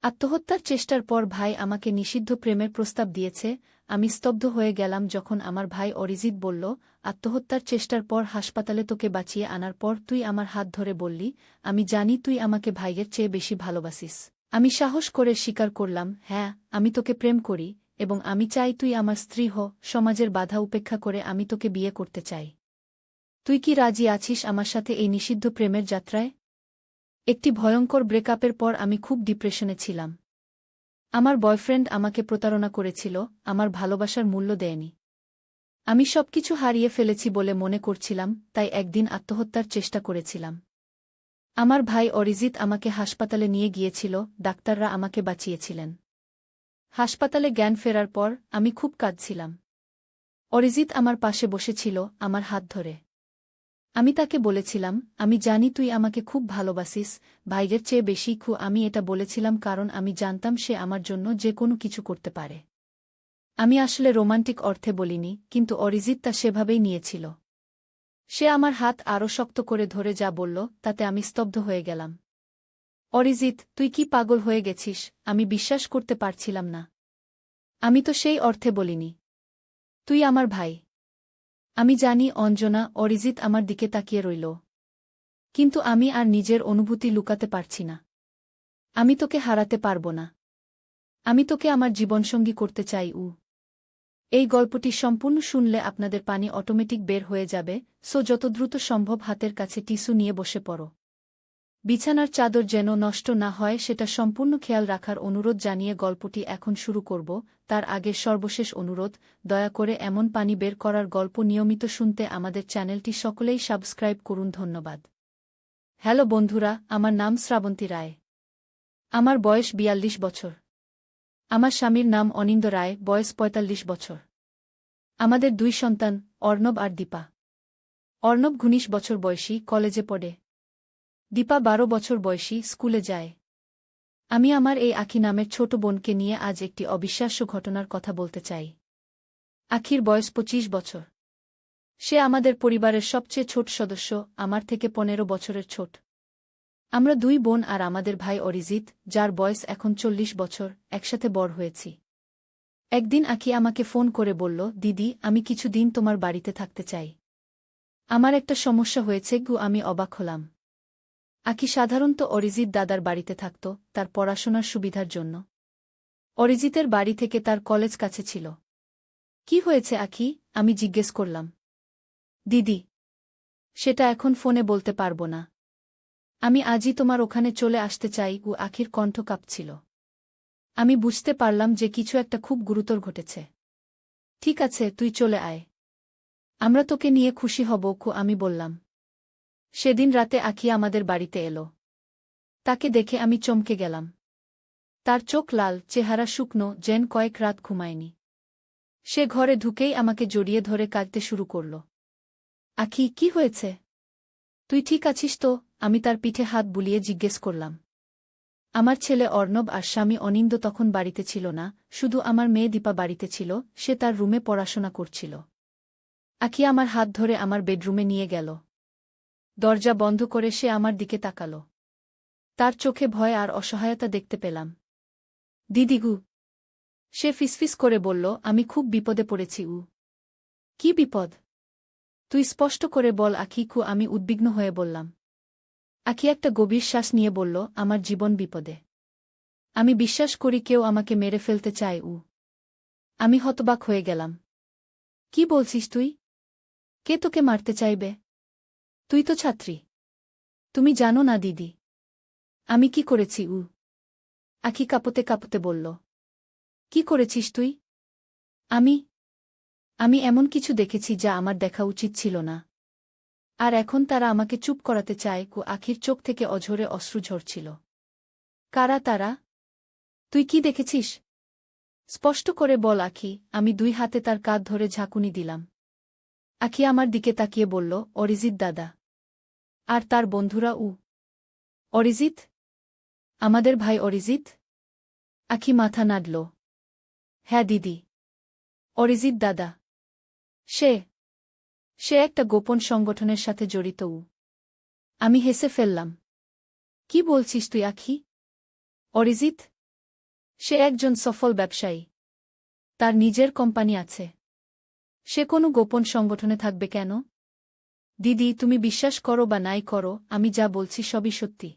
আত্মহত্যার চেষ্টার পর ভাই আমাকে নিষিদ্ধ প্রেমের প্রস্তাব দিয়েছে। আমি স্তব্ধ হয়ে গেলাম যখন আমার ভাই অরিজিৎ বলল, আত্মহত্যার চেষ্টার পর হাসপাতালে তোকে বাঁচিয়ে আনার পর তুই আমার হাত ধরে বললি, আমি জানি তুই আমাকে ভাইয়ের চেয়ে বেশি ভালোবাসিস। আমি সাহস করে স্বীকার করলাম, হ্যাঁ, আমি তোকে প্রেম করি, এবং আমি চাই তুই আমার স্ত্রী হ। সমাজের বাধা উপেক্ষা করে আমি তোকে বিয়ে করতে চাই। তুই কি রাজি আছিস আমার সাথে এই নিষিদ্ধ প্রেমের যাত্রায়? একটি ভয়ঙ্কর ব্রেকআপের পর আমি খুব ডিপ্রেশনে ছিলাম। আমার বয়ফ্রেন্ড আমাকে প্রতারণা করেছিল, আমার ভালোবাসার মূল্য দেয়নি। আমি সবকিছু হারিয়ে ফেলেছি বলে মনে করছিলাম, তাই একদিন আত্মহত্যার চেষ্টা করেছিলাম। আমার ভাই অরিজিৎ আমাকে হাসপাতালে নিয়ে গিয়েছিল, ডাক্তাররা আমাকে বাঁচিয়েছিলেন। হাসপাতালে জ্ঞান ফেরার পর আমি খুব কাঁদছিলাম। অরিজিৎ আমার পাশে বসেছিল, আমার হাত ধরে। আমি তাকে বলেছিলাম, আমি জানি তুই আমাকে খুব ভালোবাসিস, ভাইয়ের চেয়ে বেশি। আমি এটা বলেছিলাম কারণ আমি জানতাম সে আমার জন্য যে কোনো কিছু করতে পারে। আমি আসলে রোমান্টিক অর্থে বলিনি, কিন্তু অরিজিৎ তা সেভাবেই নিয়েছিল। সে আমার হাত আরও শক্ত করে ধরে যা বলল, তাতে আমি স্তব্ধ হয়ে গেলাম। অরিজিৎ, তুই কি পাগল হয়ে গেছিস? আমি বিশ্বাস করতে পারছিলাম না। আমি তো সেই অর্থে বলিনি। তুই আমার ভাই। আমি জানি অঞ্জনা। অরিজিৎ আমার দিকে তাকিয়ে রইল। কিন্তু আমি আর নিজের অনুভূতি লুকাতে পারছি না। আমি তোকে হারাতে পারব না। আমি তোকে আমার জীবনসঙ্গী করতে চাই। এই গল্পটি সম্পূর্ণ শুনলে আপনাদের পানি অটোমেটিক বের হয়ে যাবে, সো যত দ্রুত সম্ভব হাতের কাছে টিস্যু নিয়ে বসে পড়ো। বিছানার চাদর যেন নষ্ট না হয় সেটা সম্পূর্ণ খেয়াল রাখার অনুরোধ জানিয়ে গল্পটি এখন শুরু করব। তার আগে সর্বশেষ অনুরোধ, দয়া করে এমন পানি বের করার গল্প নিয়মিত শুনতে আমাদের চ্যানেলটি সকলেই সাবস্ক্রাইব করুন। ধন্যবাদ। হ্যালো বন্ধুরা, আমার নাম শ্রাবন্তী রায়। আমার বয়স ৪২ বছর। আমার স্বামীর নাম অনিন্দ রায়, বয়স ৪৫ বছর। আমাদের ২ সন্তান, অর্ণব আর দীপা। অর্ণব ১৯ বছর বয়সী, কলেজে পড়ে। দীপা ১২ বছর বয়সী, স্কুলে যায়। আমি আমার এই আখি নামের ছোট বোনকে নিয়ে আজ একটি অবিশ্বাস্য ঘটনার কথা বলতে চাই। আখির বয়স ২৫ বছর। সে আমাদের পরিবারের সবচেয়ে ছোট সদস্য, আমার থেকে ১৫ বছরের ছোট। আমরা ২ বোন আর আমাদের ভাই অরিজিৎ, যার বয়স এখন ৪০ বছর, একসাথে বড় হয়েছি। একদিন আখি আমাকে ফোন করে বলল, দিদি, আমি কিছুদিন তোমার বাড়িতে থাকতে চাই। আমার একটা সমস্যা হয়েছে। আমি অবাক হলাম। আখি সাধারণত অরিজিৎ দাদার বাড়িতে থাকত, তার পড়াশোনার সুবিধার জন্য। অরিজিতের বাড়ি থেকে তার কলেজ কাছে ছিল। কি হয়েছে আখি? আমি জিজ্ঞেস করলাম। দিদি, সেটা এখন ফোনে বলতে পারব না। আমি আজই তোমার ওখানে চলে আসতে চাই। আখির কণ্ঠ কাঁপছিল। আমি বুঝতে পারলাম যে কিছু একটা খুব গুরুতর ঘটেছে। ঠিক আছে, তুই চলে আয়। আমরা তোকে নিয়ে খুশি হব। আমি বললাম। সেদিন রাতে আখি আমাদের বাড়িতে এলো। তাকে দেখে আমি চমকে গেলাম। তার চোখ লাল, চেহারা শুকনো, যেন কয়েক রাত ঘুমায়নি। সে ঘরে ঢুকেই আমাকে জড়িয়ে ধরে কাঁদতে শুরু করল। আখি, কি হয়েছে? তুই ঠিক আছিস তো? আমি তার পিঠে হাত বুলিয়ে জিজ্ঞেস করলাম। আমার ছেলে অর্ণব আর স্বামী অনিন্দ তখন বাড়িতে ছিল না, শুধু আমার মেয়ে দীপা বাড়িতে ছিল। সে তার রুমে পড়াশোনা করছিল। আখি আমার হাত ধরে আমার বেডরুমে নিয়ে গেল। দরজা বন্ধ করে সে আমার দিকে তাকাল। তার চোখে ভয় আর অসহায়তা দেখতে পেলাম। দিদিগু, সে ফিসফিস করে বলল, আমি খুব বিপদে পড়েছি। কি বিপদ? তুই স্পষ্ট করে বল আখি। আমি উদ্বিগ্ন হয়ে বললাম। আখি একটা গভীর শ্বাস নিয়ে বলল, আমার জীবন বিপদে। আমি বিশ্বাস করি কেউ আমাকে মেরে ফেলতে চায়। আমি হতবাক হয়ে গেলাম। কি বলছিস তুই? কে তোকে মারতে চাইবে? তুই তো ছাত্রী। তুমি জানো না দিদি আমি কি করেছি? আখি কাঁপতে কাঁপতে বলল। কি করেছিস তুই? আমি আমি এমন কিছু দেখেছি যা আমার দেখা উচিত ছিল না। আর এখন তারা আমাকে চুপ করাতে চায়। আখির চোখ থেকে অঝরে অশ্রু ঝরছিল। কারা তারা? তুই কি দেখেছিস? স্পষ্ট করে বল আখি। আমি ২ হাতে তার কাঁধ ধরে ঝাঁকুনি দিলাম। আখি আমার দিকে তাকিয়ে বলল, অরিজিৎ দাদা। আর তার বন্ধুরা? অরিজিৎ? আমাদের ভাই অরিজিৎ? আখি মাথা নাড়ল। হ্যাঁ দিদি, অরিজিৎ দাদা। সে সে একটা গোপন সংগঠনের সাথে জড়িত। আমি হেসে ফেললাম। কি বলছিস তুই আখি? অরিজিৎ? সে একজন সফল ব্যবসায়ী। তার নিজের কোম্পানি আছে। সে কোনো গোপন সংগঠনে থাকবে কেন? দিদি, তুমি বিশ্বাস করো বা নাই করো, আমি যা বলছি সবই সত্যি।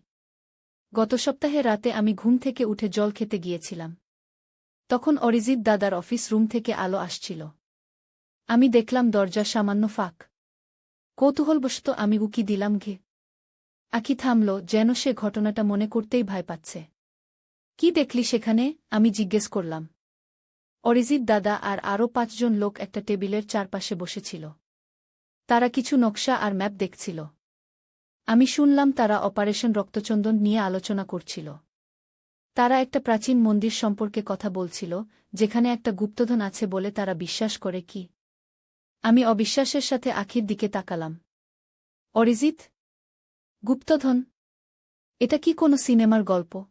গত সপ্তাহে রাতে আমি ঘুম থেকে উঠে জল খেতে গিয়েছিলাম। তখন অরিজিৎ দাদার অফিস রুম থেকে আলো আসছিল। আমি দেখলাম দরজা সামান্য ফাঁক। কৌতূহলবশত আমি উকি দিলাম ঘে। আঁখি থামল, যেন সে ঘটনাটা মনে করতেই ভয় পাচ্ছে। কি দেখলি সেখানে? আমি জিজ্ঞেস করলাম। অরিজিৎ দাদা আর আরও ৫ জন লোক একটা টেবিলের চারপাশে বসেছিল। তারা কিছু নকশা আর ম্যাপ দেখছিল। আমি শুনলাম তারা অপারেশন রক্তচন্দন নিয়ে আলোচনা করছিল। তারা একটা প্রাচীন মন্দির সম্পর্কে কথা বলছিল, যেখানে একটা গুপ্তধন আছে বলে তারা বিশ্বাস করে। কি? আমি অবিশ্বাসের সাথে আঁখির দিকে তাকালাম। অরিজিৎ? গুপ্তধন? এটা কি কোনো সিনেমার গল্প?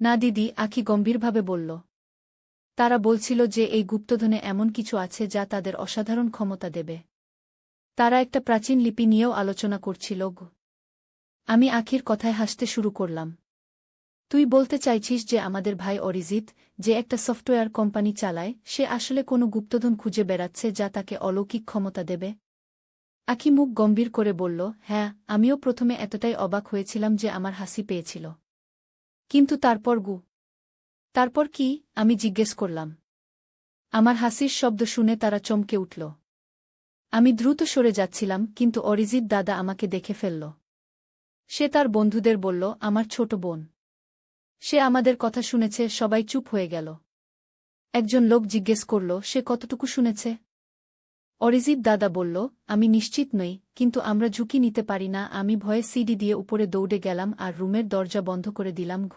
না দিদি, আঁখি গম্ভীরভাবে বলল। তারা বলছিল যে এই গুপ্তধনে এমন কিছু আছে যা তাদের অসাধারণ ক্ষমতা দেবে। তারা একটা প্রাচীন লিপি নিয়েও আলোচনা করছিল। আমি আঁখির কথায় হাসতে শুরু করলাম। তুই বলতে চাইছিস যে আমাদের ভাই অরিজিৎ, যে একটা সফটওয়্যার কোম্পানি চালায়, সে আসলে কোনো গুপ্তধন খুঁজে বেড়াচ্ছে যা তাকে অলৌকিক ক্ষমতা দেবে? আঁখি মুখ গম্ভীর করে বলল, হ্যাঁ, আমিও প্রথমে এতটাই অবাক হয়েছিলাম যে আমার হাসি পেয়েছিল। কিন্তু তারপর কি? আমি জিজ্ঞেস করলাম। আমার হাসির শব্দ শুনে তারা চমকে উঠল। আমি দ্রুত সরে যাচ্ছিলাম, কিন্তু অরিজিৎ দাদা আমাকে দেখে ফেলল। সে তার বন্ধুদের বলল, আমার ছোট বোন। সে আমাদের কথা শুনেছে। সবাই চুপ হয়ে গেল। একজন লোক জিজ্ঞেস করল, সে কতটুকু শুনেছে? অরিজিৎ দাদা বলল, আমি নিশ্চিত নই, কিন্তু আমরা ঝুঁকি নিতে পারি না। আমি ভয়ে সিঁড়ি দিয়ে উপরে দৌড়ে গেলাম আর রুমের দরজা বন্ধ করে দিলাম।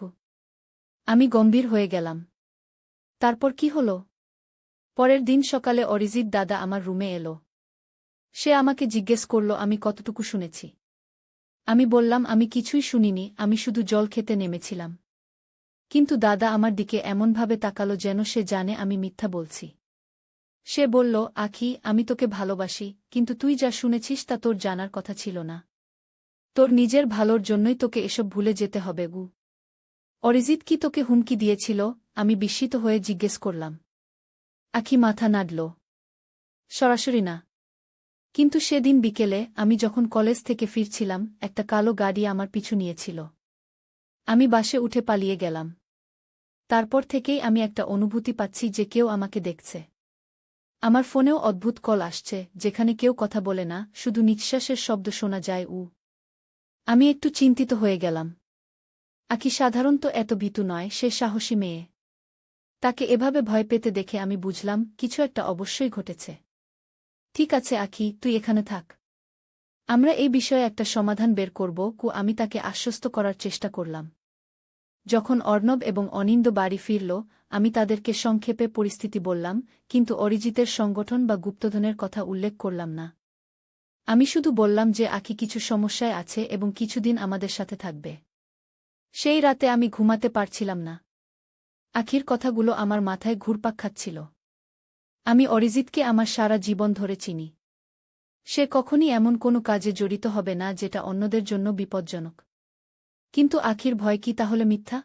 আমি গম্ভীর হয়ে গেলাম। তারপর কি হল? পরের দিন সকালে অরিজিৎ দাদা আমার রুমে এলো। সে আমাকে জিজ্ঞেস করল আমি কতটুকু শুনেছি। আমি বললাম আমি কিছুই শুনিনি, আমি শুধু জল খেতে নেমেছিলাম। কিন্তু দাদা আমার দিকে এমনভাবে তাকালো যেন সে জানে আমি মিথ্যা বলছি। সে বলল, আঁখি, আমি তোকে ভালোবাসি, কিন্তু তুই যা শুনেছিস তা তোর জানার কথা ছিল না। তোর নিজের ভালোর জন্যই তোকে এসব ভুলে যেতে হবে। অরিজিৎ কি তোকে হুমকি দিয়েছিল? আমি বিস্মিত হয়ে জিজ্ঞেস করলাম। আঁখি মাথা নাড়ল। সরাসরি না। কিন্তু সেদিন বিকেলে আমি যখন কলেজ থেকে ফিরছিলাম, একটা কালো গাড়ি আমার পিছু নিয়েছিল। আমি বাসে উঠে পালিয়ে গেলাম। তারপর থেকেই আমি একটা অনুভূতি পাচ্ছি যে কেউ আমাকে দেখছে। আমার ফোনেও অদ্ভুত কল আসছে, যেখানে কেউ কথা বলে না, শুধু নিঃশ্বাসের শব্দ শোনা যায়। আমি একটু চিন্তিত হয়ে গেলাম। আঁখি সাধারণত এত ভীতু নয়, সে সাহসী মেয়ে। তাকে এভাবে ভয় পেতে দেখে আমি বুঝলাম কিছু একটা অবশ্যই ঘটেছে। ঠিক আছে আঁখি, তুই এখানে থাক। আমরা এই বিষয়ে একটা সমাধান বের করব। আমি তাকে আশ্বস্ত করার চেষ্টা করলাম। যখন অর্ণব এবং অনিন্দ বাড়ি ফিরল, আমি তাদেরকে সংক্ষেপে পরিস্থিতি বললাম, কিন্তু অরিজিতের সংগঠন বা গুপ্তধনের কথা উল্লেখ করলাম না। আমি শুধু বললাম যে আঁখি কিছু সমস্যায় আছে এবং কিছুদিন আমাদের সাথে থাকবে। সেই রাতে আমি ঘুমাতে পারছিলাম না। আঁখির কথাগুলো আমার মাথায় ঘুরপাক খাচ্ছিল। আমি অরিজিৎকে আমার সারা জীবন ধরে চিনি। সে কখনই এমন কোনো কাজে জড়িত হবে না যেটা অন্যদের জন্য বিপজ্জনক। কিন্তু আঁখির ভয় কি তাহলে মিথ্যা?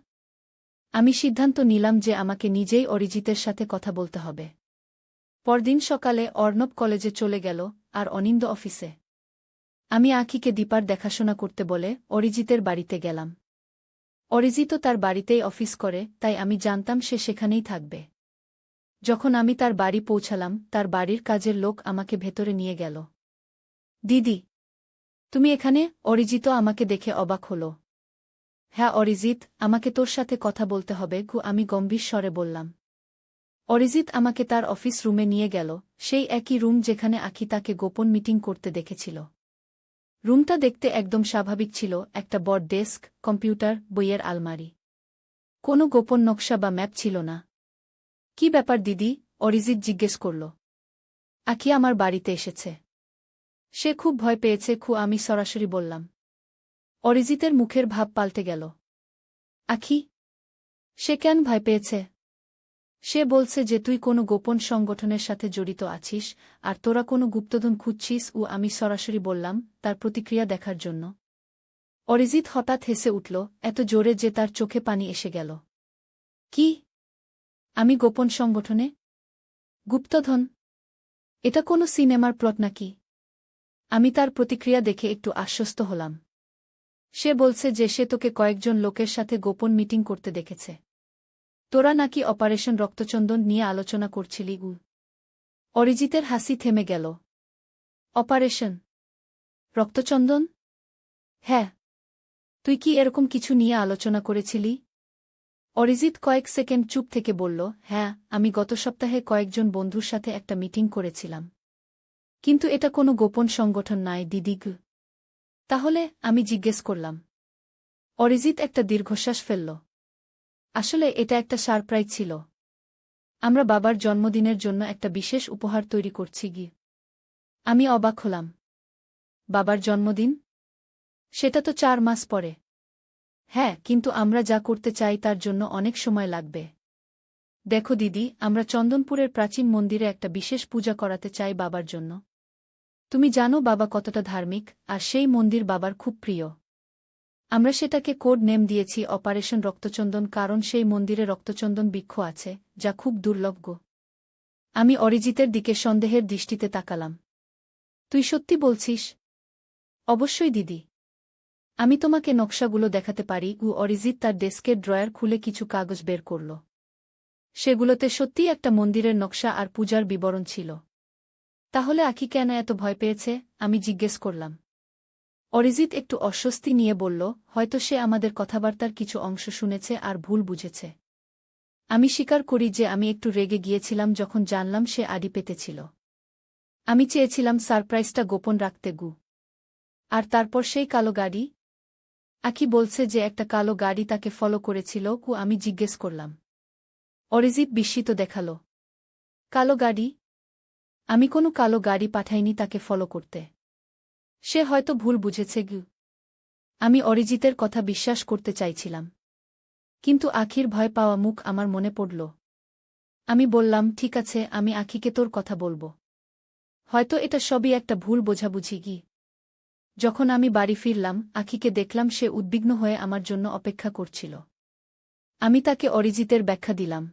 আমি সিদ্ধান্ত নিলাম যে আমাকে নিজেই অরিজিতের সাথে কথা বলতে হবে। পরদিন সকালে অর্ণব কলেজে চলে গেল, আর অনিন্দ অফিসে। আমি আঁখিকে দীপার দেখাশোনা করতে বলে অরিজিতের বাড়িতে গেলাম। অরিজিতও তার বাড়িতেই অফিস করে, তাই আমি জানতাম সে সেখানেই থাকবে। যখন আমি তার বাড়ি পৌঁছালাম, তার বাড়ির কাজের লোক আমাকে ভেতরে নিয়ে গেল। দিদি, তুমি এখানে? অরিজিত আমাকে দেখে অবাক হল। হ্যাঁ অরিজিৎ, আমাকে তোর সাথে কথা বলতে হবে। আমি গম্ভীর স্বরে বললাম। অরিজিৎ আমাকে তার অফিস রুমে নিয়ে গেল, সেই একই রুম যেখানে আঁখি তাকে গোপন মিটিং করতে দেখেছিল। রুমটা দেখতে একদম স্বাভাবিক ছিল, একটা বড় ডেস্ক, কম্পিউটার, বইয়ের আলমারি। কোনো গোপন নকশা বা ম্যাপ ছিল না। কি ব্যাপার দিদি? অরিজিৎ জিজ্ঞেস করল। আঁখি আমার বাড়িতে এসেছে। সে খুব ভয় পেয়েছে। আমি সরাসরি বললাম। অরিজিতের মুখের ভাব পাল্টে গেল। আঁখি? সে কেন ভয় পেয়েছে? সে বলছে যে তুই কোনো গোপন সংগঠনের সাথে জড়িত আছিস, আর তোরা কোনো গুপ্তধন খুঁজছিস। আমি সরাসরি বললাম, তার প্রতিক্রিয়া দেখার জন্য। অরিজিৎ হঠাৎ হেসে উঠল, এত জোরে যে তার চোখে পানি এসে গেল। কি? আমি গোপন সংগঠনে? গুপ্তধন? এটা কোনো সিনেমার প্লট নাকি? আমি তার প্রতিক্রিয়া দেখে একটু আশ্বস্ত হলাম। সে বলছে যে সে তোকে কয়েকজন লোকের সাথে গোপন মিটিং করতে দেখেছে। তোরা নাকি অপারেশন রক্তচন্দন নিয়ে আলোচনা করছিলি। অরিজিতের হাসি থেমে গেল। অপারেশন রক্তচন্দন? হ্যাঁ। তুই কি এরকম কিছু নিয়ে আলোচনা করেছিলি? অরিজিৎ কয়েক সেকেন্ড চুপ থেকে বলল, হ্যাঁ, আমি গত সপ্তাহে কয়েকজন বন্ধুর সাথে একটা মিটিং করেছিলাম। কিন্তু এটা কোনো গোপন সংগঠন নয় দিদিগ। তাহলে? আমি জিজ্ঞেস করলাম। অরিজিৎ একটা দীর্ঘশ্বাস ফেলল। আসলে এটা একটা সারপ্রাইজ ছিল। আমরা বাবার জন্মদিনের জন্য একটা বিশেষ উপহার তৈরি করছি। আমি অবাক হলাম। বাবার জন্মদিন? সেটা তো 4 মাস পরে। হ্যাঁ, কিন্তু আমরা যা করতে চাই তার জন্য অনেক সময় লাগবে। দেখো দিদি, আমরা চন্দনপুরের প্রাচীন মন্দিরে একটা বিশেষ পূজা করাতে চাই বাবার জন্য। তুমি জানো বাবা কতটা ধার্মিক, আর সেই মন্দির বাবার খুব প্রিয়। আমরা সেটাকে কোড নেম দিয়েছি অপারেশন রক্তচন্দন, কারণ সেই মন্দিরে রক্তচন্দন বৃক্ষ আছে, যা খুব দুর্লভ। আমি অরিজিতের দিকে সন্দেহের দৃষ্টিতে তাকালাম। তুই সত্যি বলছিস? অবশ্যই দিদি। আমি তোমাকে নকশাগুলো দেখাতে পারি। অরিজিৎ তার ডেস্কের ড্রয়ার খুলে কিছু কাগজ বের করল। সেগুলোতে সত্যিই একটা মন্দিরের নকশা আর পূজার বিবরণ ছিল। তাহলে আখি কেন এত ভয় পেয়েছে? আমি জিজ্ঞেস করলাম। অরিজিৎ একটু অস্বস্তি নিয়ে বলল, হয়তো সে আমাদের কথাবার্তার কিছু অংশ শুনেছে আর ভুল বুঝেছে। আমি স্বীকার করি যে আমি একটু রেগে গিয়েছিলাম যখন জানলাম সে আড়ি পেতেছিল। আমি চেয়েছিলাম সারপ্রাইজটা গোপন রাখতে। আর তারপর সেই কালো গাড়ি? আখি বলছে যে একটা কালো গাড়ি তাকে ফলো করেছিল। আমি জিজ্ঞেস করলাম। অরিজিৎ বিস্মিত দেখাল। কালো গাড়ি? আমি কোনো কালো গাড়ি পাঠাইনি তাকে ফলো করতে। সে হয়তো ভুল বুঝেছে। আমি অরিজিতের কথা বিশ্বাস করতে চাইছিলাম। কিন্তু আখির ভয় পাওয়া মুখ আমার মনে পড়ল। আমি বললাম, ঠিক আছে, আমি আখিকে তোর কথা বলবো। হয়তো এটা সবই একটা ভুল বোঝাবুঝি। যখন আমি বাড়ি ফিরলাম, আখিকে দেখলাম সে উদ্বিগ্ন হয়ে আমার জন্য অপেক্ষা করছিল। আমি তাকে অরিজিতের ব্যাখ্যা দিলাম।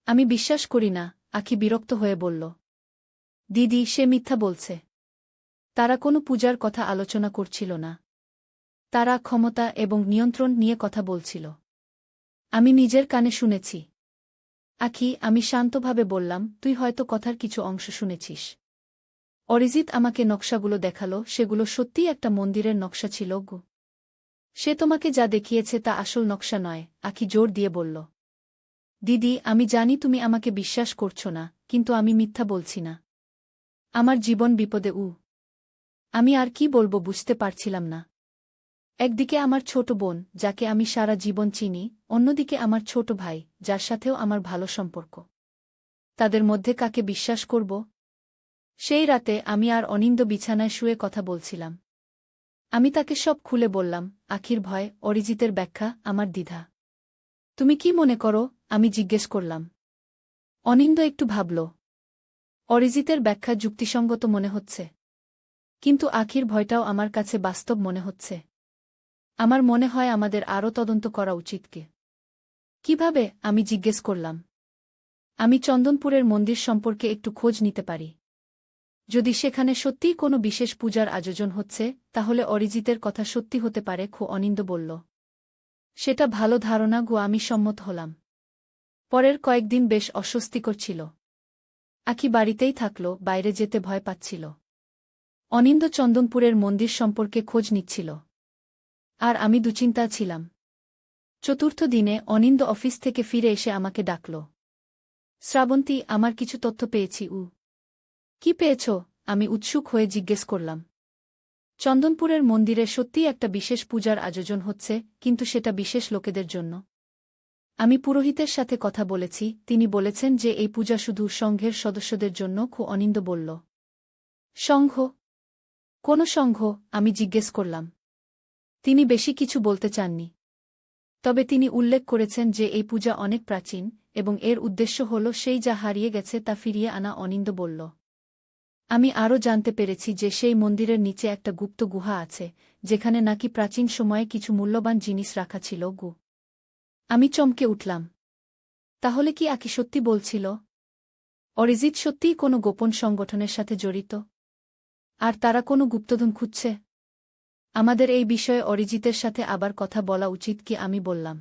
আমি বিশ্বাস করি না, আখি বিরক্ত হয়ে বলল। দিদি, সে মিথ্যা বলছে। তারা কোনো পূজার কথা আলোচনা করছিল না। তারা ক্ষমতা এবং নিয়ন্ত্রণ নিয়ে কথা বলছিল। আমি নিজের কানে শুনেছি। আখি, আমি শান্তভাবে বললাম, তুই হয়তো কথার কিছু অংশ শুনেছিস। অরিজিৎ আমাকে নকশাগুলো দেখালো, সেগুলো সত্যিই একটা মন্দিরের নকশা ছিল। সে তোমাকে যা দেখিয়েছে তা আসল নকশা নয়, আখি জোর দিয়ে বলল। দিদি, আমি জানি তুমি আমাকে বিশ্বাস করছো না, কিন্তু আমি মিথ্যা বলছি না। আমার জীবন বিপদে। আমি আর কি বলবো বুঝতে পারছিলাম না। একদিকে আমার ছোট বোন, যাকে আমি সারা জীবন চিনি, অন্যদিকে আমার ছোট ভাই, যার সাথেও আমার ভালো সম্পর্ক। তাদের মধ্যে কাকে বিশ্বাস করব? সেই রাতে আমি আর অনিন্দ বিছানায় শুয়ে কথা বলছিলাম। আমি তাকে সব খুলে বললাম, আখির ভয়, অরিজিতের ব্যাখ্যা, আমার দ্বিধা। তুমি কি মনে করো? আমি জিজ্ঞেস করলাম। অনিন্দ একটু ভাবল। অরিজিতের ব্যাখ্যা যুক্তিসঙ্গত মনে হচ্ছে। কিন্তু আখির ভয়টাও আমার কাছে বাস্তব মনে হচ্ছে। আমার মনে হয় আমাদের আরও তদন্ত করা উচিত। কিভাবে? আমি জিজ্ঞেস করলাম। আমি চন্দনপুরের মন্দির সম্পর্কে একটু খোঁজ নিতে পারি। যদি সেখানে সত্যিই কোনো বিশেষ পূজার আয়োজন হচ্ছে, তাহলে অরিজিতের কথা সত্যি হতে পারে। অনিন্দ বলল। সেটা ভালো ধারণা। আমি সম্মত হলাম। পরের কয়েকদিন বেশ অস্বস্তিকর ছিল। আখি বাড়িতেই থাকল, বাইরে যেতে ভয় পাচ্ছিল। অনিন্দ চন্দনপুরের মন্দির সম্পর্কে খোঁজ নিচ্ছিল। আর আমি দুশ্চিন্তা ছিলাম। চতুর্থ দিনে অনিন্দ অফিস থেকে ফিরে এসে আমাকে ডাকল। শ্রাবন্তী, আমার কিছু তথ্য পেয়েছি। কি পেয়েছ? আমি উৎসুক হয়ে জিজ্ঞেস করলাম। চন্দনপুরের মন্দিরে সত্যিই একটা বিশেষ পূজার আয়োজন হচ্ছে, কিন্তু সেটা বিশেষ লোকেদের জন্য। আমি পুরোহিতের সাথে কথা বলেছি, তিনি বলেছেন যে এই পূজা শুধু সংঘের সদস্যদের জন্য। অনিন্দ বলল। সংঘ? কোন সংঘ? আমি জিজ্ঞেস করলাম। তিনি বেশি কিছু বলতে চাননি। তবে তিনি উল্লেখ করেছেন যে এই পূজা অনেক প্রাচীন, এবং এর উদ্দেশ্য হল সেই যা হারিয়ে গেছে তা ফিরিয়ে আনা। অনিন্দ বলল। আমি আরও জানতে পেরেছি যে সেই মন্দিরের নিচে একটা গুপ্ত গুহা আছে, যেখানে নাকি প্রাচীন সময়ে কিছু মূল্যবান জিনিস রাখা ছিল। আমি চমকে উঠলাম। তাহলে কি আকি সত্যি বলছিল? অরিজিৎ সত্যিই কোনো গোপন সংগঠনের সাথে জড়িত? আর তারা কোনো গুপ্তধন খুঁজছে? আমাদের এই বিষয়ে অরিজিতের সাথে আবার কথা বলা উচিত কি? আমি বললাম।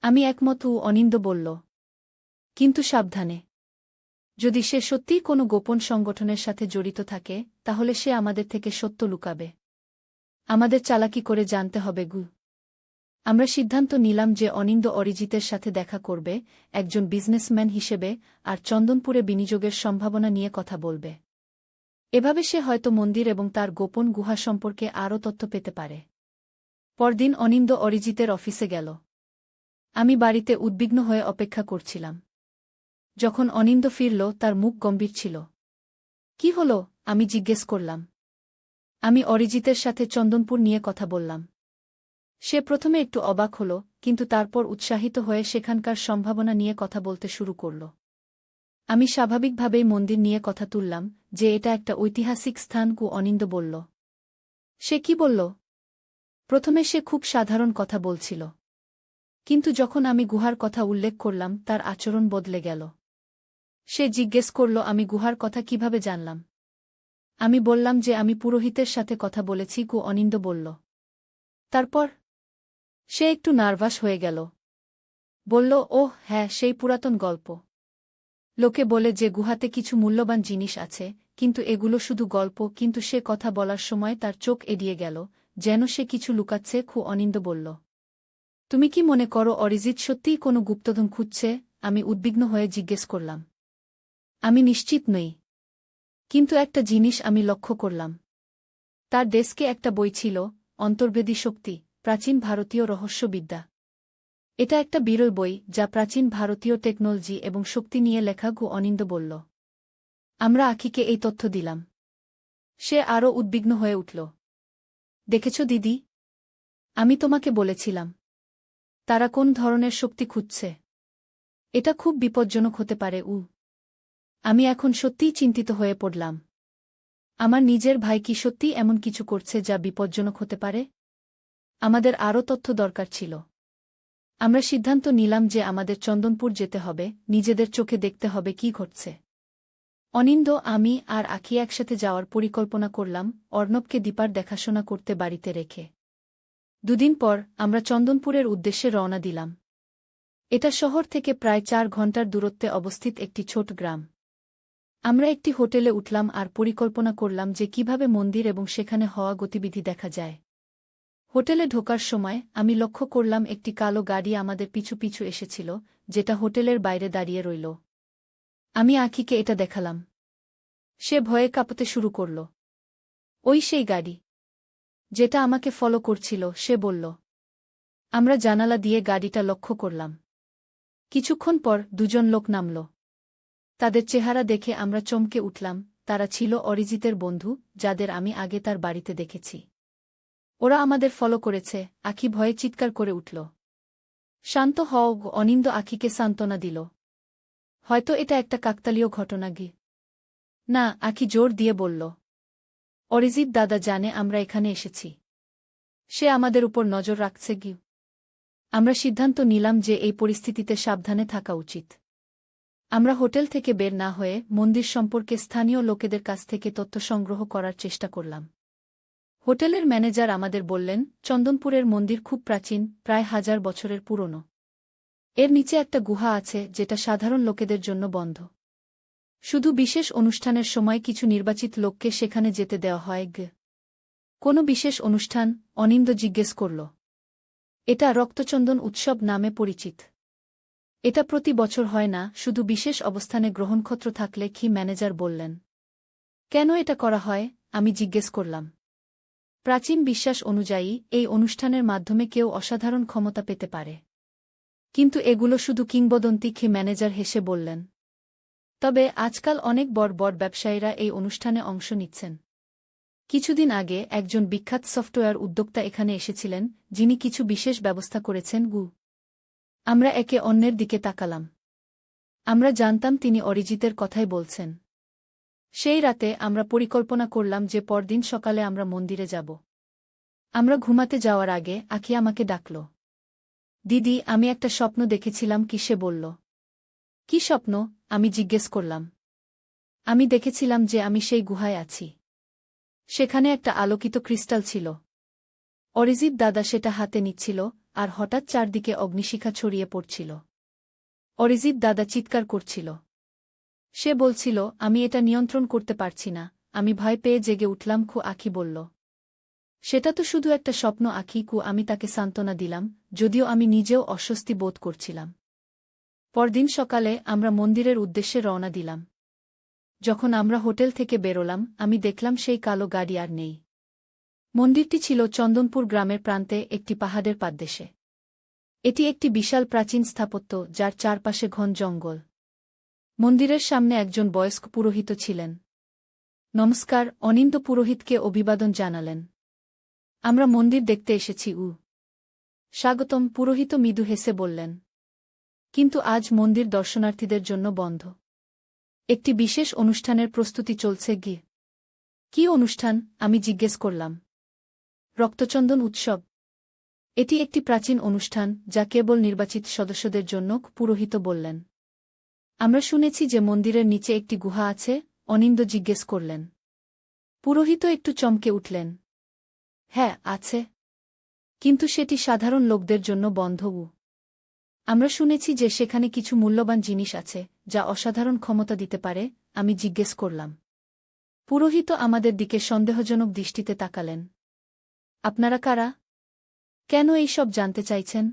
আমি একমত, অনিন্দ বলল। কিন্তু সাবধানে। যদি সে সত্যিই কোনো গোপন সংগঠনের সাথে জড়িত থাকে, তাহলে সে আমাদের থেকে সত্য লুকাবে। আমাদের চালাকি করে জানতে হবে গু। আমরা সিদ্ধান্ত নিলাম যে অনিন্দ অরিজিতের সাথে দেখা করবে, একজন বিজনেসম্যান হিসেবে, আর চন্দনপুরে বিনিয়োগের সম্ভাবনা নিয়ে কথা বলবে। এভাবে সে হয়তো মন্দির এবং তার গোপন গুহা সম্পর্কে আরও তথ্য পেতে পারে। পরদিন অনিন্দ অরিজিতের অফিসে গেল। আমি বাড়িতে উদ্বিগ্ন হয়ে অপেক্ষা করছিলাম। যখন অনিন্দ ফিরল, তার মুখ গম্ভীর ছিল। কি হলো? আমি জিজ্ঞেস করলাম। আমি অরিজিতের সাথে চন্দনপুর নিয়ে কথা বললাম। সে প্রথমে একটু অবাক হল, কিন্তু তারপর উৎসাহিত হয়ে সেখানকার সম্ভাবনা নিয়ে কথা বলতে শুরু করল। আমি স্বাভাবিকভাবেই মন্দির নিয়ে কথা তুললাম, যে এটা একটা ঐতিহাসিক স্থান। অনিন্দ বলল। সে কি বলল? প্রথমে সে খুব সাধারণ কথা বলছিল, কিন্তু যখন আমি গুহার কথা উল্লেখ করলাম, তার আচরণ বদলে গেল। সে জিজ্ঞেস করল, আমি গুহার কথা কিভাবে জানলাম? আমি বললাম যে আমি পুরোহিতের সাথে কথা বলেছি। অনিন্দ বলল। তারপর? সে একটু নার্ভাস হয়ে গেল। বলল, ওহ হ্যাঁ, সেই পুরাতন গল্প। লোকে বলে যে গুহাতে কিছু মূল্যবান জিনিস আছে, কিন্তু এগুলো শুধু গল্প। কিন্তু সে কথা বলার সময় তার চোখ এড়িয়ে গেল, যেন সে কিছু লুকাচ্ছে। অনিন্দ বলল। তুমি কি মনে করো অরিজিৎ সত্যিই কোনো গুপ্তধন খুঁজছে? আমি উদ্বিগ্ন হয়ে জিজ্ঞেস করলাম। আমি নিশ্চিত নই, কিন্তু একটা জিনিস আমি লক্ষ্য করলাম। তার ডেস্কে একটা বই ছিল, অন্তর্বেদী শক্তি, প্রাচীন ভারতীয় রহস্যবিদ্যা। এটা একটা বিরল বই, যা প্রাচীন ভারতীয় টেকনোলজি এবং শক্তি নিয়ে লেখা। অনিন্দ বলল। আমরা আখিকে এই তথ্য দিলাম। সে আরও উদ্বিগ্ন হয়ে উঠল। দেখেছ দিদি? আমি তোমাকে বলেছিলাম। তারা কোন ধরনের শক্তি খুঁজছে। এটা খুব বিপজ্জনক হতে পারে। আমি এখন সত্যিই চিন্তিত হয়ে পড়লাম। আমার নিজের ভাই কি সত্যিই এমন কিছু করছে যা বিপজ্জনক হতে পারে? আমাদের আরও তথ্য দরকার ছিল। আমরা সিদ্ধান্ত নিলাম যে আমাদের চন্দনপুর যেতে হবে, নিজেদের চোখে দেখতে হবে কি ঘটছে। অনিন্দ, আমি আর আখি একসাথে যাওয়ার পরিকল্পনা করলাম, অর্ণবকে দীপার দেখাশোনা করতে বাড়িতে রেখে। দুদিন পর আমরা চন্দনপুরের উদ্দেশ্যে রওনা দিলাম। এটা শহর থেকে প্রায় 4 ঘণ্টার দূরত্বে অবস্থিত একটি ছোট গ্রাম। আমরা একটি হোটেলে উঠলাম আর পরিকল্পনা করলাম যে কিভাবে মন্দির এবং সেখানে হওয়া গতিবিধি দেখা যায়। হোটেলে ঢোকার সময় আমি লক্ষ্য করলাম একটি কালো গাড়ি আমাদের পিছু পিছু এসেছিল, যেটা হোটেলের বাইরে দাঁড়িয়ে রইল। আমি আখিকে এটা দেখালাম। সে ভয়ে কাঁপতে শুরু করল। ওই সেই গাড়ি, যেটা আমাকে ফলো করছিল, সে বলল। আমরা জানালা দিয়ে গাড়িটা লক্ষ্য করলাম। কিছুক্ষণ পর 2 লোক নামল। তাদের চেহারা দেখে আমরা চমকে উঠলাম। তারা ছিল অরিজিতের বন্ধু, যাদের আমি আগে তার বাড়িতে দেখেছি। ওরা আমাদের ফলো করেছে। আখি ভয়ে চিৎকার করে উঠল। শান্ত হও, অনিন্দ আখিকে সান্ত্বনা দিল। হয়তো এটা একটা কাকতালীয় ঘটনা। না, আখি জোর দিয়ে বলল। অরিজিৎ দাদা জানে আমরা এখানে এসেছি। সে আমাদের উপর নজর রাখছে। আমরা সিদ্ধান্ত নিলাম যে এই পরিস্থিতিতে সাবধানে থাকা উচিত। আমরা হোটেল থেকে বের না হয়ে মন্দির সম্পর্কে স্থানীয় লোকেদের কাছ থেকে তথ্য সংগ্রহ করার চেষ্টা করলাম। হোটেলের ম্যানেজার আমাদের বললেন, চন্দনপুরের মন্দির খুব প্রাচীন, প্রায় 1000 বছরের পুরনো। এর নিচে একটা গুহা আছে, যেটা সাধারণ লোকেদের জন্য বন্ধ। শুধু বিশেষ অনুষ্ঠানের সময় কিছু নির্বাচিত লোককে সেখানে যেতে দেওয়া হয়। কোনো বিশেষ অনুষ্ঠান? অনিন্দ জিজ্ঞেস করল। এটা রক্তচন্দন উৎসব নামে পরিচিত। এটা প্রতি বছর হয় না, শুধু বিশেষ অবস্থানে গ্রহণক্ষত্র থাকলে। ম্যানেজার বললেন। কেন এটা করা হয়? আমি জিজ্ঞেস করলাম। প্রাচীন বিশ্বাস অনুযায়ী এই অনুষ্ঠানের মাধ্যমে কেউ অসাধারণ ক্ষমতা পেতে পারে। কিন্তু এগুলো শুধু কিংবদন্তি। ম্যানেজার হেসে বললেন। তবে আজকাল অনেক বড় বড় ব্যবসায়ীরা এই অনুষ্ঠানে অংশ নিচ্ছেন। কিছুদিন আগে একজন বিখ্যাত সফটওয়্যার উদ্যোক্তা এখানে এসেছিলেন, যিনি কিছু বিশেষ ব্যবস্থা করেছেন। আমরা একে অন্যের দিকে তাকালাম। আমরা জানতাম তিনি অরিজিতের কথাই বলছেন। সেই রাতে আমরা পরিকল্পনা করলাম যে পরদিন সকালে আমরা মন্দিরে যাব। আমরা ঘুমাতে যাওয়ার আগে আখি আমাকে ডাকল। দিদি, আমি একটা স্বপ্ন দেখেছিলাম। সে বলল। কি স্বপ্ন? আমি জিজ্ঞেস করলাম। আমি দেখেছিলাম যে আমি সেই গুহায় আছি। সেখানে একটা আলোকিত ক্রিস্টাল ছিল। অরিজিৎ দাদা সেটা হাতে নিচ্ছিল, আর হঠাৎ চারদিকে অগ্নিশিখা ছড়িয়ে পড়ছিল। অরিজিৎ দাদা চিৎকার করছিল। সে বলছিল, আমি এটা নিয়ন্ত্রণ করতে পারছি না। আমি ভয় পেয়ে জেগে উঠলাম। আঁখি বলল, সেটা তো শুধু একটা স্বপ্ন আঁখি। আমি তাকে সান্ত্বনা দিলাম, যদিও আমি নিজেও অস্বস্তি বোধ করছিলাম। পরদিন সকালে আমরা মন্দিরের উদ্দেশ্যে রওনা দিলাম। যখন আমরা হোটেল থেকে বেরোলাম, আমি দেখলাম সেই কালো গাড়ি আর নেই। মন্দিরটি ছিল চন্দনপুর গ্রামের প্রান্তে একটি পাহাড়ের পাদদেশে। এটি একটি বিশাল প্রাচীন স্থাপত্য, যার চারপাশে ঘন জঙ্গল। মন্দিরের সামনে একজন বয়স্ক পুরোহিত ছিলেন। নমস্কার, অনিন্দ পুরোহিতকে অভিবাদন জানালেন। আমরা মন্দির দেখতে এসেছি। স্বাগতম, পুরোহিত মৃদু হেসে বললেন। কিন্তু আজ মন্দির দর্শনার্থীদের জন্য বন্ধ। একটি বিশেষ অনুষ্ঠানের প্রস্তুতি চলছে। কি অনুষ্ঠান? আমি জিজ্ঞেস করলাম। রক্তচন্দন উৎসব। এটি একটি প্রাচীন অনুষ্ঠান, যা কেবল নির্বাচিত সদস্যদের জন্য, পুরোহিত বললেন। আমরা শুনেছি যে মন্দিরের নিচে একটি গুহা আছে? অনিন্দ জিজ্ঞেস করলেন। পুরোহিত একটু চমকে উঠলেন। হ্যাঁ, আছে। কিন্তু সেটি সাধারণ লোকদের জন্য বন্ধ। আমরা শুনেছি যে সেখানে কিছু মূল্যবান জিনিস আছে, যা অসাধারণ ক্ষমতা দিতে পারে। আমি জিজ্ঞেস করলাম। পুরোহিত আমাদের দিকে সন্দেহজনক দৃষ্টিতে তাকালেন। আপনারা কারা? কেন এই সব জানতে চাইছেন?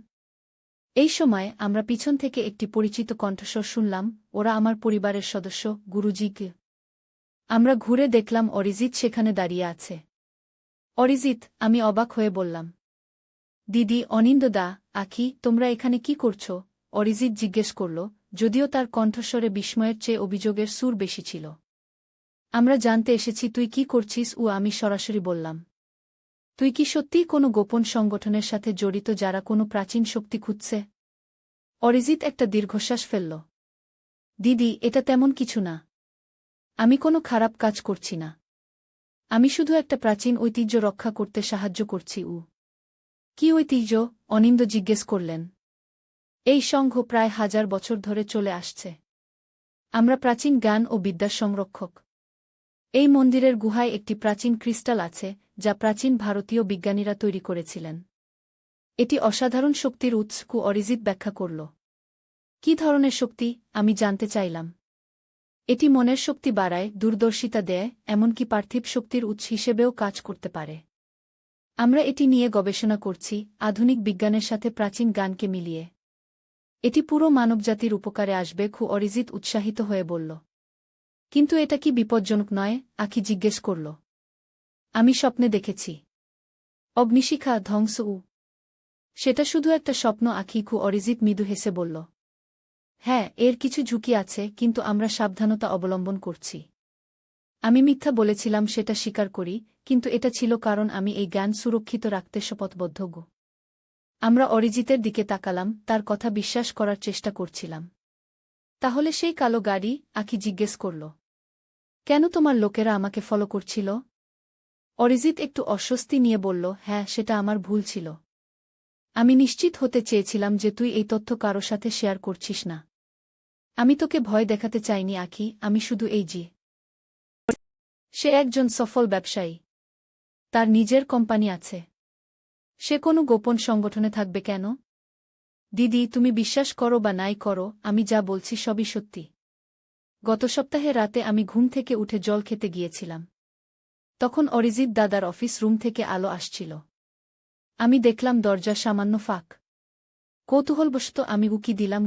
এই সময় আমরা পিছন থেকে একটি পরিচিত কণ্ঠস্বর শুনলাম। ওরা আমার পরিবারের সদস্য, গুরুজি। আমরা ঘুরে দেখলাম অরিজিৎ সেখানে দাঁড়িয়ে আছে। অরিজিৎ, আমি অবাক হয়ে বললাম। দিদি, অনিন্দদা, আঁখি, তোমরা এখানে কি করছ? অরিজিৎ জিজ্ঞেস করল, যদিও তার কণ্ঠস্বরে বিস্ময়ের চেয়ে অভিযোগের সুর বেশি ছিল। আমরা জানতে এসেছি তুই কি করছিস। আমি সরাসরি বললাম। তুই কি সত্যিই কোনো গোপন সংগঠনের সাথে জড়িত, যারা কোনো প্রাচীন শক্তি খুঁজছে? অরিজিৎ একটা দীর্ঘশ্বাস ফেলল। দিদি, এটা তেমন কিছু না। আমি কোনো খারাপ কাজ করছি না। আমি শুধু একটা প্রাচীন ঐতিহ্য রক্ষা করতে সাহায্য করছি। কি ঐতিহ্য? অনিন্দ জিজ্ঞেস করলেন। এই সংঘ প্রায় 1000 বছর ধরে চলে আসছে। আমরা প্রাচীন জ্ঞান ও বিদ্যার সংরক্ষক। এই মন্দিরের গুহায় একটি প্রাচীন ক্রিস্টাল আছে, যা প্রাচীন ভারতীয় বিজ্ঞানীরা তৈরি করেছিলেন। এটি অসাধারণ শক্তির উৎস। অরিজিৎ ব্যাখ্যা করল। কি ধরনের শক্তি? আমি জানতে চাইলাম। এটি মনের শক্তি বাড়ায়, দূরদর্শিতা দেয়, এমনকি পার্থিব শক্তির উৎস হিসেবেও কাজ করতে পারে। আমরা এটি নিয়ে গবেষণা করছি, আধুনিক বিজ্ঞানের সাথে প্রাচীন জ্ঞানকে মিলিয়ে। এটি পুরো মানবজাতির উপকারে আসবে। অরিজিৎ উৎসাহিত হয়ে বলল। কিন্তু এটা কি বিপজ্জনক নয়? আঁখি জিজ্ঞেস করল। আমি স্বপ্নে দেখেছি অগ্নিশিখা, ধ্বংস। সেটা শুধু একটা স্বপ্ন আঁখি। অরিজিৎ মৃদু হেসে বলল। হ্যাঁ, এর কিছু ঝুঁকি আছে, কিন্তু আমরা সাবধানতা অবলম্বন করছি। আমি মিথ্যা বলেছিলাম, সেটা স্বীকার করি, কিন্তু এটা ছিল কারণ আমি এই জ্ঞান সুরক্ষিত রাখতে শপথবদ্ধ। আমরা অরিজিতের দিকে তাকালাম, তার কথা বিশ্বাস করার চেষ্টা করছিলাম। তাহলে সেই কালো গাড়ি? আঁখি জিজ্ঞেস করল। কেন তোমার লোকেরা আমাকে ফলো করছিল? অরিজিৎ একটু অস্বস্তি নিয়ে বলল, হ্যাঁ, সেটা আমার ভুল ছিল। আমি নিশ্চিত হতে চেয়েছিলাম যে তুই এই তথ্য কারো সাথে শেয়ার করছিস না। আমি তোকে ভয় দেখাতে চাইনি আঁখি, আমি শুধু সে একজন সফল ব্যবসায়ী। তার নিজের কোম্পানি আছে। সে কোনো গোপন সংগঠনে থাকবে কেন? দিদি, তুমি বিশ্বাস করো বা নাই করো, আমি যা বলছি সবই সত্যি। গত সপ্তাহে রাতে আমি ঘুম থেকে উঠে জল খেতে গিয়েছিলাম। তখন অরিজিৎ দাদার অফিস রুম থেকে আলো আসছিল। আমি দেখলাম দরজা সামান্য ফাঁক। কৌতূহলবশত আমি উকি দিলাম।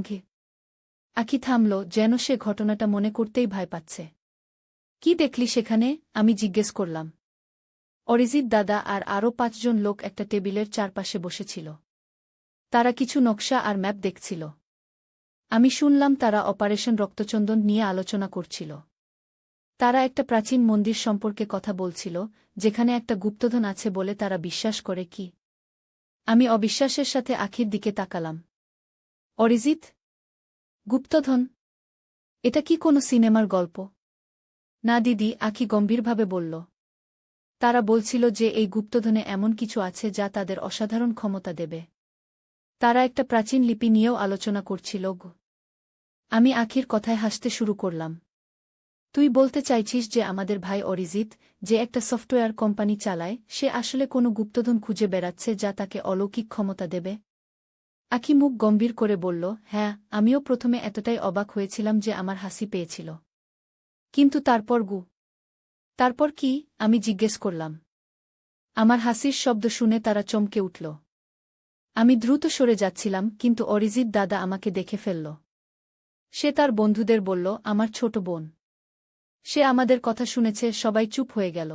আঁখি থামল, যেন সে ঘটনাটা মনে করতেই ভয় পাচ্ছে। কি দেখলি সেখানে? আমি জিজ্ঞেস করলাম। অরিজিৎ দাদা আর আরও 5 জন লোক একটা টেবিলের চারপাশে বসেছিল। তারা কিছু নকশা আর ম্যাপ দেখছিল। আমি শুনলাম তারা অপারেশন রক্তচন্দন নিয়ে আলোচনা করছিল। তারা একটা প্রাচীন মন্দির সম্পর্কে কথা বলছিল, যেখানে একটা গুপ্তধন আছে বলে তারা বিশ্বাস করে। কি? আমি অবিশ্বাসের সাথে আঁখির দিকে তাকালাম। অরিজিৎ? গুপ্তধন? এটা কি কোনো সিনেমার গল্প? না দিদি, আঁখি গম্ভীরভাবে বলল। তারা বলছিল যে এই গুপ্তধনে এমন কিছু আছে যা তাদের অসাধারণ ক্ষমতা দেবে। তারা একটা প্রাচীন লিপি নিয়েও আলোচনা করছিল। আমি আখির কথায় হাসতে শুরু করলাম। তুই বলতে চাইছিস যে আমাদের ভাই অরিজিৎ, যে একটা সফটওয়্যার কোম্পানি চালায়, সে আসলে কোনো গুপ্তধন খুঁজে বেড়াচ্ছে যা তাকে অলৌকিক ক্ষমতা দেবে? আখি মুখ গম্ভীর করে বলল, হ্যাঁ, আমিও প্রথমে এতটাই অবাক হয়েছিলাম যে আমার হাসি পেয়েছিল। কিন্তু তারপর কি? আমি জিজ্ঞেস করলাম। আমার হাসির শব্দ শুনে তারা চমকে উঠল। আমি দ্রুত সরে যাচ্ছিলাম, কিন্তু অরিজিৎ দাদা আমাকে দেখে ফেলল। সে তার বন্ধুদের বলল, আমার ছোট বোন। সে আমাদের কথা শুনেছে। সবাই চুপ হয়ে গেল।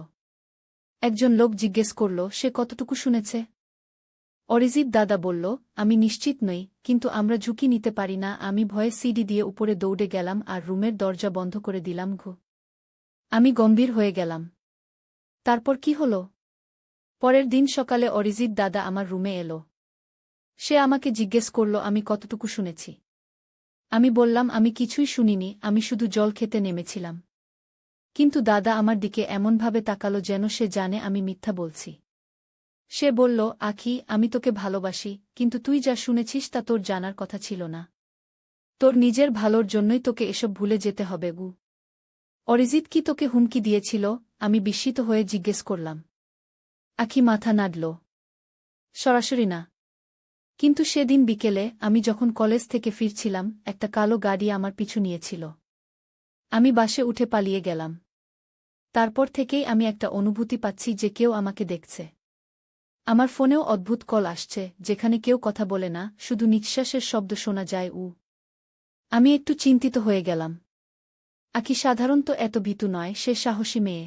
একজন লোক জিজ্ঞেস করল, সে কতটুকু শুনেছে? অরিজিৎ দাদা বলল, আমি নিশ্চিত নই, কিন্তু আমরা ঝুঁকি নিতে পারি না। আমি ভয়ে সিঁড়ি দিয়ে উপরে দৌড়ে গেলাম আর রুমের দরজা বন্ধ করে দিলাম। আমি গম্ভীর হয়ে গেলাম। তারপর কি হল? পরের দিন সকালে অরিজিৎ দাদা আমার রুমে এলো। সে আমাকে জিজ্ঞেস করল আমি কতটুকু শুনেছি। আমি বললাম আমি কিছুই শুনিনি, আমি শুধু জল খেতে নেমেছিলাম। কিন্তু দাদা আমার দিকে এমনভাবে তাকালো যেন সে জানে আমি মিথ্যা বলছি। সে বলল, আখি, আমি তোকে ভালোবাসি, কিন্তু তুই যা শুনেছিস তা তোর জানার কথা ছিল না। তোর নিজের ভালোর জন্যই তোকে এসব ভুলে যেতে হবে। অরিজিৎ কি তোকে হুমকি দিয়েছিল? আমি বিস্মিত হয়ে জিজ্ঞেস করলাম। আখি মাথা নাড়ল। সরাসরি না। কিন্তু সেদিন বিকেলে আমি যখন কলেজ থেকে ফিরছিলাম, একটা কালো গাড়ি আমার পিছু নিয়েছিল। আমি বাসে উঠে পালিয়ে গেলাম। তারপর থেকেই আমি একটা অনুভূতি পাচ্ছি যে কেউ আমাকে দেখছে। আমার ফোনেও অদ্ভুত কল আসছে, যেখানে কেউ কথা বলে না, শুধু নিঃশ্বাসের শব্দ শোনা যায়। আমি একটু চিন্তিত হয়ে গেলাম। আখি সাধারণত এত ভীতু নয়, সে সাহসী মেয়ে।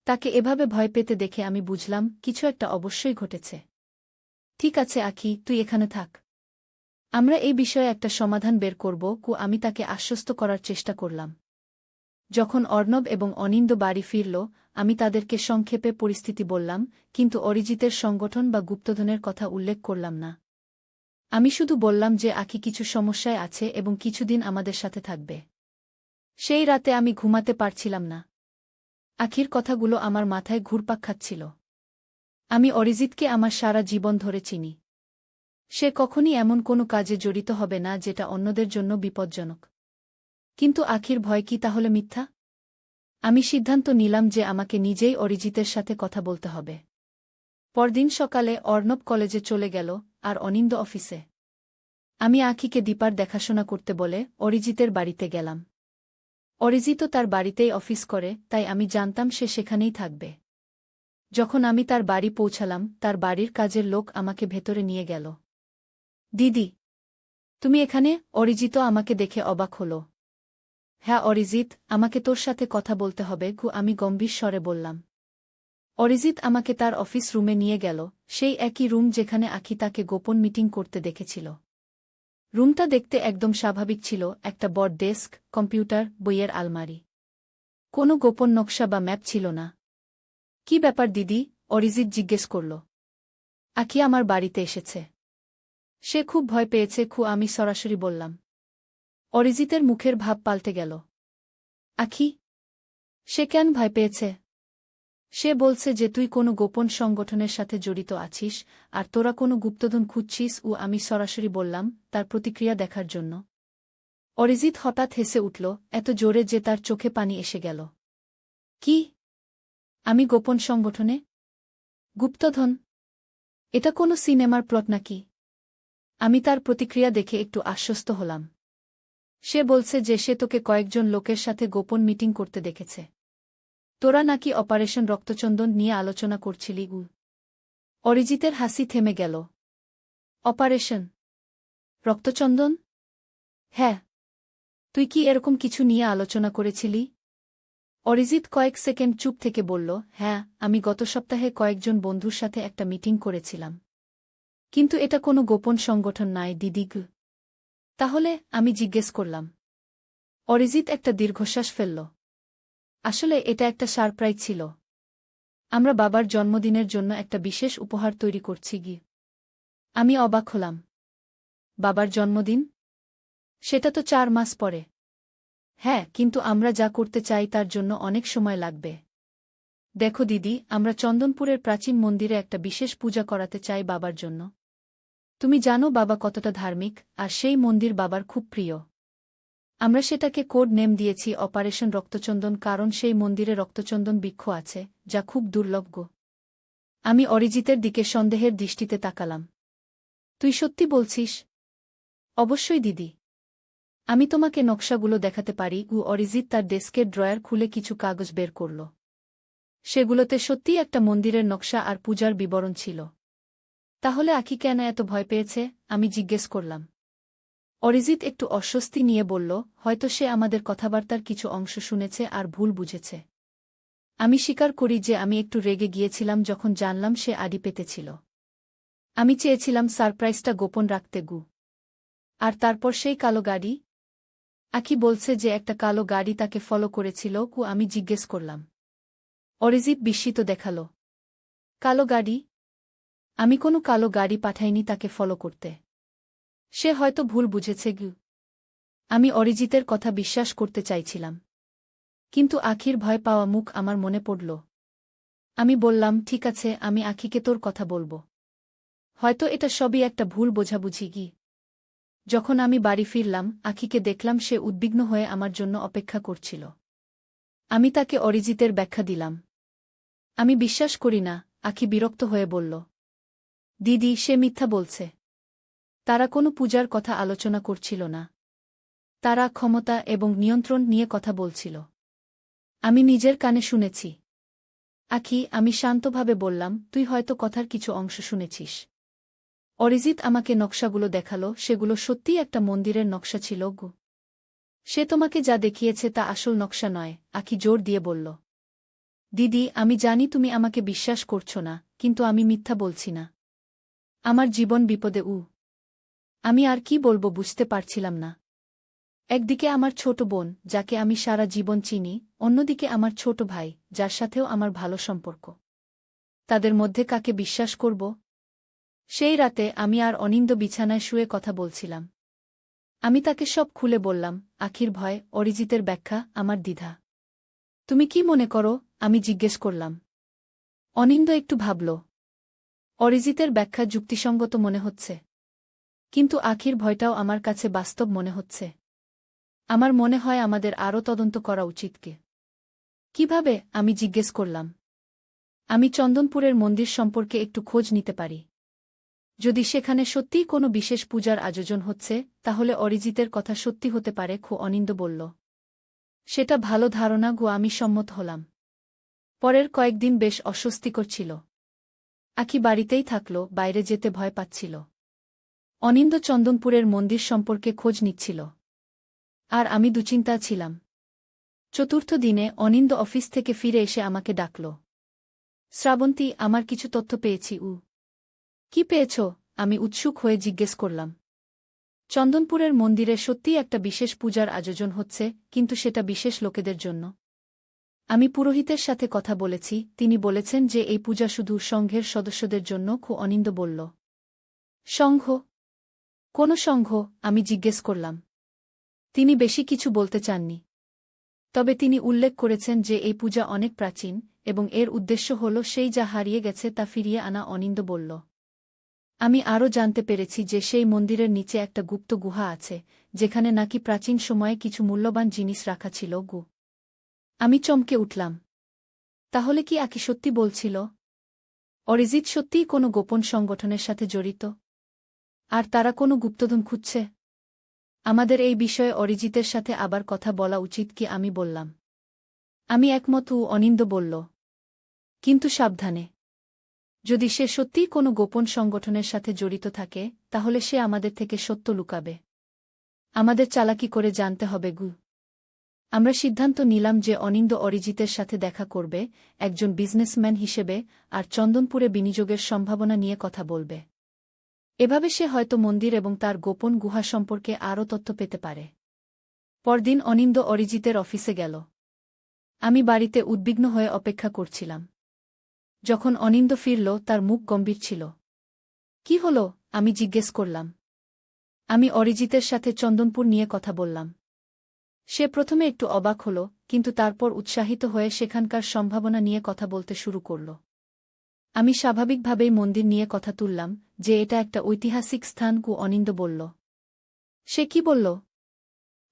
তাকে এভাবে ভয় পেতে দেখে আমি বুঝলাম কিছু একটা অবশ্যই ঘটেছে। ঠিক আছে আখি, তুই এখানে থাক। আমরা এই বিষয়ে একটা সমাধান বের করব। আমি তাকে আশ্বস্ত করার চেষ্টা করলাম। যখন অর্ণব এবং অনিন্দ বাড়ি ফিরল, আমি তাদেরকে সংক্ষেপে পরিস্থিতি বললাম, কিন্তু অরিজিতের সংগঠন বা গুপ্তধনের কথা উল্লেখ করলাম না। আমি শুধু বললাম যে আখি কিছু সমস্যায় আছে এবং কিছুদিন আমাদের সাথে থাকবে। সেই রাতে আমি ঘুমাতে পারছিলাম না। আখির কথাগুলো আমার মাথায় ঘুরপাক খাচ্ছিল। আমি অরিজিৎকে আমার সারা জীবন ধরে চিনি। সে কখনই এমন কোনো কাজে জড়িত হবে না যেটা অন্যদের জন্য বিপজ্জনক। কিন্তু আখির ভয় কি তাহলে মিথ্যা? আমি সিদ্ধান্ত নিলাম যে আমাকে নিজেই অরিজিতের সাথে কথা বলতে হবে। পরদিন সকালে অর্ণব কলেজে চলে গেল, আর অনিন্দ অফিসে। আমি আখিকে দীপার দেখাশোনা করতে বলে অরিজিতের বাড়িতে গেলাম। অরিজিতও তার বাড়িতেই অফিস করে, তাই আমি জানতাম সে সেখানেই থাকবে। যখন আমি তার বাড়ি পৌঁছালাম, তার বাড়ির কাজের লোক আমাকে ভেতরে নিয়ে গেল। দিদি, তুমি এখানে? অরিজিত আমাকে দেখে অবাক হল। হ্যাঁ অরিজিৎ, আমাকে তোর সাথে কথা বলতে হবে। আমি গম্ভীর স্বরে বললাম। অরিজিৎ আমাকে তার অফিস রুমে নিয়ে গেল, সেই একই রুম যেখানে আখি তাকে গোপন মিটিং করতে দেখেছিল। রুমটা দেখতে একদম স্বাভাবিক ছিল, একটা বড় ডেস্ক, কম্পিউটার, বইয়ের আলমারি। কোনো গোপন নকশা বা ম্যাপ ছিল না। কি ব্যাপার দিদি? অরিজিৎ জিজ্ঞেস করল। আখি আমার বাড়িতে এসেছে। সে খুব ভয় পেয়েছে। আমি সরাসরি বললাম। অরিজিতের মুখের ভাব পাল্টে গেল। আখি? সে কেন ভয় পেয়েছে? সে বলছে যে তুই কোনো গোপন সংগঠনের সাথে জড়িত আছিস, আর তোরা কোনো গুপ্তধন খুঁজছিস। আমি সরাসরি বললাম, তার প্রতিক্রিয়া দেখার জন্য। অরিজিৎ হঠাৎ হেসে উঠল, এত জোরে যে তার চোখে পানি এসে গেল। কি? আমি গোপন সংগঠনে? গুপ্তধন? এটা কোনো সিনেমার প্লট নাকি? আমি তার প্রতিক্রিয়া দেখে একটু আশ্বস্ত হলাম। সে বলছে যে সে তোকে কয়েকজন লোকের সাথে গোপন মিটিং করতে দেখেছে। তোরা নাকি অপারেশন রক্তচন্দন নিয়ে আলোচনা করছিলি। অরিজিতের হাসি থেমে গেল। অপারেশন রক্তচন্দন? হ্যাঁ। তুই কি এরকম কিছু নিয়ে আলোচনা করেছিলি? অরিজিৎ কয়েক সেকেন্ড চুপ থেকে বলল, হ্যাঁ, আমি গত সপ্তাহে কয়েকজন বন্ধুর সাথে একটা মিটিং করেছিলাম। কিন্তু এটা কোনো গোপন সংগঠন নয় দিদি। তাহলে? আমি জিজ্ঞেস করলাম। অরিজিৎ একটা দীর্ঘশ্বাস ফেলল। আসলে এটা একটা সারপ্রাইজ ছিল। আমরা বাবার জন্মদিনের জন্য একটা বিশেষ উপহার তৈরি করছি। আমি অবাক হলাম। বাবার জন্মদিন? সেটা তো 4 মাস পরে। হ্যাঁ, কিন্তু আমরা যা করতে চাই তার জন্য অনেক সময় লাগবে। দেখো দিদি, আমরা চন্দনপুরের প্রাচীন মন্দিরে একটা বিশেষ পূজা করাতে চাই বাবার জন্য। তুমি জানো বাবা কতটা ধার্মিক, আর সেই মন্দির বাবার খুব প্রিয়। আমরা সেটাকে কোড নেম দিয়েছি অপারেশন রক্তচন্দন, কারণ সেই মন্দিরে রক্তচন্দন বৃক্ষ আছে, যা খুব দুর্লভ। আমি অরিজিতের দিকে সন্দেহের দৃষ্টিতে তাকালাম। তুই সত্যি বলছিস? অবশ্যই দিদি। আমি তোমাকে নকশাগুলো দেখাতে পারি। অরিজিৎ তার ডেস্কের ড্রয়ার খুলে কিছু কাগজ বের করল। সেগুলোতে সত্যিই একটা মন্দিরের নকশা আর পূজার বিবরণ ছিল। তাহলে আখি কেন এত ভয় পেয়েছে? আমি জিজ্ঞেস করলাম। অরিজিৎ একটু অস্বস্তি নিয়ে বলল, হয়তো সে আমাদের কথাবার্তার কিছু অংশ শুনেছে আর ভুল বুঝেছে। আমি স্বীকার করি যে আমি একটু রেগে গিয়েছিলাম যখন জানলাম সে আড়ি পেতেছিল। আমি চেয়েছিলাম সারপ্রাইজটা গোপন রাখতে। আর তারপর সেই কালো গাড়ি? আখি বলছে যে একটা কালো গাড়ি তাকে ফলো করেছিল। আমি জিজ্ঞেস করলাম। অরিজিৎ বিস্মিত দেখাল। কালো গাড়ি? আমি কোনো কালো গাড়ি পাঠাইনি তাকে ফলো করতে। সে হয়তো ভুল বুঝেছে। আমি অরিজিতের কথা বিশ্বাস করতে চাইছিলাম, কিন্তু আখির ভয় পাওয়া মুখ আমার মনে পড়ল। আমি বললাম, ঠিক আছে, আমি আখিকে তোর কথা বলবো। হয়তো এটা সবই একটা ভুল বোঝাবুঝি। যখন আমি বাড়ি ফিরলাম, আখিকে দেখলাম সে উদ্বিগ্ন হয়ে আমার জন্য অপেক্ষা করছিল। আমি তাকে অরিজিতের ব্যাখ্যা দিলাম। আমি বিশ্বাস করি না, আখি বিরক্ত হয়ে বলল। দিদি, সে মিথ্যা বলছে। তারা কোনো পূজার কথা আলোচনা করছিল না। তারা ক্ষমতা এবং নিয়ন্ত্রণ নিয়ে কথা বলছিল। আমি নিজের কানে শুনেছি। আখি, আমি শান্তভাবে বললাম, তুই হয়তো কথার কিছু অংশ শুনেছিস। অরিজিৎ আমাকে নকশাগুলো দেখালো, সেগুলো সত্যিই একটা মন্দিরের নকশা ছিল। সে তোমাকে যা দেখিয়েছে তা আসল নকশা নয়, আখি জোর দিয়ে বলল। দিদি, আমি জানি তুমি আমাকে বিশ্বাস করছো না, কিন্তু আমি মিথ্যা বলছি না। আমার জীবন বিপদে। আমি আর কি বলবো বুঝতে পারছিলাম না। একদিকে আমার ছোট বোন, যাকে আমি সারা জীবন চিনি, অন্যদিকে আমার ছোট ভাই, যার সাথেও আমার ভালো সম্পর্ক। তাদের মধ্যে কাকে বিশ্বাস করব? সেই রাতে আমি আর অনিন্দ বিছানায় শুয়ে কথা বলছিলাম। আমি তাকে সব খুলে বললাম, আখির ভয়, অরিজিতের ব্যাখ্যা, আমার দ্বিধা। তুমি কি মনে করো? আমি জিজ্ঞেস করলাম। অনিন্দ একটু ভাবল। অরিজিতের ব্যাখ্যা যুক্তিসঙ্গত মনে হচ্ছে, কিন্তু আখির ভয়টাও আমার কাছে বাস্তব মনে হচ্ছে। আমার মনে হয় আমাদের আরও তদন্ত করা উচিত। কিভাবে? আমি জিজ্ঞেস করলাম। আমি চন্দনপুরের মন্দির সম্পর্কে একটু খোঁজ নিতে পারি। যদি সেখানে সত্যিই কোনো বিশেষ পূজার আয়োজন হচ্ছে, তাহলে অরিজিতের কথা সত্যি হতে পারে। অনিন্দ বলল। সেটা ভালো ধারণা। আমি সম্মত হলাম। পরের কয়েকদিন বেশ অস্বস্তিকর ছিল। আখি বাড়িতেই থাকল, বাইরে যেতে ভয় পাচ্ছিল। অনিন্দ চন্দনপুরের মন্দির সম্পর্কে খোঁজ নিচ্ছিল। আর আমি দুশ্চিন্তা ছিলাম। চতুর্থ দিনে অনিন্দ অফিস থেকে ফিরে এসে আমাকে ডাকল। শ্রাবন্তী, আমার কিছু তথ্য পেয়েছি। কি পেয়েছ? আমি উৎসুক হয়ে জিজ্ঞেস করলাম। চন্দনপুরের মন্দিরে সত্যিই একটা বিশেষ পূজার আয়োজন হচ্ছে, কিন্তু সেটা বিশেষ লোকেদের জন্য। আমি পুরোহিতের সাথে কথা বলেছি, তিনি বলেছেন যে এই পূজা শুধু সংঘের সদস্যদের জন্য। অনিন্দ বলল। সংঘ? কোন সংঘ? আমি জিজ্ঞেস করলাম। তিনি বেশি কিছু বলতে চাননি। তবে তিনি উল্লেখ করেছেন যে এই পূজা অনেক প্রাচীন, এবং এর উদ্দেশ্য হল সেই যা হারিয়ে গেছে তা ফিরিয়ে আনা। অনিন্দ বলল। আমি আরও জানতে পেরেছি যে সেই মন্দিরের নিচে একটা গুপ্ত গুহা আছে, যেখানে নাকি প্রাচীন সময়ে কিছু মূল্যবান জিনিস রাখা ছিল। আমি চমকে উঠলাম। তাহলে কি আখি সত্যি বলছিল? অরিজিৎ সত্যিই কোনো গোপন সংগঠনের সাথে জড়িত? আর তারা কোনো গুপ্তধন খুঁজছে? আমাদের এই বিষয়ে অরিজিতের সাথে আবার কথা বলা উচিত কি? আমি বললাম। আমি একমত। অনিন্দ বলল। কিন্তু সাবধানে। যদি সে সত্যিই কোনো গোপন সংগঠনের সাথে জড়িত থাকে, তাহলে সে আমাদের থেকে সত্য লুকাবে। আমাদের চালাকি করে জানতে হবে। আমরা সিদ্ধান্ত নিলাম যে অনিন্দ অরিজিতের সাথে দেখা করবে, একজন বিজনেসম্যান হিসেবে, আর চন্দনপুরে বিনিয়োগের সম্ভাবনা নিয়ে কথা বলবে। এভাবে সে হয়তো মন্দির এবং তার গোপন গুহা সম্পর্কে আরও তথ্য পেতে পারে। পরদিন অনিন্দ অরিজিতের অফিসে গেল। আমি বাড়িতে উদ্বিগ্ন হয়ে অপেক্ষা করছিলাম। যখন অনিন্দ ফিরল, তার মুখ গম্ভীর ছিল। কি হল? আমি জিজ্ঞেস করলাম। আমি অরিজিতের সাথে চন্দনপুর নিয়ে কথা বললাম। সে প্রথমে একটু অবাক হল, কিন্তু তারপর উৎসাহিত হয়ে সেখানকার সম্ভাবনা নিয়ে কথা বলতে শুরু করল। আমি স্বাভাবিকভাবেই মন্দির নিয়ে কথা তুললাম, যে এটা একটা ঐতিহাসিক স্থান। অনিন্দ বলল। সে কি বলল?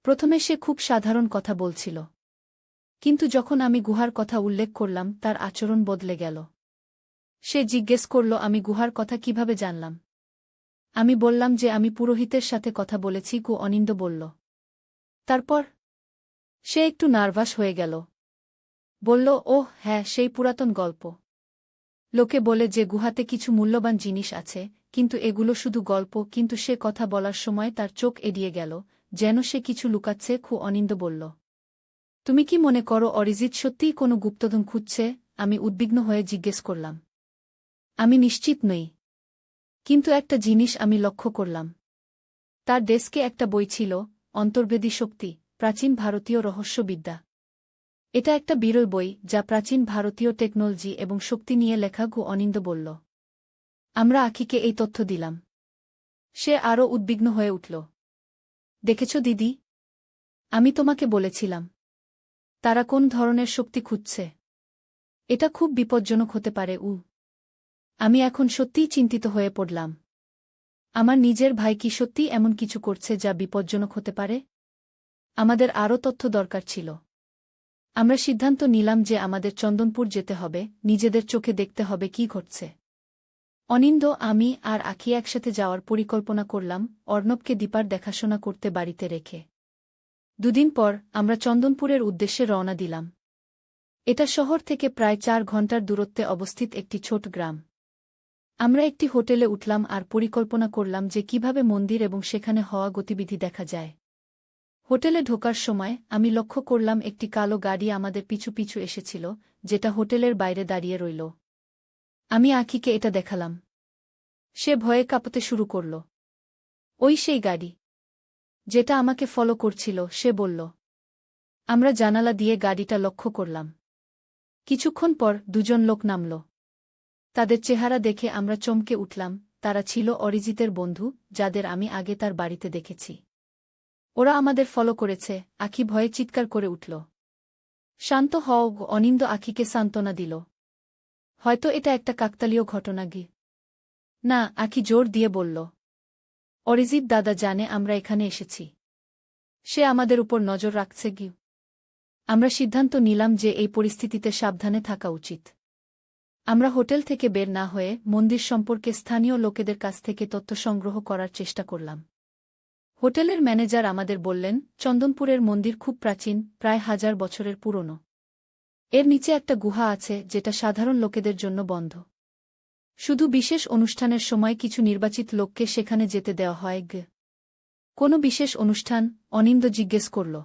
প্রথমে সে খুব সাধারণ কথা বলছিল, কিন্তু যখন আমি গুহার কথা উল্লেখ করলাম তার আচরণ বদলে গেল। সে জিজ্ঞেস করল, আমি গুহার কথা কিভাবে জানলাম? আমি বললাম যে আমি পুরোহিতের সাথে কথা বলেছি। অনিন্দ বলল। তারপর? সে একটু নার্ভাস হয়ে গেল। বলল, ওহ হ্যাঁ, সেই পুরাতন গল্প। লোকে বলে যে গুহাতে কিছু মূল্যবান জিনিস আছে, কিন্তু এগুলো শুধু গল্প। কিন্তু সে কথা বলার সময় তার চোখ এড়িয়ে গেল, যেন সে কিছু লুকাচ্ছে। অনিন্দ বলল, তুমি কি মনে করো অরিজিৎ সত্যিই কোনো গুপ্তধন খুঁজছে? আমি উদ্বিগ্ন হয়ে জিজ্ঞেস করলাম। আমি নিশ্চিত নই, কিন্তু একটা জিনিস আমি লক্ষ্য করলাম। তার ডেস্কে একটা বই ছিল, অন্তর্বেদী শক্তি, প্রাচীন ভারতীয় রহস্যবিদ্যা। এটা একটা বিরল বই, যা প্রাচীন ভারতীয় টেকনোলজি এবং শক্তি নিয়ে লেখা। অনিন্দ বলল। আমরা আখিকে এই তথ্য দিলাম। সে আরও উদ্বিগ্ন হয়ে উঠল। দেখেছ দিদি, আমি তোমাকে বলেছিলাম। তারা কোন ধরনের শক্তি খুঁজছে? এটা খুব বিপজ্জনক হতে পারে। আমি এখন সত্যিই চিন্তিত হয়ে পড়লাম। আমার নিজের ভাই কি সত্যিই এমন কিছু করছে যা বিপজ্জনক হতে পারে? আমাদের আরও তথ্য দরকার ছিল। আমরা সিদ্ধান্ত নিলাম যে আমাদের চন্দনপুর যেতে হবে, নিজেদের চোখে দেখতে হবে কি ঘটছে। অনিন্দ, আমি আর আখি একসাথে যাওয়ার পরিকল্পনা করলাম, অর্ণবকে দীপার দেখাশোনা করতে বাড়িতে রেখে। দুদিন পর আমরা চন্দনপুরের উদ্দেশ্যে রওনা দিলাম। এটা শহর থেকে প্রায় 4 ঘণ্টার দূরত্বে অবস্থিত একটি ছোট গ্রাম। আমরা একটি হোটেলে উঠলাম আর পরিকল্পনা করলাম যে কিভাবে মন্দির এবং সেখানে হওয়া গতিবিধি দেখা যায়। হোটেলে ঢোকার সময় আমি লক্ষ্য করলাম একটি কালো গাড়ি আমাদের পিছু পিছু এসেছিল, যেটা হোটেলের বাইরে দাঁড়িয়ে রইল। আমি আখিকে এটা দেখালাম। সে ভয়ে কাঁপতে শুরু করল। ওই সেই গাড়ি, যেটা আমাকে ফলো করছিল, সে বলল। আমরা জানালা দিয়ে গাড়িটা লক্ষ্য করলাম। কিছুক্ষণ পর 2 লোক নামল। তাদের চেহারা দেখে আমরা চমকে উঠলাম। তারা ছিল অরিজিতের বন্ধু, যাদের আমি আগে তার বাড়িতে দেখেছি। ওরা আমাদের ফলো করেছে। আখি ভয়ে চিৎকার করে উঠল। শান্ত হও, অনিন্দ আখিকে সান্ত্বনা দিল। হয়তো এটা একটা কাকতালীয় ঘটনা। না, আখি জোর দিয়ে বলল। অরিজিৎ দাদা জানে আমরা এখানে এসেছি। সে আমাদের উপর নজর রাখছে। আমরা সিদ্ধান্ত নিলাম যে এই পরিস্থিতিতে সাবধানে থাকা উচিত। আমরা হোটেল থেকে বের না হয়ে মন্দির সম্পর্কে স্থানীয় লোকেদের কাছ থেকে তথ্য সংগ্রহ করার চেষ্টা করলাম। হোটেলের ম্যানেজার আমাদের বললেন, চন্দনপুরের মন্দির খুব প্রাচীন, প্রায় 1000 বছরের পুরনো। এর নিচে একটা গুহা আছে, যেটা সাধারণ লোকেদের জন্য বন্ধ। শুধু বিশেষ অনুষ্ঠানের সময় কিছু নির্বাচিত লোককে সেখানে যেতে দেওয়া হয়। কোনো বিশেষ অনুষ্ঠান? অনিন্দ জিজ্ঞেস করল।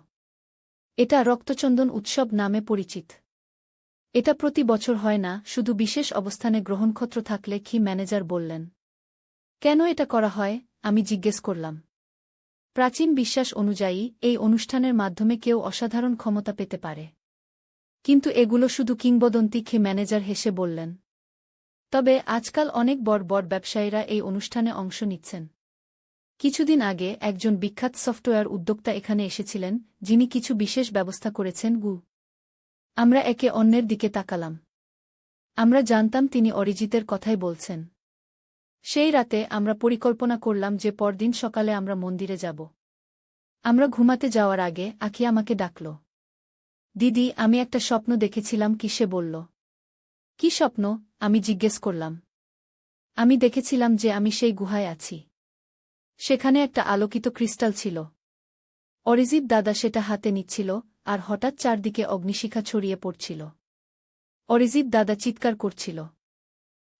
এটা রক্তচন্দন উৎসব নামে পরিচিত। এটা প্রতি বছর হয় না, শুধু বিশেষ অবস্থানে গ্রহণক্ষত্র থাকলে। ম্যানেজার বললেন। কেন এটা করা হয়? আমি জিজ্ঞেস করলাম। প্রাচীন বিশ্বাস অনুযায়ী এই অনুষ্ঠানের মাধ্যমে কেউ অসাধারণ ক্ষমতা পেতে পারে। কিন্তু এগুলো শুধু কিংবদন্তি। ম্যানেজার হেসে বললেন। তবে আজকাল অনেক বড় বড় ব্যবসায়ীরা এই অনুষ্ঠানে অংশ নিচ্ছেন। কিছুদিন আগে একজন বিখ্যাত সফটওয়্যার উদ্যোক্তা এখানে এসেছিলেন, যিনি কিছু বিশেষ ব্যবস্থা করেছেন। আমরা একে অন্যের দিকে তাকালাম। আমরা জানতাম তিনি অরিজিতের কথাই বলছেন। সেই রাতে আমরা পরিকল্পনা করলাম যে পরদিন সকালে আমরা মন্দিরে যাব। আমরা ঘুমাতে যাওয়ার আগে আখি আমাকে ডাকল। দিদি, আমি একটা স্বপ্ন দেখেছিলাম। সে বলল। কি স্বপ্ন? আমি জিজ্ঞেস করলাম। আমি দেখেছিলাম যে আমি সেই গুহায় আছি। সেখানে একটা আলোকিত ক্রিস্টাল ছিল। অরিজিৎ দাদা সেটা হাতে নিচ্ছিল, আর হঠাৎ চারদিকে অগ্নিশিখা ছড়িয়ে পড়ছিল। অরিজিৎ দাদা চিৎকার করছিল।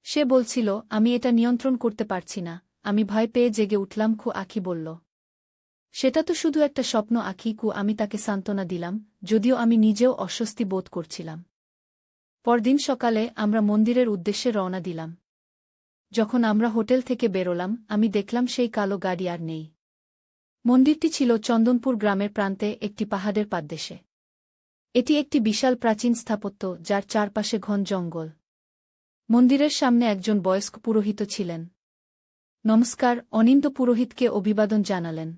সে বলছিল, আমি এটা নিয়ন্ত্রণ করতে পারছি না। আমি ভয় পেয়ে জেগে উঠলাম। আখি বলল। সেটা তো শুধু একটা স্বপ্ন আখি। আমি তাকে সান্ত্বনা দিলাম, যদিও আমি নিজেও অস্বস্তি বোধ করছিলাম। পরদিন সকালে আমরা মন্দিরের উদ্দেশ্যে রওনা দিলাম। যখন আমরা হোটেল থেকে বেরোলাম, আমি দেখলাম সেই কালো গাড়ি আর নেই। মন্দিরটি ছিল চন্দনপুর গ্রামের প্রান্তে একটি পাহাড়ের পাদদেশে। এটি একটি বিশাল প্রাচীন স্থাপত্য, যার চারপাশে ঘন জঙ্গল। মন্দিরের সামনে একজন বয়স্ক পুরোহিত ছিলেন। নমস্কার, অনিন্দ পুরোহিতকে অভিবাদন জানালেন।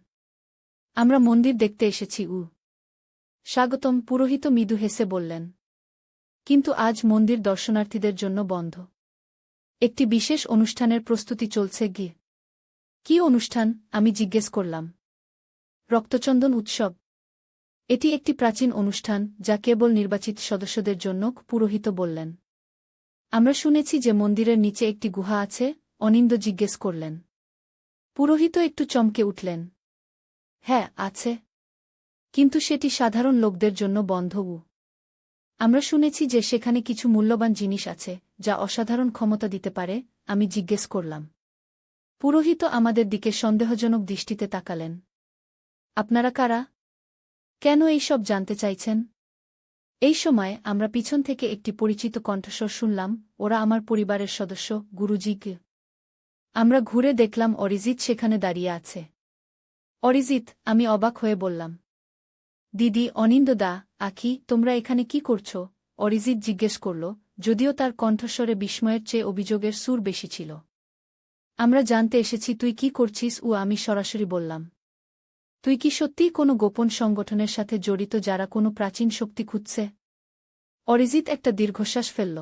আমরা মন্দির দেখতে এসেছি। স্বাগতম, পুরোহিত মৃদু হেসে বললেন। কিন্তু আজ মন্দির দর্শনার্থীদের জন্য বন্ধ। একটি বিশেষ অনুষ্ঠানের প্রস্তুতি চলছে। কি অনুষ্ঠান? আমি জিজ্ঞেস করলাম। রক্তচন্দন উৎসব। এটি একটি প্রাচীন অনুষ্ঠান যা কেবল নির্বাচিত সদস্যদের জন্য, পুরোহিত বললেন। আমরা শুনেছি যে মন্দিরের নিচে একটি গুহা আছে, অনিন্দ জিজ্ঞেস করলেন। পুরোহিত একটু চমকে উঠলেন। হ্যাঁ, আছে। কিন্তু সেটি সাধারণ লোকদের জন্য বন্ধ। আমরা শুনেছি যে সেখানে কিছু মূল্যবান জিনিস আছে যা অসাধারণ ক্ষমতা দিতে পারে। আমি জিজ্ঞেস করলাম। পুরোহিত আমাদের দিকে সন্দেহজনক দৃষ্টিতে তাকালেন। আপনারা কারা? কেন এই সব জানতে চাইছেন? এই সময় আমরা পিছন থেকে একটি পরিচিত কণ্ঠস্বর শুনলাম, ওরা আমার পরিবারের সদস্য, গুরুজি। আমরা ঘুরে দেখলাম অরিজিৎ সেখানে দাঁড়িয়ে আছে। অরিজিৎ, আমি অবাক হয়ে বললাম। দিদি, অনিন্দদা, আখি, তোমরা এখানে কি করছো? অরিজিৎ জিজ্ঞেস করল, যদিও তার কণ্ঠস্বরে বিস্ময়ের চেয়ে অভিযোগের সুর বেশি ছিল। আমরা জানতে এসেছি তুই কি করছিস। আমি সরাসরি বললাম। তুই কি সত্যিই কোনো গোপন সংগঠনের সাথে জড়িত যারা কোনো প্রাচীন শক্তি খুঁজছে? অরিজিৎ একটা দীর্ঘশ্বাস ফেলল।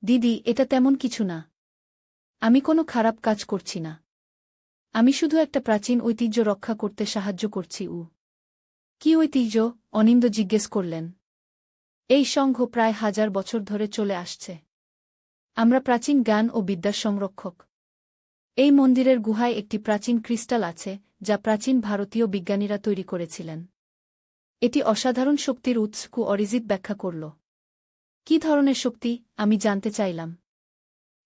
দিদি, এটা তেমন কিছু না। আমি কোনো খারাপ কাজ করছি না। আমি শুধু একটা প্রাচীন ঐতিহ্য রক্ষা করতে সাহায্য করছি। কি ঐতিহ্য? অনিন্দ জিজ্ঞেস করলেন। এই সংঘ প্রায় 1000 বছর ধরে চলে আসছে। আমরা প্রাচীন জ্ঞান ও বিদ্যার সংরক্ষক। এই মন্দিরের গুহায় একটি প্রাচীন ক্রিস্টাল আছে যা প্রাচীন ভারতীয় বিজ্ঞানীরা তৈরি করেছিলেন। এটি অসাধারণ শক্তির উৎস। অরিজিৎ ব্যাখ্যা করল। কি ধরনের শক্তি? আমি জানতে চাইলাম।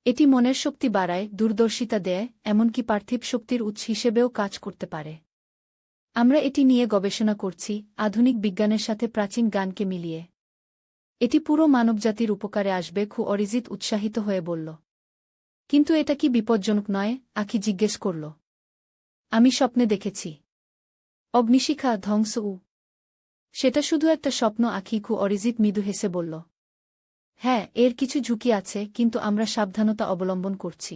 এটি মনের শক্তি বাড়ায়, দূরদর্শিতা দেয়, এমনকি পার্থিব শক্তির উৎস হিসেবেও কাজ করতে পারে। আমরা এটি নিয়ে গবেষণা করছি, আধুনিক বিজ্ঞানের সাথে প্রাচীন জ্ঞানকে মিলিয়ে। এটি পুরো মানবজাতির উপকারে আসবে। অরিজিৎ উৎসাহিত হয়ে বলল। কিন্তু এটা কি বিপজ্জনক নয়? আখি জিজ্ঞেস করল। আমি স্বপ্নে দেখেছি অগ্নিশিখা, ধ্বংস। সেটা শুধু একটা স্বপ্ন আখি। অরিজিৎ মৃদু হেসে বলল। হ্যাঁ, এর কিছু ঝুঁকি আছে, কিন্তু আমরা সাবধানতা অবলম্বন করছি।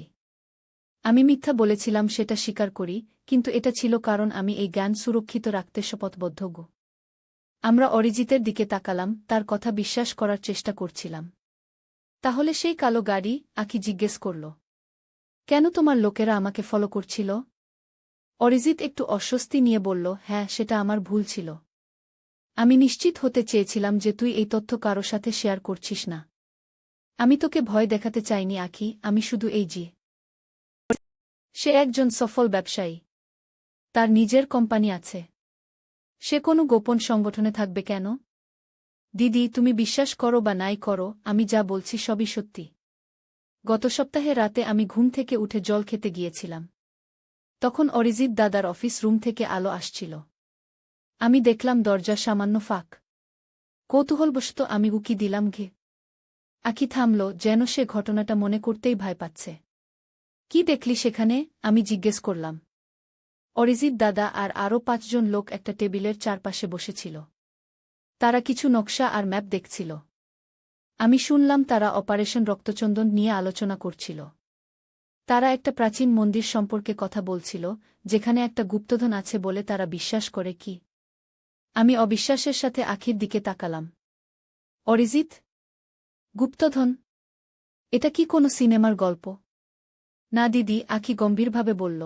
আমি মিথ্যা বলেছিলাম সেটা স্বীকার করি, কিন্তু এটা ছিল কারণ আমি এই জ্ঞান সুরক্ষিত রাখতে শপথবদ্ধ। আমরা অরিজিতের দিকে তাকালাম, তার কথা বিশ্বাস করার চেষ্টা করছিলাম। তাহলে সেই কালো গাড়ি? আখি জিজ্ঞেস করল। কেন তোমার লোকেরা আমাকে ফলো করছিল? অরিজিৎ একটু অস্বস্তি নিয়ে বলল, হ্যাঁ, সেটা আমার ভুল ছিল। আমি নিশ্চিত হতে চেয়েছিলাম যে তুই এই তথ্য কারো সাথে শেয়ার করছিস না। আমি তোকে ভয় দেখাতে চাইনি আখি, আমি শুধু সে একজন সফল ব্যবসায়ী। তার নিজের কোম্পানি আছে। সে কোনো গোপন সংগঠনে থাকবে কেন? দিদি, তুমি বিশ্বাস করো বা নাই করো, আমি যা বলছি সবই সত্যি। গত সপ্তাহে রাতে আমি ঘুম থেকে উঠে জল খেতে গিয়েছিলাম। তখন অরিজিৎ দাদার অফিস রুম থেকে আলো আসছিল। আমি দেখলাম দরজা সামান্য ফাঁক। কৌতূহলবশত আমি উকি দিলাম। আখি থামল, যেন সে ঘটনাটা মনে করতেই ভয় পাচ্ছে। কি দেখলি সেখানে? আমি জিজ্ঞেস করলাম। অরিজিৎ দাদা আর আরও 5 জন লোক একটা টেবিলের চারপাশে বসেছিল। তারা কিছু নকশা আর ম্যাপ দেখছিল। আমি শুনলাম তারা অপারেশন রক্তচন্দন নিয়ে আলোচনা করছিল। তারা একটা প্রাচীন মন্দির সম্পর্কে কথা বলছিল, যেখানে একটা গুপ্তধন আছে বলে তারা বিশ্বাস করে। কি? আমি অবিশ্বাসের সাথে আখির দিকে তাকালাম। অরিজিৎ? গুপ্তধন? এটা কি কোনো সিনেমার গল্প? না দিদি, আখি গম্ভীরভাবে বলল।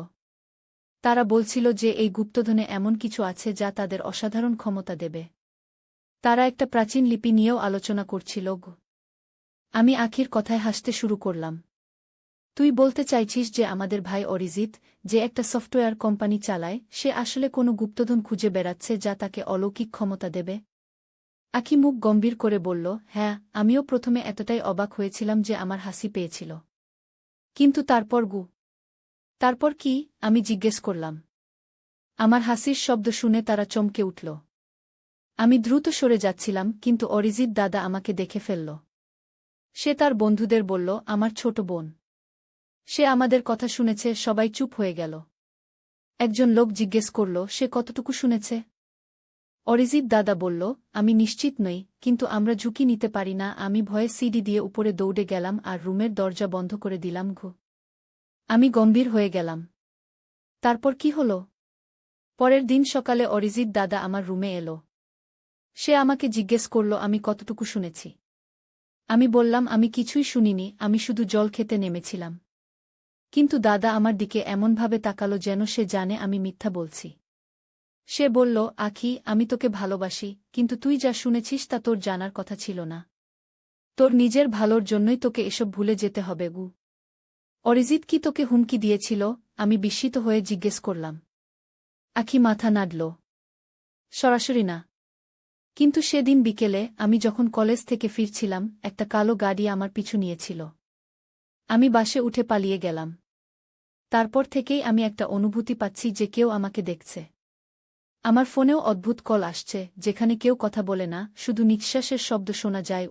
তারা বলছিল যে এই গুপ্তধনে এমন কিছু আছে যা তাদের অসাধারণ ক্ষমতা দেবে। তারা একটা প্রাচীন লিপি নিয়েও আলোচনা করছিল। আমি আখির কথায় হাসতে শুরু করলাম। তুই বলতে চাইছিস যে আমাদের ভাই অরিজিৎ, যে একটা সফটওয়্যার কোম্পানি চালায়, সে আসলে কোনো গুপ্তধন খুঁজে বেড়াচ্ছে যা তাকে অলৌকিক ক্ষমতা দেবে? আখি মুখ গম্ভীর করে বলল, হ্যাঁ, আমিও প্রথমে এতটাই অবাক হয়েছিলাম যে আমার হাসি পেয়েছিল। কিন্তু তারপর কি? আমি জিজ্ঞেস করলাম। আমার হাসির শব্দ শুনে তারা চমকে উঠল। আমি দ্রুত সরে যাচ্ছিলাম, কিন্তু অরিজিৎ দাদা আমাকে দেখে ফেলল। সে তার বন্ধুদের বলল, আমার ছোট বোন। সে আমাদের কথা শুনেছে। সবাই চুপ হয়ে গেল। একজন লোক জিজ্ঞেস করল, সে কতটুকু শুনেছে? অরিজিৎ দাদা বলল, আমি নিশ্চিত নই, কিন্তু আমরা ঝুঁকি নিতে পারি না। আমি ভয়ে সিঁড়ি দিয়ে উপরে দৌড়ে গেলাম আর রুমের দরজা বন্ধ করে দিলাম। আমি গম্ভীর হয়ে গেলাম। তারপর কি হল? পরের দিন সকালে অরিজিৎ দাদা আমার রুমে এলো। সে আমাকে জিজ্ঞেস করল আমি কতটুকু শুনেছি। আমি বললাম আমি কিছুই শুনিনি, আমি শুধু জল খেতে নেমেছিলাম। কিন্তু দাদা আমার দিকে এমনভাবে তাকালো যেন সে জানে আমি মিথ্যা বলছি। সে বলল, আখি, আমি তোকে ভালোবাসি, কিন্তু তুই যা শুনেছিস তা তোর জানার কথা ছিল না। তোর নিজের ভালোর জন্যই তোকে এসব ভুলে যেতে হবে গু। অরিজিৎ কি তোকে হুমকি দিয়েছিল? আমি বিস্মিত হয়ে জিজ্ঞেস করলাম। আখি মাথা নাড়ল। সরাসরি না। কিন্তু সেদিন বিকেলে আমি যখন কলেজ থেকে ফিরছিলাম, একটা কালো গাড়ি আমার পিছু নিয়েছিল। আমি বাসে উঠে পালিয়ে গেলাম। তারপর থেকেই আমি একটা অনুভূতি পাচ্ছি যে কেউ আমাকে দেখছে। আমার ফোনেও অদ্ভুত কল আসছে, যেখানে কেউ কথা বলে না, শুধু নিঃশ্বাসের শব্দ শোনা যায়।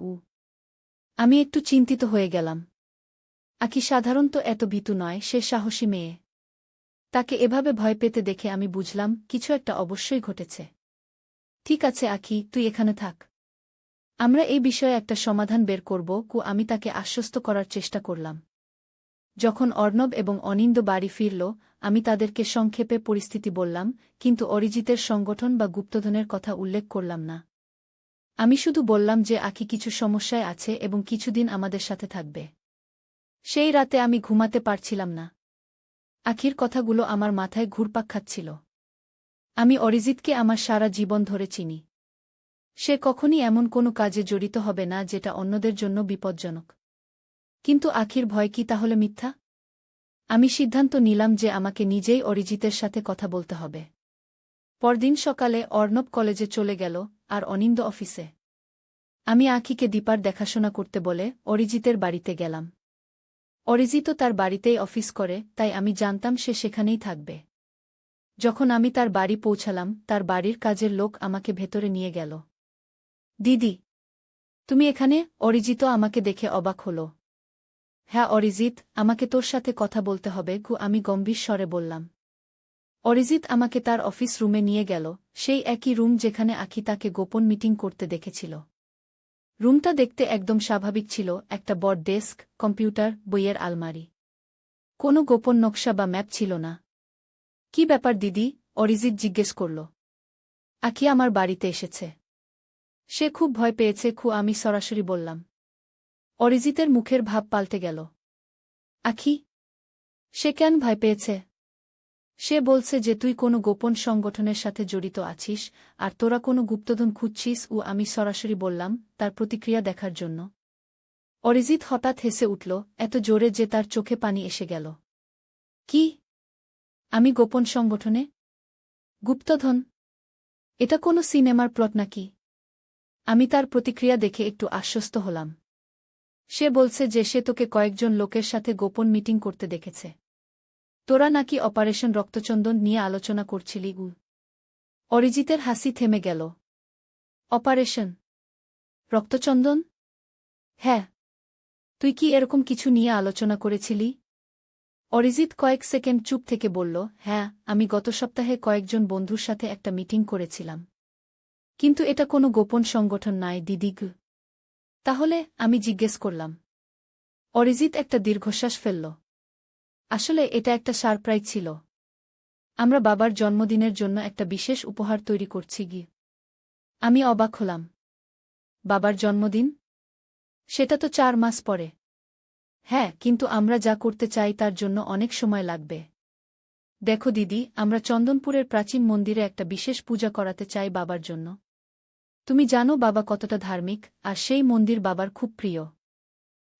আমি একটু চিন্তিত হয়ে গেলাম। আখি সাধারণত এত ভীতু নয়, সে সাহসী মেয়ে। তাকে এভাবে ভয় পেতে দেখে আমি বুঝলাম কিছু একটা অবশ্যই ঘটেছে। ঠিক আছে আখি, তুই এখানে থাক। আমরা এই বিষয়ে একটা সমাধান বের করব। আমি তাকে আশ্বস্ত করার চেষ্টা করলাম। যখন অর্ণব এবং অনিন্দ বাড়ি ফিরল, আমি তাদেরকে সংক্ষেপে পরিস্থিতি বললাম, কিন্তু অরিজিতের সংগঠন বা গুপ্তধনের কথা উল্লেখ করলাম না। আমি শুধু বললাম যে আখি কিছু সমস্যায় আছে এবং কিছুদিন আমাদের সাথে থাকবে। সেই রাতে আমি ঘুমাতে পারছিলাম না। আখির কথাগুলো আমার মাথায় ঘুরপাক খাচ্ছিল। আমি অরিজিৎকে আমার সারা জীবন ধরে চিনি। সে কখনই এমন কোনো কাজে জড়িত হবে না যেটা অন্যদের জন্য বিপজ্জনক। কিন্তু আখির ভয় কি তাহলে মিথ্যা? আমি সিদ্ধান্ত নিলাম যে আমাকে নিজেই অরিজিতের সাথে কথা বলতে হবে। পরদিন সকালে অর্ণব কলেজে চলে গেল, আর অনিন্দ অফিসে। আমি আখিকে দীপার দেখাশোনা করতে বলে অরিজিতের বাড়িতে গেলাম। অরিজিতও তার বাড়িতেই অফিস করে, তাই আমি জানতাম সে সেখানেই থাকবে। যখন আমি তার বাড়ি পৌঁছালাম, তার বাড়ির কাজের লোক আমাকে ভেতরে নিয়ে গেল। দিদি, তুমি এখানে? অরিজিতও আমাকে দেখে অবাক হল। হ্যাঁ অরিজিৎ, আমাকে তোর সাথে কথা বলতে হবে। আমি গম্ভীর স্বরে বললাম। অরিজিৎ আমাকে তার অফিস রুমে নিয়ে গেল, সেই একই রুম যেখানে আখি তাকে গোপন মিটিং করতে দেখেছিল। রুমটা দেখতে একদম স্বাভাবিক ছিল, একটা বড় ডেস্ক, কম্পিউটার, বইয়ের আলমারি। কোনো গোপন নকশা বা ম্যাপ ছিল না। কি ব্যাপার দিদি? অরিজিৎ জিজ্ঞেস করল। আখি আমার বাড়িতে এসেছে। সে খুব ভয় পেয়েছে। আমি সরাসরি বললাম। অরিজিতের মুখের ভাব পাল্টে গেল। আখি? সে কেন ভয় পেয়েছে? সে বলছে যে তুই কোনো গোপন সংগঠনের সাথে জড়িত আছিস, আর তোরা কোনো গুপ্তধন খুঁজছিস। আমি সরাসরি বললাম, তার প্রতিক্রিয়া দেখার জন্য। অরিজিৎ হঠাৎ হেসে উঠল, এত জোরে যে তার চোখে পানি এসে গেল। কি? আমি গোপন সংগঠনে? গুপ্তধন? এটা কোনো সিনেমার প্লট নাকি? আমি তার প্রতিক্রিয়া দেখে একটু আশ্বস্ত হলাম। সে বলছে যে সে তোকে কয়েকজন লোকের সাথে গোপন মিটিং করতে দেখেছে। তোরা নাকি অপারেশন রক্তচন্দন নিয়ে আলোচনা করছিলি। অরিজিতের হাসি থেমে গেল। অপারেশন রক্তচন্দন? হ্যাঁ। তুই কি এরকম কিছু নিয়ে আলোচনা করেছিলি? অরিজিৎ কয়েক সেকেন্ড চুপ থেকে বলল, হ্যাঁ, আমি গত সপ্তাহে কয়েকজন বন্ধুর সাথে একটা মিটিং করেছিলাম। কিন্তু এটা কোনো গোপন সংগঠন নয় দিদিগ। তাহলে? আমি জিজ্ঞেস করলাম। অরিজিৎ একটা দীর্ঘশ্বাস ফেলল। আসলে এটা একটা সারপ্রাইজ ছিল। আমরা বাবার জন্মদিনের জন্য একটা বিশেষ উপহার তৈরি করছি। আমি অবাক হলাম। বাবার জন্মদিন? সেটা তো 4 মাস পরে। হ্যাঁ, কিন্তু আমরা যা করতে চাই তার জন্য অনেক সময় লাগবে। দেখো দিদি, আমরা চন্দনপুরের প্রাচীন মন্দিরে একটা বিশেষ পূজা করাতে চাই বাবার জন্য। তুমি জানো বাবা কতটা ধার্মিক, আর সেই মন্দির বাবার খুব প্রিয়।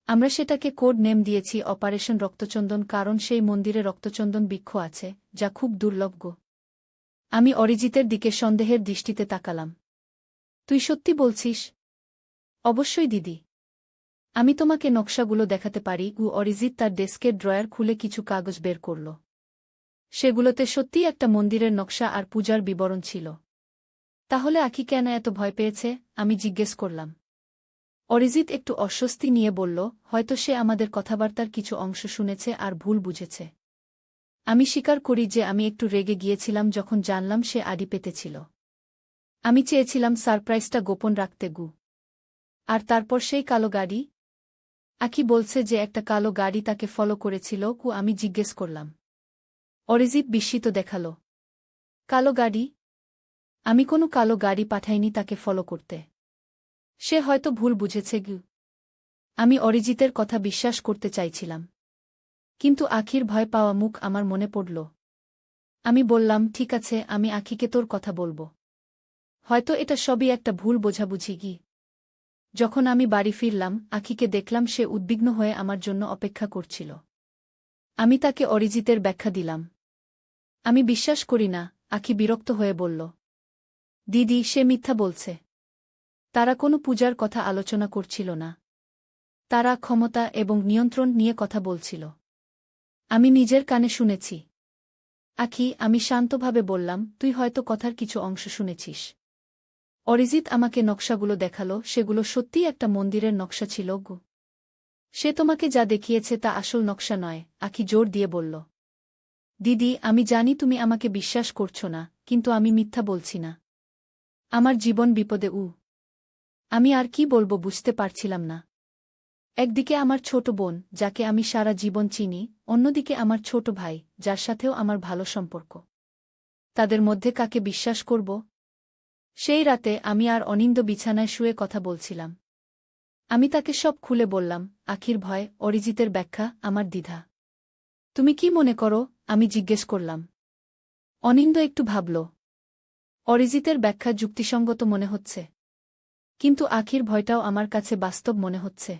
আমরা সেটাকে কোড নেম দিয়েছি অপারেশন রক্তচন্দন, কারণ সেই মন্দিরে রক্তচন্দন বৃক্ষ আছে, যা খুব দুর্লভ। আমি অরিজিতের দিকে সন্দেহের দৃষ্টিতে তাকালাম। তুই সত্যি বলছিস? অবশ্যই দিদি। আমি তোমাকে নকশাগুলো দেখাতে পারি। অরিজিৎ তার ডেস্কের ড্রয়ার খুলে কিছু কাগজ বের করল। সেগুলোতে সত্যিই একটা মন্দিরের নকশা আর পূজার বিবরণ ছিল। তাহলে আখি কেন এত ভয় পেয়েছে? আমি জিজ্ঞেস করলাম। অরিজিৎ একটু অস্বস্তি নিয়ে বলল, হয়তো সে আমাদের কথাবার্তার কিছু অংশ শুনেছে আর ভুল বুঝেছে। আমি স্বীকার করি যে আমি একটু রেগে গিয়েছিলাম যখন জানলাম সে আড়ি পেতেছিল। আমি চেয়েছিলাম সারপ্রাইজটা গোপন রাখতে। আর তারপর সেই কালো গাড়ি? আখি বলছে যে একটা কালো গাড়ি তাকে ফলো করেছিল। আমি জিজ্ঞেস করলাম। অরিজিৎ বিস্মিত দেখাল। কালো গাড়ি? আমি কোনো কালো গাড়ি পাঠাইনি তাকে ফলো করতে। সে হয়তো ভুল বুঝেছে। আমি অরিজিতের কথা বিশ্বাস করতে চাইছিলাম। কিন্তু আখির ভয় পাওয়া মুখ আমার মনে পড়ল। আমি বললাম, ঠিক আছে, আমি আখিকে তোর কথা বলবো। হয়তো এটা সবই একটা ভুল বোঝাবুঝি কি। যখন আমি বাড়ি ফিরলাম, আখিকে দেখলাম সে উদ্বিগ্ন হয়ে আমার জন্য অপেক্ষা করছিল। আমি তাকে অরিজিতের ব্যাখ্যা দিলাম। আমি বিশ্বাস করি না, আখি বিরক্ত হয়ে বলল। দিদি, সে মিথ্যা বলছে। তারা কোনো পূজার কথা আলোচনা করছিল না। তারা ক্ষমতা এবং নিয়ন্ত্রণ নিয়ে কথা বলছিল। আমি নিজের কানে শুনেছি। আখি, আমি শান্তভাবে বললাম, তুই হয়তো কথার কিছু অংশ শুনেছিস। অরিজিৎ আমাকে নকশাগুলো দেখালো, সেগুলো সত্যিই একটা মন্দিরের নকশা ছিল গো। সে তোমাকে যা দেখিয়েছে তা আসল নকশা নয়, আখি জোর দিয়ে বলল। দিদি, আমি জানি তুমি আমাকে বিশ্বাস করছো না, কিন্তু আমি মিথ্যা বলছি না। আমার জীবন বিপদে। আমি আর কি বলবো বুঝতে পারছিলাম না। একদিকে আমার ছোট বোন, যাকে আমি সারা জীবন চিনি, অন্যদিকে আমার ছোট ভাই, যার সাথেও আমার ভালো সম্পর্ক। তাদের মধ্যে কাকে বিশ্বাস করব? সেই রাতে আমি আর অনিন্দ বিছানায় শুয়ে কথা বলছিলাম। আমি তাকে সব খুলে বললাম, আখির ভয়, অরিজিতের ব্যাখ্যা, আমার দ্বিধা। তুমি কি মনে করো? আমি জিজ্ঞেস করলাম। অনিন্দ একটু ভাবল। অরিজিতের ব্যাখ্যা যুক্তিসঙ্গত মনে হচ্ছে, কিন্তু আখির ভয়টাও আমার কাছে বাস্তব মনে হচ্ছে।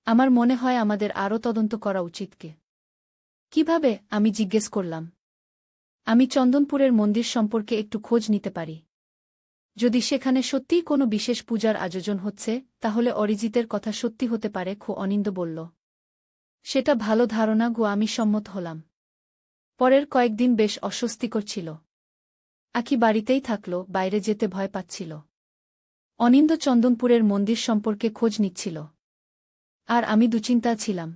আমার মনে হয় আমাদের আরও তদন্ত করা উচিত। কিভাবে? আমি জিজ্ঞেস করলাম। আমি চন্দনপুরের মন্দির সম্পর্কে একটু খোঁজ নিতে পারি। যদি সেখানে সত্যিই কোনো বিশেষ পূজার আয়োজন হচ্ছে, তাহলে অরিজিতের কথা সত্যি হতে পারে, অনিন্দ বলল। সেটা ভালো ধারণা গো, আমি সম্মত হলাম। পরের কয়েকদিন বেশ অস্বস্তিকর ছিল। আখি বাড়িতেই থাকল, বাইরে যেতে ভয় পাচ্ছিল। অনিন্দ চন্দনপুরের মন্দির সম্পর্কে খোঁজ নিচ্ছিল। আর আমি দুশ্চিন্তা ছিলাম।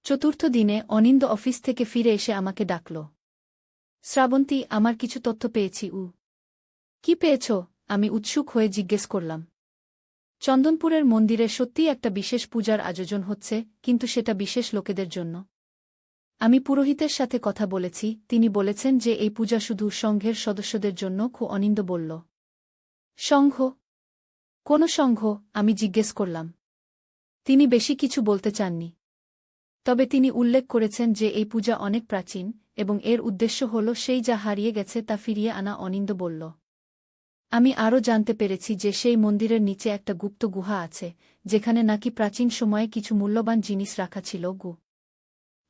চতুর্থ দিনে অনিন্দ অফিস থেকে ফিরে এসে আমাকে ডাকল। শ্রাবন্তী, আমার কিছু তথ্য পেয়েছি। কি পেয়েছ? আমি উৎসুক হয়ে জিজ্ঞেস করলাম। চন্দনপুরের মন্দিরে সত্যিই একটা বিশেষ পূজার আয়োজন হচ্ছে, কিন্তু সেটা বিশেষ লোকেদের জন্য। আমি পুরোহিতের সাথে কথা বলেছি, তিনি বলেছেন যে এই পূজা শুধু সংঘের সদস্যদের জন্য। অনিন্দ বলল। সংঘ? কোন সংঘ? আমি জিজ্ঞেস করলাম। তিনি বেশি কিছু বলতে চাননি। তবে তিনি উল্লেখ করেছেন যে এই পূজা অনেক প্রাচীন, এবং এর উদ্দেশ্য হল সেই যা হারিয়ে গেছে তা ফিরিয়ে আনা। অনিন্দ বলল। আমি আরও জানতে পেরেছি যে সেই মন্দিরের নিচে একটা গুপ্ত গুহা আছে, যেখানে নাকি প্রাচীন সময়ে কিছু মূল্যবান জিনিস রাখা ছিল।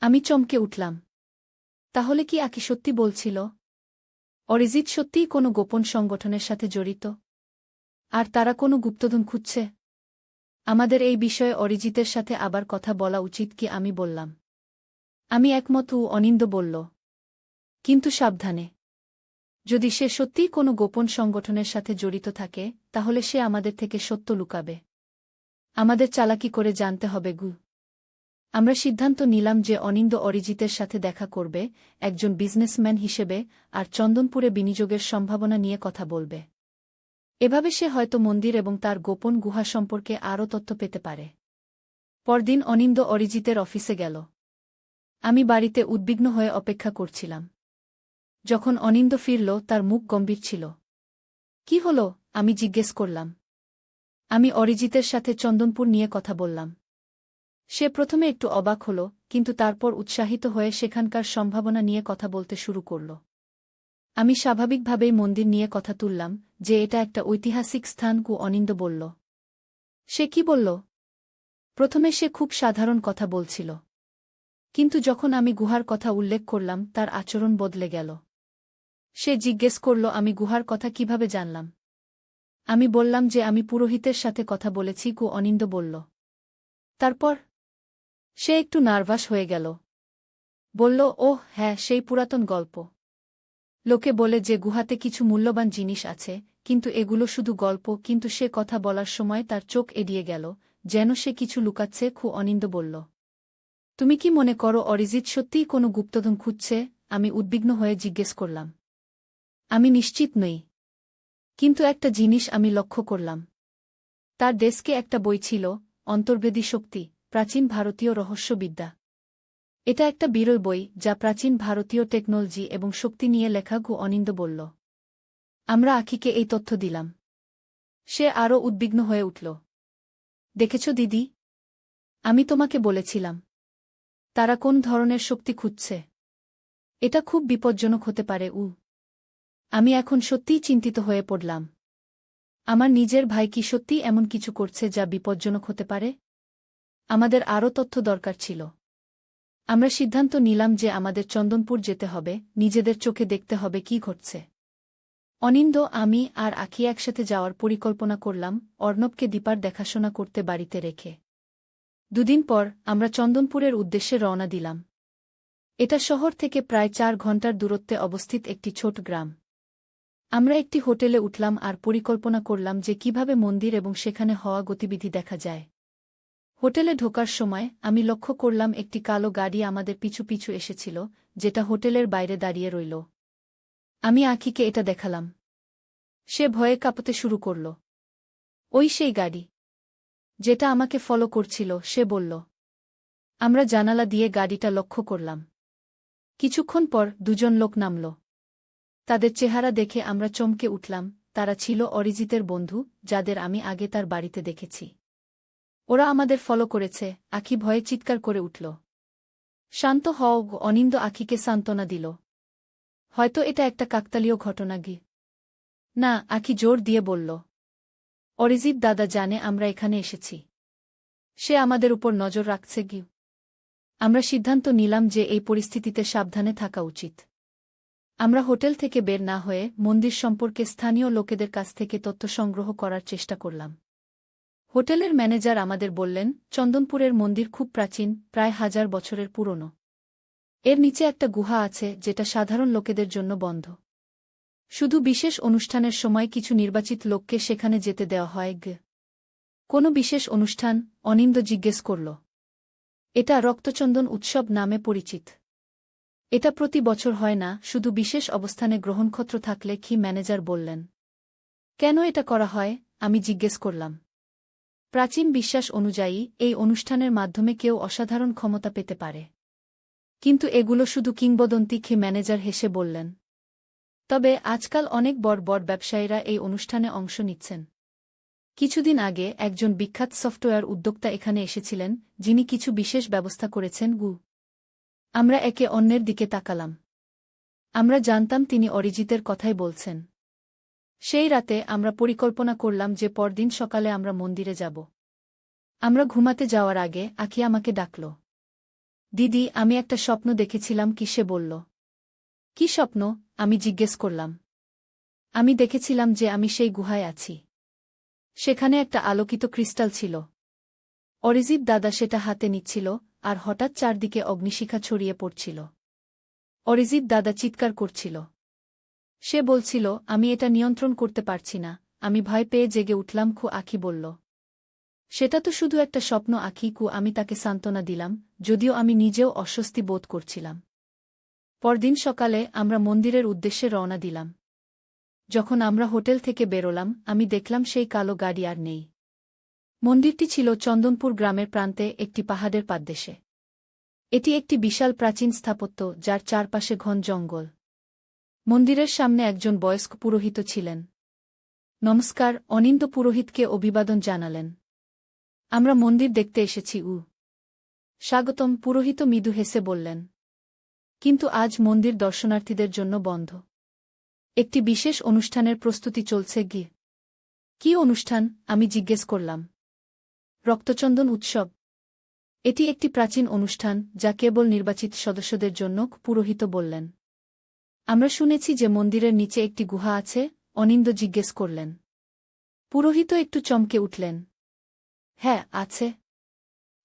আমি চমকে উঠলাম। তাহলে কি আকি সত্যি বলছিল? অরিজিৎ সত্যিই কোনো গোপন সংগঠনের সাথে জড়িত? আর তারা কোনো গুপ্তধন খুঁজছে? আমাদের এই বিষয়ে অরিজিতের সাথে আবার কথা বলা উচিত কি? আমি বললাম। আমি একমত। অনিন্দ বলল। কিন্তু সাবধানে। যদি সে সত্যিই কোনো গোপন সংগঠনের সাথে জড়িত থাকে, তাহলে সে আমাদের থেকে সত্য লুকাবে। আমাদের চালাকি করে জানতে হবে। আমরা সিদ্ধান্ত নিলাম যে অনিন্দ অরিজিতের সাথে দেখা করবে, একজন বিজনেসম্যান হিসেবে, আর চন্দনপুরে বিনিয়োগের সম্ভাবনা নিয়ে কথা বলবে। এভাবে সে হয়তো মন্দির এবং তার গোপন গুহা সম্পর্কে আরও তথ্য পেতে পারে। পরদিন অনিন্দ অরিজিতের অফিসে গেল। আমি বাড়িতে উদ্বিগ্ন হয়ে অপেক্ষা করছিলাম। যখন অনিন্দ ফিরল, তার মুখ গম্ভীর ছিল। কি হল? আমি জিজ্ঞেস করলাম। আমি অরিজিতের সাথে চন্দনপুর নিয়ে কথা বললাম। সে প্রথমে একটু অবাক হল, কিন্তু তারপর উৎসাহিত হয়ে সেখানকার সম্ভাবনা নিয়ে কথা বলতে শুরু করল। আমি স্বাভাবিকভাবেই মন্দির নিয়ে কথা তুললাম, যে এটা একটা ঐতিহাসিক স্থান। অনিন্দ বলল। সে কি বলল? প্রথমে সে খুব সাধারণ কথা বলছিল, কিন্তু যখন আমি গুহার কথা উল্লেখ করলাম, তার আচরণ বদলে গেল। সে জিজ্ঞেস করল, আমি গুহার কথা কিভাবে জানলাম? আমি বললাম যে আমি পুরোহিতের সাথে কথা বলেছি। অনিন্দ বলল। তারপর? সে একটু নার্ভাস হয়ে গেল। বলল, ওহ হ্যাঁ, সেই পুরাতন গল্প। লোকে বলে যে গুহাতে কিছু মূল্যবান জিনিস আছে, কিন্তু এগুলো শুধু গল্প। কিন্তু সে কথা বলার সময় তার চোখ এড়িয়ে গেল, যেন সে কিছু লুকাচ্ছে। অনিন্দ বলল। তুমি কি মনে করো অরিজিৎ সত্যিই কোনো গুপ্তধন খুঁজছে? আমি উদ্বিগ্ন হয়ে জিজ্ঞেস করলাম। আমি নিশ্চিত নই, কিন্তু একটা জিনিস আমি লক্ষ্য করলাম। তার ডেস্কে একটা বই ছিল, অন্তর্বেদী শক্তি, প্রাচীন ভারতীয় রহস্যবিদ্যা। এটা একটা বিরল বই, যা প্রাচীন ভারতীয় টেকনোলজি এবং শক্তি নিয়ে লেখা। অনিন্দ বলল। আমরা আখিকে এই তথ্য দিলাম। সে আরও উদ্বিগ্ন হয়ে উঠল। দেখেছ দিদি? আমি তোমাকে বলেছিলাম। তারা কোন ধরনের শক্তি খুঁজছে? এটা খুব বিপজ্জনক হতে পারে। আমি এখন সত্যিই চিন্তিত হয়ে পড়লাম। আমার নিজের ভাই কি সত্যিই এমন কিছু করছে যা বিপজ্জনক হতে পারে? আমাদের আরও তথ্য দরকার ছিল। আমরা সিদ্ধান্ত নিলাম যে আমাদের চন্দনপুর যেতে হবে, নিজেদের চোখে দেখতে হবে কি ঘটছে। অনিন্দ, আমি আর আখি একসাথে যাওয়ার পরিকল্পনা করলাম, অর্ণবকে দীপার দেখাশোনা করতে বাড়িতে রেখে। দুদিন পর আমরা চন্দনপুরের উদ্দেশ্যে রওনা দিলাম। এটা শহর থেকে প্রায় 4 ঘণ্টার দূরত্বে অবস্থিত একটি ছোট গ্রাম। আমরা একটি হোটেলে উঠলাম আর পরিকল্পনা করলাম যে কিভাবে মন্দির এবং সেখানে হওয়া গতিবিধি দেখা যায়। হোটেলে ঢোকার সময় আমি লক্ষ্য করলাম একটি কালো গাড়ি আমাদের পিছু পিছু এসেছিল, যেটা হোটেলের বাইরে দাঁড়িয়ে রইল। আমি আখিকে এটা দেখালাম। সে ভয়ে কাঁপতে শুরু করল। ওই সেই গাড়ি যেটা আমাকে ফলো করছিল, সে বলল। আমরা জানালা দিয়ে গাড়িটা লক্ষ্য করলাম। কিছুক্ষণ পর দুজন লোক নামল। তাদের চেহারা দেখে আমরা চমকে উঠলাম, তারা ছিল অরিজিতের বন্ধু, যাদের আমি আগে তার বাড়িতে দেখেছি। ওরা আমাদের ফলো করেছে। আখি ভয়ে চিৎকার করে উঠল। শান্ত হও, অনিন্দ আখিকে সান্ত্বনা দিল। হয়তো এটা একটা কাকতালীয় ঘটনা। না, আখি জোর দিয়ে বলল। অরিজিৎ দাদা জানে আমরা এখানে এসেছি। সে আমাদের উপর নজর রাখছে। আমরা সিদ্ধান্ত নিলাম যে এই পরিস্থিতিতে সাবধানে থাকা উচিত। আমরা হোটেল থেকে বের না হয়ে মন্দির সম্পর্কে স্থানীয় লোকেদের কাছ থেকে তথ্য সংগ্রহ করার চেষ্টা করলাম। হোটেলের ম্যানেজার আমাদের বললেন, চন্দনপুরের মন্দির খুব প্রাচীন, প্রায় 1000 বছরের পুরনো। এর নিচে একটা গুহা আছে যেটা সাধারণ লোকেদের জন্য বন্ধ। শুধু বিশেষ অনুষ্ঠানের সময় কিছু নির্বাচিত লোককে সেখানে যেতে দেওয়া হয়। কোনো বিশেষ অনুষ্ঠান? অনিন্দ জিজ্ঞেস করল। এটা রক্তচন্দন উৎসব নামে পরিচিত। এটা প্রতি বছর হয় না, শুধু বিশেষ অবস্থানে গ্রহণক্ষত্র থাকলে। ম্যানেজার বললেন। কেন এটা করা হয়? আমি জিজ্ঞেস করলাম। প্রাচীন বিশ্বাস অনুযায়ী এই অনুষ্ঠানের মাধ্যমে কেউ অসাধারণ ক্ষমতা পেতে পারে। কিন্তু এগুলো শুধু কিংবদন্তি। ম্যানেজার হেসে বললেন। তবে আজকাল অনেক বড় বড় ব্যবসায়ীরা এই অনুষ্ঠানে অংশ নিচ্ছেন। কিছুদিন আগে একজন বিখ্যাত সফটওয়্যার উদ্যোক্তা এখানে এসেছিলেন, যিনি কিছু বিশেষ ব্যবস্থা করেছেন। আমরা একে অন্যের দিকে তাকালাম। আমরা জানতাম তিনি অরিজিতের কথাই বলছেন। সেই রাতে আমরা পরিকল্পনা করলাম যে পরদিন সকালে আমরা মন্দিরে যাব। আমরা ঘুমাতে যাওয়ার আগে আখি আমাকে ডাকল। দিদি, আমি একটা স্বপ্ন দেখেছিলাম। সে বলল। কি স্বপ্ন? আমি জিজ্ঞেস করলাম। আমি দেখেছিলাম যে আমি সেই গুহায় আছি। সেখানে একটা আলোকিত ক্রিস্টাল ছিল। অরিজিৎ দাদা সেটা হাতে নিচ্ছিল, আর হঠাৎ চারদিকে অগ্নিশিখা ছড়িয়ে পড়ছিল। অরিজিৎ দাদা চিৎকার করছিল। সে বলছিল, আমি এটা নিয়ন্ত্রণ করতে পারছি না। আমি ভয় পেয়ে জেগে উঠলাম। আখি বলল। সেটা তো শুধু একটা স্বপ্ন আখি। আমি তাকে সান্ত্বনা দিলাম, যদিও আমি নিজেও অস্বস্তি বোধ করছিলাম। পরদিন সকালে আমরা মন্দিরের উদ্দেশ্যে রওনা দিলাম। যখন আমরা হোটেল থেকে বেরোলাম, আমি দেখলাম সেই কালো গাড়ি আর নেই। মন্দিরটি ছিল চন্দনপুর গ্রামের প্রান্তে একটি পাহাড়ের পাদদেশে। এটি একটি বিশাল প্রাচীন স্থাপত্য, যার চারপাশে ঘন জঙ্গল। মন্দিরের সামনে একজন বয়স্ক পুরোহিত ছিলেন। নমস্কার, অনিন্দ পুরোহিতকে অভিবাদন জানালেন। আমরা মন্দির দেখতে এসেছি। স্বাগতম, পুরোহিত মৃদু হেসে বললেন। কিন্তু আজ মন্দির দর্শনার্থীদের জন্য বন্ধ। একটি বিশেষ অনুষ্ঠানের প্রস্তুতি চলছে। কি অনুষ্ঠান? আমি জিজ্ঞেস করলাম। রক্তচন্দন উৎসব। এটি একটি প্রাচীন অনুষ্ঠান যা কেবল নির্বাচিত সদস্যদের জন্য, পুরোহিত বললেন। আমরা শুনেছি যে মন্দিরের নিচে একটি গুহা আছে? অনিন্দ জিজ্ঞেস করলেন। পুরোহিত একটু চমকে উঠলেন। হ্যাঁ, আছে।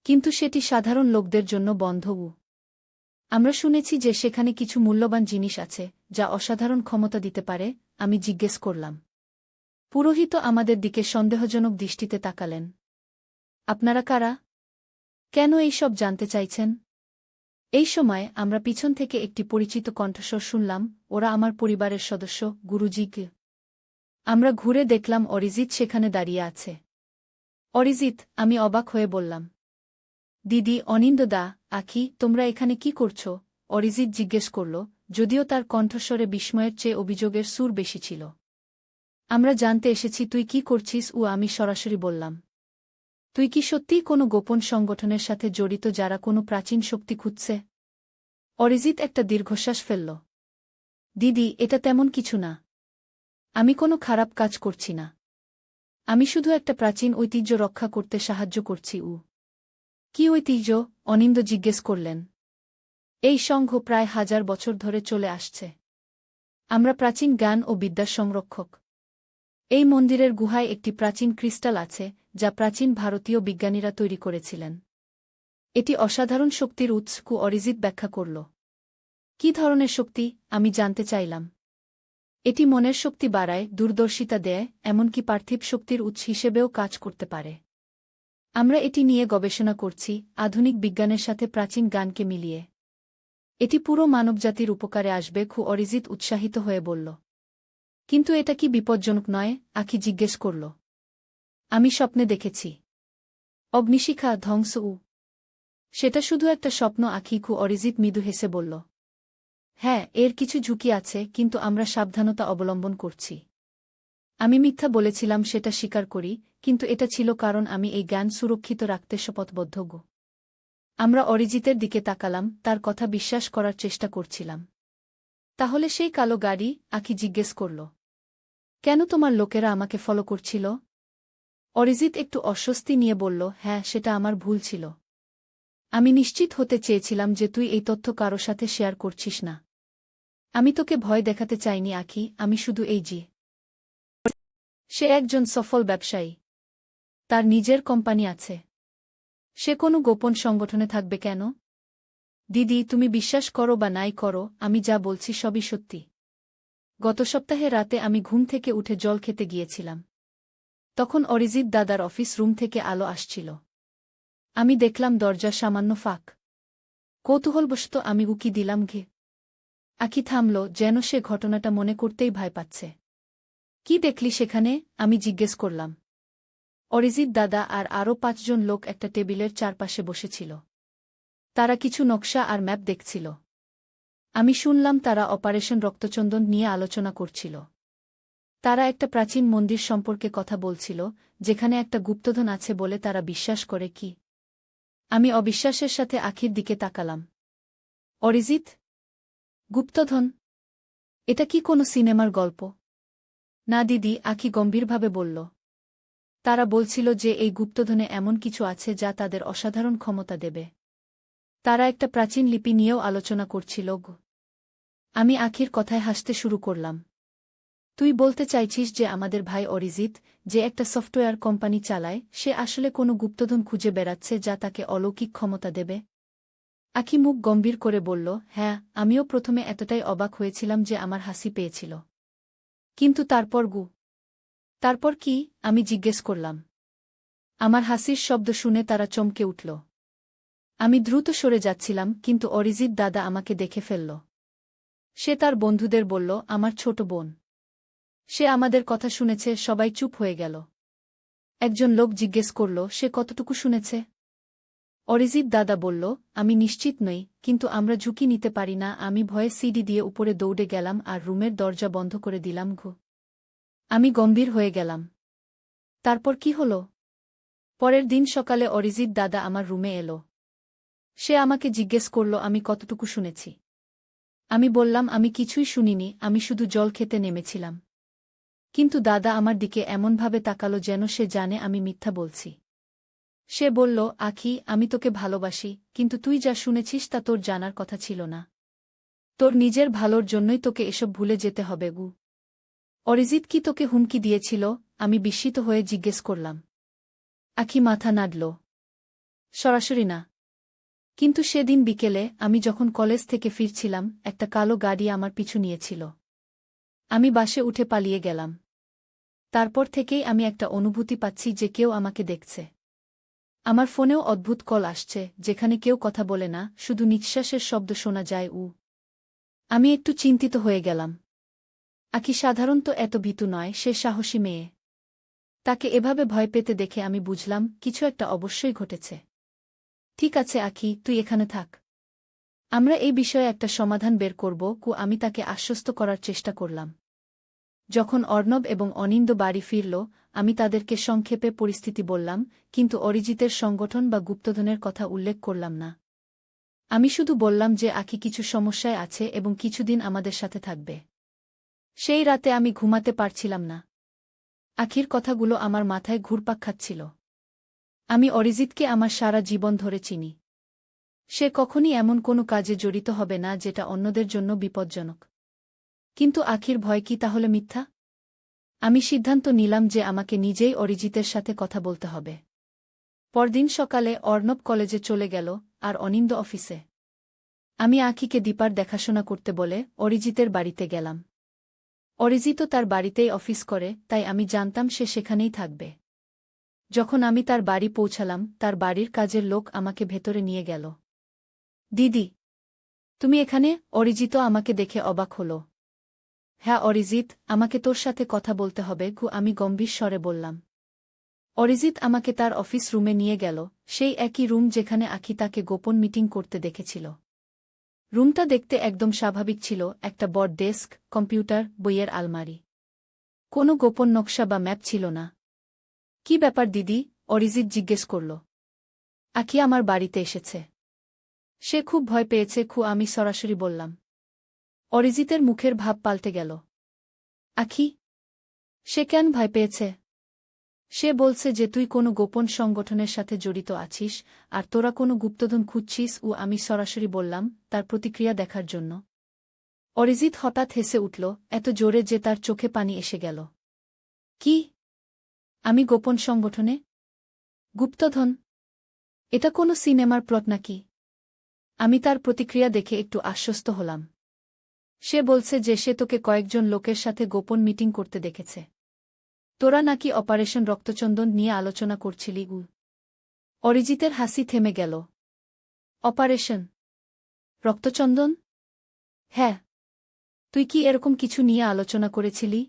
কিন্তু সেটি সাধারণ লোকদের জন্য বন্ধ। আমরা শুনেছি যে সেখানে কিছু মূল্যবান জিনিস আছে, যা অসাধারণ ক্ষমতা দিতে পারে। আমি জিজ্ঞেস করলাম। পুরোহিত আমাদের দিকে সন্দেহজনক দৃষ্টিতে তাকালেন। আপনারা কারা? কেন এই সব জানতে চাইছেন? এই সময় আমরা পিছন থেকে একটি পরিচিত কণ্ঠস্বর শুনলাম। ওরা আমার পরিবারের সদস্য, গুরুজি। আমরা ঘুরে দেখলাম অরিজিৎ সেখানে দাঁড়িয়ে আছে। অরিজিৎ, আমি অবাক হয়ে বললাম। দিদি, অনিন্দদা, আখি, তোমরা এখানে কি করছো? অরিজিৎ জিজ্ঞেস করল, যদিও তার কণ্ঠস্বরে বিস্ময়ের চেয়ে অভিযোগের সুর বেশি ছিল। আমরা জানতে এসেছি তুই কি করছিস। আমি সরাসরি বললাম। তুই কি সত্যিই কোনো গোপন সংগঠনের সাথে জড়িত যারা কোনো প্রাচীন শক্তি খুঁজছে? অরিজিৎ একটা দীর্ঘশ্বাস ফেলল। দিদি, এটা তেমন কিছু না। আমি কোনো খারাপ কাজ করছি না। আমি শুধু একটা প্রাচীন ঐতিহ্য রক্ষা করতে সাহায্য করছি। কি ঐতিহ্য? অনিন্দ জিজ্ঞেস করলেন। এই সংঘ প্রায় 1000 বছর ধরে চলে আসছে। আমরা প্রাচীন জ্ঞান ও বিদ্যার সংরক্ষক। এই মন্দিরের গুহায় একটি প্রাচীন ক্রিস্টাল আছে, যা প্রাচীন ভারতীয় বিজ্ঞানীরা তৈরি করেছিলেন। এটি অসাধারণ শক্তির উৎস। অরিজিৎ ব্যাখ্যা করল। কি ধরনের শক্তি? আমি জানতে চাইলাম। এটি মনের শক্তি বাড়ায়, দূরদর্শিতা দেয়, এমনকি পার্থিব শক্তির উৎস হিসেবেও কাজ করতে পারে। আমরা এটি নিয়ে গবেষণা করছি, আধুনিক বিজ্ঞানের সাথে প্রাচীন জ্ঞানকে মিলিয়ে। এটি পুরো মানবজাতির উপকারে আসবে। অরিজিৎ উৎসাহিত হয়ে বলল। কিন্তু এটা কি বিপজ্জনক নয়? আখি জিজ্ঞেস করল। আমি স্বপ্নে দেখেছি অগ্নিশিখা, ধ্বংস। সেটা শুধু একটা স্বপ্ন আখি। অরিজিৎ মৃদু হেসে বলল। হ্যাঁ, এর কিছু ঝুঁকি আছে, কিন্তু আমরা সাবধানতা অবলম্বন করছি। আমি মিথ্যা বলেছিলাম, সেটা স্বীকার করি, কিন্তু এটা ছিল কারণ আমি এই জ্ঞান সুরক্ষিত রাখতে শপথবদ্ধ। আমরা অরিজিতের দিকে তাকালাম, তার কথা বিশ্বাস করার চেষ্টা করছিলাম। তাহলে সেই কালো গাড়ি? আখি জিজ্ঞেস করল। কেন তোমার লোকেরা আমাকে ফলো করছিল? অরিজিৎ একটু অস্বস্তি নিয়ে বলল, হ্যাঁ, সেটা আমার ভুল ছিল। আমি নিশ্চিত হতে চেয়েছিলাম যে তুই এই তথ্য কারো সাথে শেয়ার করছিস না। আমি তোকে ভয় দেখাতে চাইনি আখি, আমি শুধু সে একজন সফল ব্যবসায়ী। তার নিজের কোম্পানি আছে। সে কোনো গোপন সংগঠনে থাকবে কেন? দিদি, তুমি বিশ্বাস করো বা নাই করো, আমি যা বলছি সবই সত্যি। গত সপ্তাহে রাতে আমি ঘুম থেকে উঠে জল খেতে গিয়েছিলাম। তখন অরিজিৎ দাদার অফিস রুম থেকে আলো আসছিল। আমি দেখলাম দরজা সামান্য ফাঁক। কৌতূহলবশত আমি উকি দিলাম। আখি থামল, যেন সে ঘটনাটা মনে করতেই ভয় পাচ্ছে। কি দেখলি সেখানে? আমি জিজ্ঞেস করলাম। অরিজিৎ দাদা আর আরও 5 জন লোক একটা টেবিলের চারপাশে বসেছিল। তারা কিছু নকশা আর ম্যাপ দেখছিল। আমি শুনলাম তারা অপারেশন রক্তচন্দন নিয়ে আলোচনা করছিল। তারা একটা প্রাচীন মন্দির সম্পর্কে কথা বলছিল, যেখানে একটা গুপ্তধন আছে বলে তারা বিশ্বাস করে। কি? আমি অবিশ্বাসের সাথে আখির দিকে তাকালাম। অরিজিৎ? গুপ্তধন? এটা কি কোনো সিনেমার গল্প? না দিদি, আখি গম্ভীরভাবে বলল। তারা বলছিল যে এই গুপ্তধনে এমন কিছু আছে যা তাদের অসাধারণ ক্ষমতা দেবে। তারা একটা প্রাচীন লিপি নিয়েও আলোচনা করছিল। আমি আখির কথায় হাসতে শুরু করলাম। তুই বলতে চাইছিস যে আমাদের ভাই অরিজিৎ, যে একটা সফটওয়্যার কোম্পানি চালায়, সে আসলে কোনো গুপ্তধন খুঁজে বেড়াচ্ছে যা তাকে অলৌকিক ক্ষমতা দেবে? আখি মুখ গম্ভীর করে বলল, হ্যাঁ, আমিও প্রথমে এতটাই অবাক হয়েছিলাম যে আমার হাসি পেয়েছিল। কিন্তু তারপর কি? আমি জিজ্ঞেস করলাম। আমার হাসির শব্দ শুনে তারা চমকে উঠল। আমি দ্রুত সরে যাচ্ছিলাম, কিন্তু অরিজিৎ দাদা আমাকে দেখে ফেলল। সে তার বন্ধুদের বলল, আমার ছোট বোন। সে আমাদের কথা শুনেছে। সবাই চুপ হয়ে গেল। একজন লোক জিজ্ঞেস করল, সে কতটুকু শুনেছে? অরিজিৎ দাদা বলল, আমি নিশ্চিত নই, কিন্তু আমরা ঝুঁকি নিতে পারি না। আমি ভয়ে সিডি দিয়ে উপরে দৌড়ে গেলাম আর রুমের দরজা বন্ধ করে দিলাম। আমি গম্ভীর হয়ে গেলাম। তারপর কি হল? পরের দিন সকালে অরিজিৎ দাদা আমার রুমে এলো। সে আমাকে জিজ্ঞেস করল আমি কতটুকু শুনেছি। আমি বললাম আমি কিছুই শুনিনি, আমি শুধু জল খেতে নেমেছিলাম। কিন্তু দাদা আমার দিকে এমনভাবে তাকালো যেন সে জানে আমি মিথ্যা বলছি। সে বলল, আখি, আমি তোকে ভালোবাসি, কিন্তু তুই যা শুনেছিস তা তোর জানার কথা ছিল না। তোর নিজের ভালোর জন্যই তোকে এসব ভুলে যেতে হবে। অরিজিৎ কি তোকে হুমকি দিয়েছিল? আমি বিস্মিত হয়ে জিজ্ঞেস করলাম। আখি মাথা নাড়ল। সরাসরি না। কিন্তু সেদিন বিকেলে, আমি যখন কলেজ থেকে ফিরছিলাম, একটা কালো গাড়ি আমার পিছু নিয়েছিল। আমি বাসে উঠে পালিয়ে গেলাম। তারপর থেকেই আমি একটা অনুভূতি পাচ্ছি যে কেউ আমাকে দেখছে। আমার ফোনেও অদ্ভুত কল আসছে, যেখানে কেউ কথা বলে না, শুধু নিঃশ্বাসের শব্দ শোনা যায়। আমি একটু চিন্তিত হয়ে গেলাম। আখি সাধারণত এত ভীতু নয়, সে সাহসী মেয়ে। তাকে এভাবে ভয় পেতে দেখে আমি বুঝলাম কিছু একটা অবশ্যই ঘটেছে। ঠিক আছে আখি, তুই এখানে থাক। আমরা এই বিষয়ে একটা সমাধান বের করব। আমি তাকে আশ্বস্ত করার চেষ্টা করলাম। যখন অর্ণব এবং অনিন্দ বাড়ি ফিরল, আমি তাদেরকে সংক্ষেপে পরিস্থিতি বললাম, কিন্তু অরিজিতের সংগঠন বা গুপ্তধনের কথা উল্লেখ করলাম না। আমি শুধু বললাম যে আখি কিছু সমস্যায় আছে এবং কিছুদিন আমাদের সাথে থাকবে। সেই রাতে আমি ঘুমাতে পারছিলাম না। আখির কথাগুলো আমার মাথায় ঘুরপাক খাচ্ছিল। আমি অরিজিৎকে আমার সারা জীবন ধরে চিনি। সে কখনই এমন কোনো কাজে জড়িত হবে না যেটা অন্যদের জন্য বিপজ্জনক। কিন্তু আখির ভয় কি তাহলে মিথ্যা? আমি সিদ্ধান্ত নিলাম যে আমাকে নিজেই অরিজিতের সাথে কথা বলতে হবে। পরদিন সকালে অর্ণব কলেজে চলে গেল আর অনিন্দ অফিসে। আমি আখিকে দীপার দেখাশোনা করতে বলে অরিজিতের বাড়িতে গেলাম। অরিজিতও তার বাড়িতেই অফিস করে, তাই আমি জানতাম সে সেখানেই থাকবে। যখন আমি তার বাড়ি পৌঁছালাম, তার বাড়ির কাজের লোক আমাকে ভেতরে নিয়ে গেল। দিদি, তুমি এখানে? অরিজিতও আমাকে দেখে অবাক হল। হ্যাঁ অরিজিৎ, আমাকে তোর সাথে কথা বলতে হবে আমি গম্ভীর স্বরে বললাম। অরিজিৎ আমাকে তার অফিস রুমে নিয়ে গেল, সেই একই রুম যেখানে আখি তাকে গোপন মিটিং করতে দেখেছিল। রুমটা দেখতে একদম স্বাভাবিক ছিল, একটা বড় ডেস্ক, কম্পিউটার, বইয়ের আলমারি। কোনো গোপন নকশা বা ম্যাপ ছিল না। কি ব্যাপার দিদি? অরিজিৎ জিজ্ঞেস করল। আখি আমার বাড়িতে এসেছে। সে খুব ভয় পেয়েছে আমি সরাসরি বললাম। অরিজিতের মুখের ভাব পাল্টে গেল। আখি? সে কেন ভয় পেয়েছে? সে বলছে যে তুই কোনো গোপন সংগঠনের সাথে জড়িত আছিস আর তোরা কোনো গুপ্তধন খুঁজছিস। আমি সরাসরি বললাম, তার প্রতিক্রিয়া দেখার জন্য। অরিজিৎ হঠাৎ হেসে উঠল, এত জোরে যে তার চোখে পানি এসে গেল। কি? আমি গোপন সংগঠনে? গুপ্তধন? এটা কোনো সিনেমার প্লট নাকি? আমি তার প্রতিক্রিয়া দেখে একটু আশ্বস্ত হলাম। সে বলছে যে সে তোকে কয়েকজন লোকের সাথে গোপন মিটিং করতে দেখেছে। তোরা নাকি অপারেশন রক্তচন্দন নিয়ে আলোচনা করছিলি। অরিজিতের হাসি থেমে গেল। অপারেশন রক্তচন্দন? হ্যাঁ। তুই কি এরকম কিছু নিয়ে আলোচনা করেছিলি?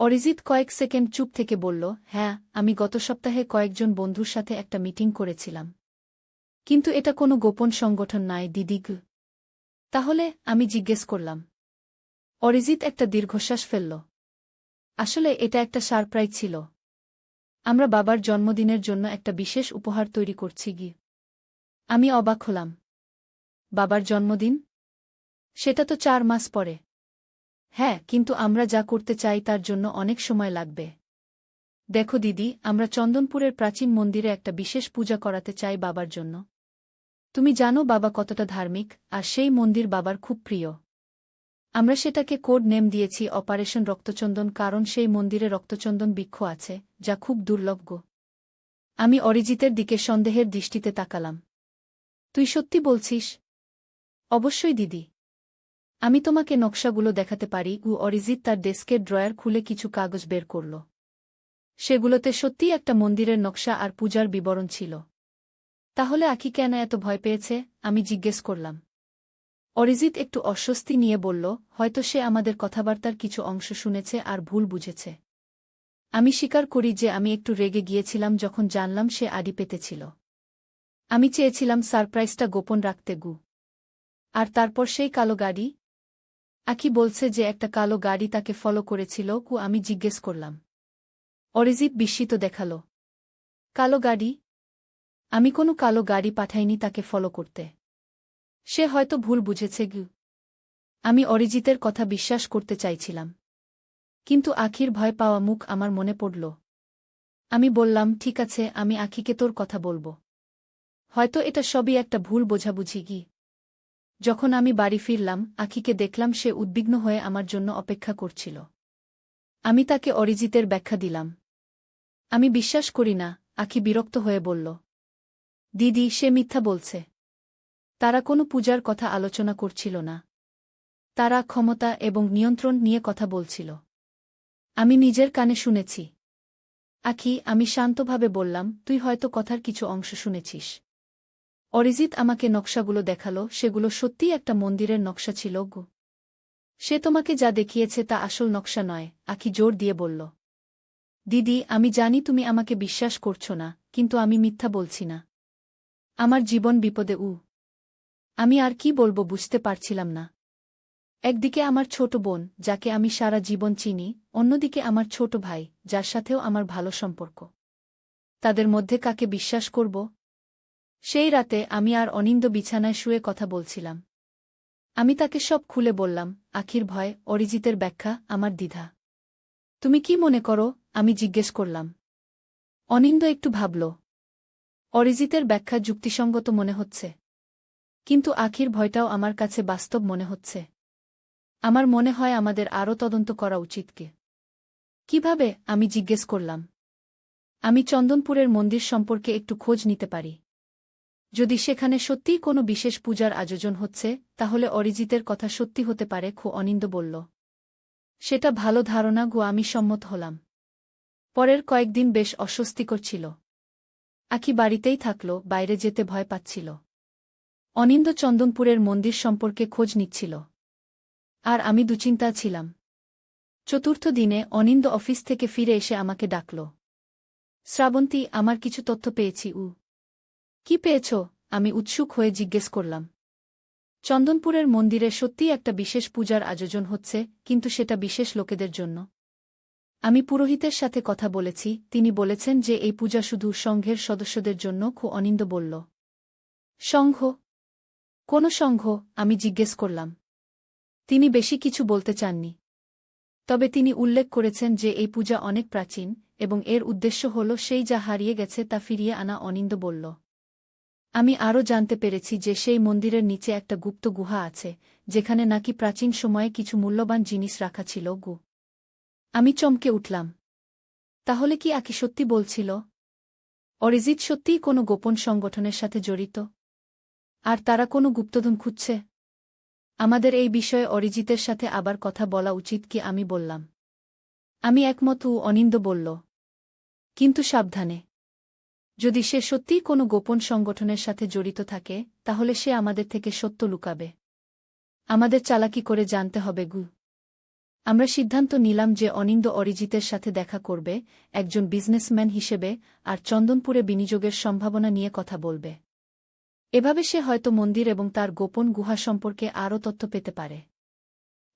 অরিজিৎ কয়েক সেকেন্ড চুপ থেকে বলল, হ্যাঁ, আমি গত সপ্তাহে কয়েকজন বন্ধুর সাথে একটা মিটিং করেছিলাম। কিন্তু এটা কোনো গোপন সংগঠন নয় দিদি। তাহলে? আমি জিজ্ঞেস করলাম। অরিজিৎ একটা দীর্ঘশ্বাস ফেলল। আসলে এটা একটা সারপ্রাইজ ছিল। আমরা বাবার জন্মদিনের জন্য একটা বিশেষ উপহার তৈরি করছি। আমি অবাক হলাম। বাবার জন্মদিন? সেটা তো 4 মাস পরে। হ্যাঁ, কিন্তু আমরা যা করতে চাই তার জন্য অনেক সময় লাগবে। দেখো দিদি, আমরা চন্দনপুরের প্রাচীন মন্দিরে একটা বিশেষ পূজা করাতে চাই বাবার জন্য। তুমি জানো বাবা কতটা ধার্মিক, আর সেই মন্দির বাবার খুব প্রিয়। আমরা সেটাকে কোড নেম দিয়েছি অপারেশন রক্তচন্দন, কারণ সেই মন্দিরে রক্তচন্দন বৃক্ষ আছে, যা খুব দুর্লভ। আমি অরিজিতের দিকে সন্দেহের দৃষ্টিতে তাকালাম। তুই সত্যি বলছিস? অবশ্যই দিদি। আমি তোমাকে নকশাগুলো দেখাতে পারি। অরিজিৎ তার ডেস্কের ড্রয়ার খুলে কিছু কাগজ বের করল। সেগুলোতে সত্যিই একটা মন্দিরের নকশা আর পূজার বিবরণ ছিল। তাহলে আখি কেন এত ভয় পেয়েছে? আমি জিজ্ঞেস করলাম। অরিজিৎ একটু অস্বস্তি নিয়ে বলল, হয়তো সে আমাদের কথাবার্তার কিছু অংশ শুনেছে আর ভুল বুঝেছে। আমি স্বীকার করি যে আমি একটু রেগে গিয়েছিলাম যখন জানলাম সে আড়ি পেতেছিল। আমি চেয়েছিলাম সারপ্রাইজটা গোপন রাখতে। আর তারপর সেই কালো গাড়ি? আখি বলছে যে একটা কালো গাড়ি তাকে ফলো করেছিল। আমি জিজ্ঞেস করলাম। অরিজিৎ বিস্মিত দেখাল। কালো গাড়ি? আমি কোনো কালো গাড়ি পাঠাইনি তাকে ফলো করতে। সে হয়তো ভুল বুঝেছে। আমি অরিজিতের কথা বিশ্বাস করতে চাইছিলাম। কিন্তু আখির ভয় পাওয়া মুখ আমার মনে পড়ল। আমি বললাম, ঠিক আছে, আমি আখিকে তোর কথা বলবো। হয়তো এটা সবই একটা ভুল বোঝাবুঝি। যখন আমি বাড়ি ফিরলাম, আখিকে দেখলাম সে উদ্বিগ্ন হয়ে আমার জন্য অপেক্ষা করছিল। আমি তাকে অরিজিতের ব্যাখ্যা দিলাম। আমি বিশ্বাস করি না, আখি বিরক্ত হয়ে বলল। দিদি, সে মিথ্যা বলছে। তারা কোনো পূজার কথা আলোচনা করছিল না। তারা ক্ষমতা এবং নিয়ন্ত্রণ নিয়ে কথা বলছিল। আমি নিজের কানে শুনেছি। আখি, আমি শান্তভাবে বললাম, তুই হয়তো কথার কিছু অংশ শুনেছিস। অরিজিৎ আমাকে নকশাগুলো দেখালো, সেগুলো সত্যিই একটা মন্দিরের নকশা ছিল। সে তোমাকে যা দেখিয়েছে তা আসল নকশা নয়, আখি জোর দিয়ে বলল। দিদি, আমি জানি তুমি আমাকে বিশ্বাস করছো না, কিন্তু আমি মিথ্যা বলছি না। আমার জীবন বিপদে। আমি আর কি বলবো বুঝতে পারছিলাম না। একদিকে আমার ছোট বোন, যাকে আমি সারা জীবন চিনি, অন্যদিকে আমার ছোট ভাই, যার সাথেও আমার ভালো সম্পর্ক। তাদের মধ্যে কাকে বিশ্বাস করব? সেই রাতে আমি আর অনিন্দ বিছানায় শুয়ে কথা বলছিলাম। আমি তাকে সব খুলে বললাম, আখির ভয়, অরিজিতের ব্যাখ্যা, আমার দ্বিধা। তুমি কি মনে করো? আমি জিজ্ঞেস করলাম। অনিন্দ একটু ভাবল। অরিজিতের ব্যাখ্যা যুক্তিসঙ্গত মনে হচ্ছে, কিন্তু আখির ভয়টাও আমার কাছে বাস্তব মনে হচ্ছে। আমার মনে হয় আমাদের আরও তদন্ত করা উচিত। কিভাবে? আমি জিজ্ঞেস করলাম। আমি চন্দনপুরের মন্দির সম্পর্কে একটু খোঁজ নিতে পারি। যদি সেখানে সত্যিই কোনো বিশেষ পূজার আয়োজন হচ্ছে, তাহলে অরিজিতের কথা সত্যি হতে পারে। অনিন্দ বলল। সেটা ভালো ধারণা গো, আমি সম্মত হলাম। পরের কয়েকদিন বেশ অস্বস্তিকর ছিল। আখি বাড়িতেই থাকল, বাইরে যেতে ভয় পাচ্ছিল। অনিন্দ চন্দনপুরের মন্দির সম্পর্কে খোঁজ নিচ্ছিল, আর আমি দুশ্চিন্তা ছিলাম। চতুর্থ দিনে অনিন্দ অফিস থেকে ফিরে এসে আমাকে ডাকল। শ্রাবন্তী, আমার কিছু তথ্য পেয়েছি। কি পেয়েছ? আমি উৎসুক হয়ে জিজ্ঞেস করলাম। চন্দনপুরের মন্দিরে সত্যিই একটা বিশেষ পূজার আয়োজন হচ্ছে, কিন্তু সেটা বিশেষ লোকেদের জন্য। আমি পুরোহিতের সাথে কথা বলেছি, তিনি বলেছেন যে এই পূজা শুধু সংঘের সদস্যদের জন্য। অনিন্দ বলল। সংঘ? কোন সংঘ? আমি জিজ্ঞেস করলাম। তিনি বেশি কিছু বলতে চাননি, তবে তিনি উল্লেখ করেছেন যে এই পূজা অনেক প্রাচীন এবং এর উদ্দেশ্য হল সেই যা হারিয়ে গেছে তা ফিরিয়ে আনা। অনিন্দ বলল। আমি আরও জানতে পেরেছি যে সেই মন্দিরের নিচে একটা গুপ্ত গুহা আছে, যেখানে নাকি প্রাচীন সময়ে কিছু মূল্যবান জিনিস রাখা ছিল। আমি চমকে উঠলাম। তাহলে কি আকি সত্যি বলছিল? অরিজিৎ সত্যিই কোনো গোপন সংগঠনের সাথে জড়িত, আর তারা কোনো গুপ্তধন খুঁজছে? আমাদের এই বিষয়ে অরিজিতের সাথে আবার কথা বলা উচিত কি? আমি বললাম। আমি একমত। অনিন্দ বলল। কিন্তু সাবধানে। যদি সে সত্যিই কোনো গোপন সংগঠনের সাথে জড়িত থাকে, তাহলে সে আমাদের থেকে সত্য লুকাবে। আমাদের চালাকি করে জানতে হবে। আমরা সিদ্ধান্ত নিলাম যে অনিন্দ অরিজিতের সাথে দেখা করবে, একজন বিজনেসম্যান হিসেবে, আর চন্দনপুরে বিনিয়োগের সম্ভাবনা নিয়ে কথা বলবে। এভাবে সে হয়তো মন্দির এবং তার গোপন গুহা সম্পর্কে আরও তথ্য পেতে পারে।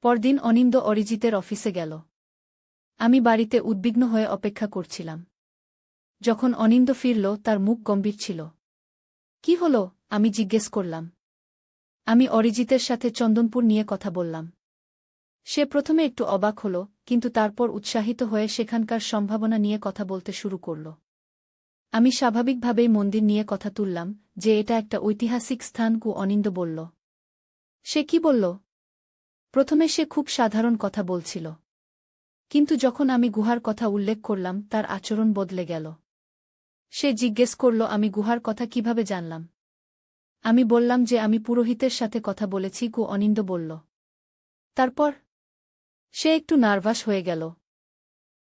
পরদিন অনিন্দ অরিজিতের অফিসে গেল। আমি বাড়িতে উদ্বিগ্ন হয়ে অপেক্ষা করছিলাম। যখন অনিন্দ ফিরল, তার মুখ গম্ভীর ছিল। কি হল? আমি জিজ্ঞেস করলাম। আমি অরিজিতের সাথে চন্দনপুর নিয়ে কথা বললাম। সে প্রথমে একটু অবাক হল, কিন্তু তারপর উৎসাহিত হয়ে সেখানকার সম্ভাবনা নিয়ে কথা বলতে শুরু করল। আমি স্বাভাবিকভাবেই মন্দির নিয়ে কথা তুললাম, যে এটা একটা ঐতিহাসিক স্থান। অনিন্দ বলল। সে কি বলল? প্রথমে সে খুব সাধারণ কথা বলছিল, কিন্তু যখন আমি গুহার কথা উল্লেখ করলাম, তার আচরণ বদলে গেল। সে জিজ্ঞেস করল, আমি গুহার কথা কিভাবে জানলাম? আমি বললাম যে আমি পুরোহিতের সাথে কথা বলেছি। অনিন্দ বলল। তারপর? সে একটু নার্ভাস হয়ে গেল।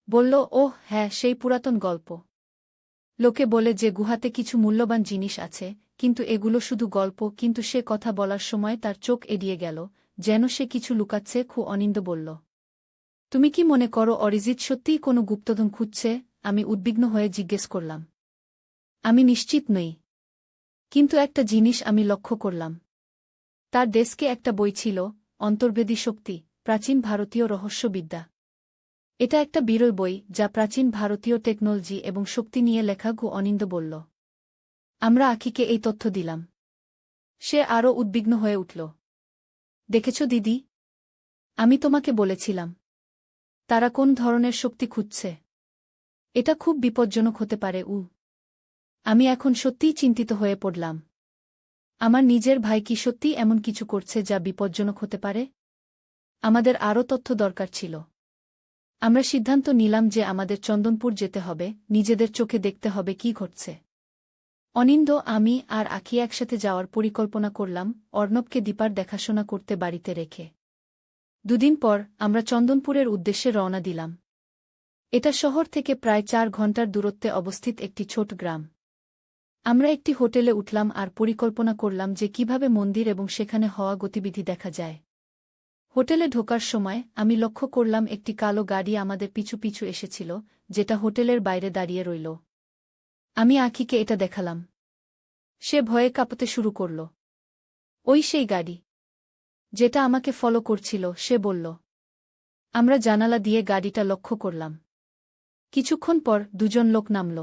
বলল, ওহ হ্যাঁ, সেই পুরাতন গল্প। লোকে বলে যে গুহাতে কিছু মূল্যবান জিনিস আছে, কিন্তু এগুলো শুধু গল্প। কিন্তু সে কথা বলার সময় তার চোখ এড়িয়ে গেল, যেন সে কিছু লুকাচ্ছে। অনিন্দ বলল। তুমি কি মনে করো অরিজিৎ সত্যিই কোনো গুপ্তধন খুঁজছে? আমি উদ্বিগ্ন হয়ে জিজ্ঞেস করলাম। আমি নিশ্চিত নই, কিন্তু একটা জিনিস আমি লক্ষ্য করলাম। তার ডেস্কে একটা বই ছিল, অন্তর্ভেদী শক্তি, প্রাচীন ভারতীয় রহস্যবিদ্যা। এটা একটা বিরল বই, যা প্রাচীন ভারতীয় টেকনোলজি এবং শক্তি নিয়ে লেখা। অনিন্দ বলল। আমরা আখিকে এই তথ্য দিলাম। সে আরও উদ্বিগ্ন হয়ে উঠল। দেখেছ দিদি, আমি তোমাকে বলেছিলাম। তারা কোন ধরনের শক্তি খুঁজছে? এটা খুব বিপজ্জনক হতে পারে। আমি এখন সত্যিই চিন্তিত হয়ে পড়লাম। আমার নিজের ভাই কি সত্যিই এমন কিছু করছে যা বিপজ্জনক হতে পারে? আমাদের আরও তথ্য দরকার ছিল। আমরা সিদ্ধান্ত নিলাম যে আমাদের চন্দনপুর যেতে হবে, নিজেদের চোখে দেখতে হবে কি ঘটছে। অনিন্দ, আমি আর আখি একসাথে যাওয়ার পরিকল্পনা করলাম, অর্ণবকে দীপার দেখাশোনা করতে বাড়িতে রেখে। দুদিন পর আমরা চন্দনপুরের উদ্দেশ্যে রওনা দিলাম। এটা শহর থেকে প্রায় 4 ঘণ্টার দূরত্বে অবস্থিত একটি ছোট গ্রাম। আমরা একটি হোটেলে উঠলাম আর পরিকল্পনা করলাম যে কিভাবে মন্দির এবং সেখানে হওয়া গতিবিধি দেখা যায়। হোটেলে ঢোকার সময় আমি লক্ষ্য করলাম একটি কালো গাড়ি আমাদের পিছু পিছু এসেছিল, যেটা হোটেলের বাইরে দাঁড়িয়ে রইল। আমি আখিকে এটা দেখালাম। সে ভয়ে কাঁপতে শুরু করল। ওই সেই গাড়ি, যেটা আমাকে ফলো করছিল, সে বলল। আমরা জানালা দিয়ে গাড়িটা লক্ষ্য করলাম। কিছুক্ষণ পর দুজন লোক নামল।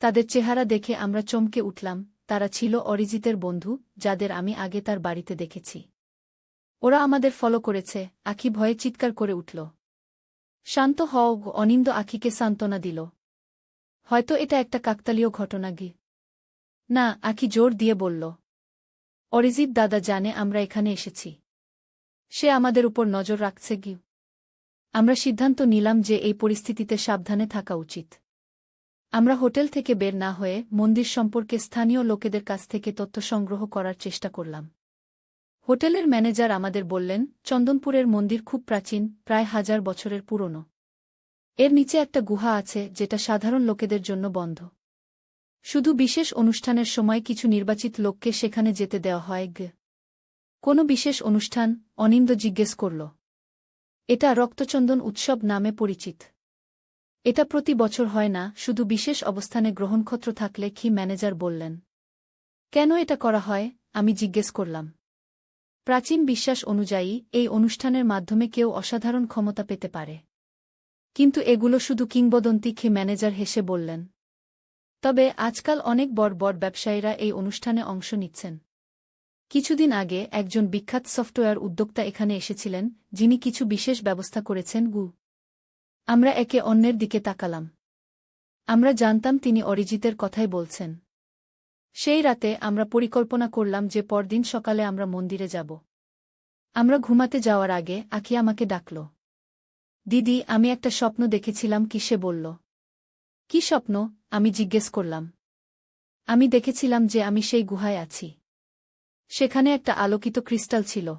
তাদের চেহারা দেখে আমরা চমকে উঠলাম, তারা ছিল অরিজিতের বন্ধু, যাদের আমি আগে তার বাড়িতে দেখেছি। ওরা আমাদের ফলো করেছে। আখি ভয়ে চিৎকার করে উঠল। শান্ত হও। অনিন্দ আখিকে সান্ত্বনা দিল। হয়তো এটা একটা কাকতালীয় ঘটনা গি। না, আখি জোর দিয়ে বলল। অরিজিৎ দাদা জানে আমরা এখানে এসেছি। সে আমাদের উপর নজর রাখছে গি। আমরা সিদ্ধান্ত নিলাম যে এই পরিস্থিতিতে সাবধানে থাকা উচিত। আমরা হোটেল থেকে বের না হয়ে মন্দির সম্পর্কে স্থানীয় লোকেদের কাছ থেকে তথ্য সংগ্রহ করার চেষ্টা করলাম। হোটেলের ম্যানেজার আমাদের বললেন, চন্দনপুরের মন্দির খুব প্রাচীন, প্রায় 1000 বছরের পুরনো। এর নিচে একটা গুহা আছে যেটা সাধারণ লোকেদের জন্য বন্ধ। শুধু বিশেষ অনুষ্ঠানের সময় কিছু নির্বাচিত লোককে সেখানে যেতে দেওয়া হয়। কোনো বিশেষ অনুষ্ঠান? অনিন্দ জিজ্ঞেস করল। এটা রক্তচন্দন উৎসব নামে পরিচিত। এটা প্রতি বছর হয় না, শুধু বিশেষ অবস্থানে গ্রহণক্ষত্র থাকলে কি ম্যানেজার বললেন। কেন এটা করা হয়? আমি জিজ্ঞেস করলাম। প্রাচীন বিশ্বাস অনুযায়ী এই অনুষ্ঠানের মাধ্যমে কেউ অসাধারণ ক্ষমতা পেতে পারে। কিন্তু এগুলো শুধু কিংবদন্তি। ম্যানেজার হেসে বললেন। তবে আজকাল অনেক বড় বড় ব্যবসায়ীরা এই অনুষ্ঠানে অংশ নিচ্ছেন। কিছুদিন আগে একজন বিখ্যাত সফটওয়্যার উদ্যোক্তা এখানে এসেছিলেন, যিনি কিছু বিশেষ ব্যবস্থা করেছেন। আমরা একে অন্যের দিকে তাকালাম। আমরা জানতাম তিনি অরিজিতের কথাই বলছেন। সেই রাতে আমরা পরিকল্পনা করলাম যে পরদিন সকালে আমরা মন্দিরে যাব। আমরা ঘুমাতে যাওয়ার আগে আখি আমাকে ডাকল। দিদি, আমি একটা স্বপ্ন দেখেছিলাম। কি? সে বলল। কি স্বপ্ন? আমি জিজ্ঞেস করলাম। আমি দেখেছিলাম যে আমি সেই গুহায় আছি। সেখানে একটা আলোকিত ক্রিস্টাল ছিল।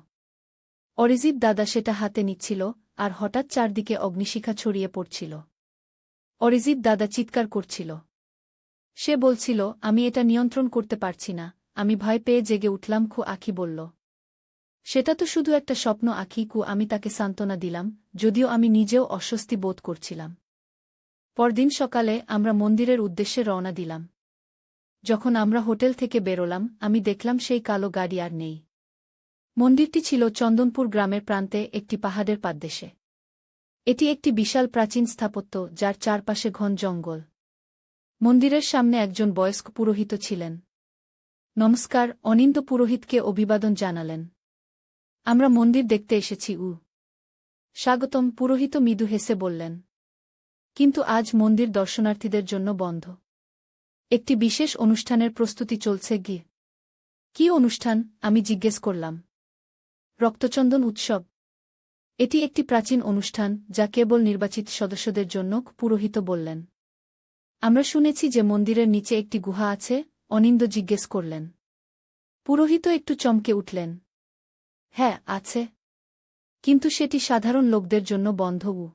অরিজিৎ দাদা সেটা হাতে নিচ্ছিল, আর হঠাৎ চারদিকে অগ্নিশিখা ছড়িয়ে পড়ছিল। অরিজিৎ দাদা চিৎকার করছিল। সে বলছিল, আমি এটা নিয়ন্ত্রণ করতে পারছি না। আমি ভয় পেয়ে জেগে উঠলাম। আখি বলল। সেটা তো শুধু একটা স্বপ্ন আখি। আমি তাকে সান্ত্বনা দিলাম, যদিও আমি নিজেও অস্বস্তি বোধ করছিলাম। পরদিন সকালে আমরা মন্দিরের উদ্দেশ্যে রওনা দিলাম। যখন আমরা হোটেল থেকে বেরোলাম, আমি দেখলাম সেই কালো গাড়ি আর নেই। মন্দিরটি ছিল চন্দনপুর গ্রামের প্রান্তে একটি পাহাড়ের পাদদেশে। এটি একটি বিশাল প্রাচীন স্থাপত্য, যার চারপাশে ঘন জঙ্গল। মন্দিরের সামনে একজন বয়স্ক পুরোহিত ছিলেন। নমস্কার। অনিন্দ পুরোহিতকে অভিবাদন জানালেন। আমরা মন্দির দেখতে এসেছি। স্বাগতম। পুরোহিত মৃদু হেসে বললেন। কিন্তু আজ মন্দির দর্শনার্থীদের জন্য বন্ধ। একটি বিশেষ অনুষ্ঠানের প্রস্তুতি চলছে। কি অনুষ্ঠান? আমি জিজ্ঞেস করলাম। রক্তচন্দন উৎসব। এটি একটি প্রাচীন অনুষ্ঠান, যা কেবল নির্বাচিত সদস্যদের জন্য। পুরোহিত বললেন। আমরা শুনেছি যে মন্দিরের নিচে একটি গুহা আছে? অনিন্দ জিজ্ঞেস করলেন। পুরোহিত একটু চমকে উঠলেন। হ্যাঁ, আছে। কিন্তু সেটি সাধারণ লোকদের জন্য বন্ধ।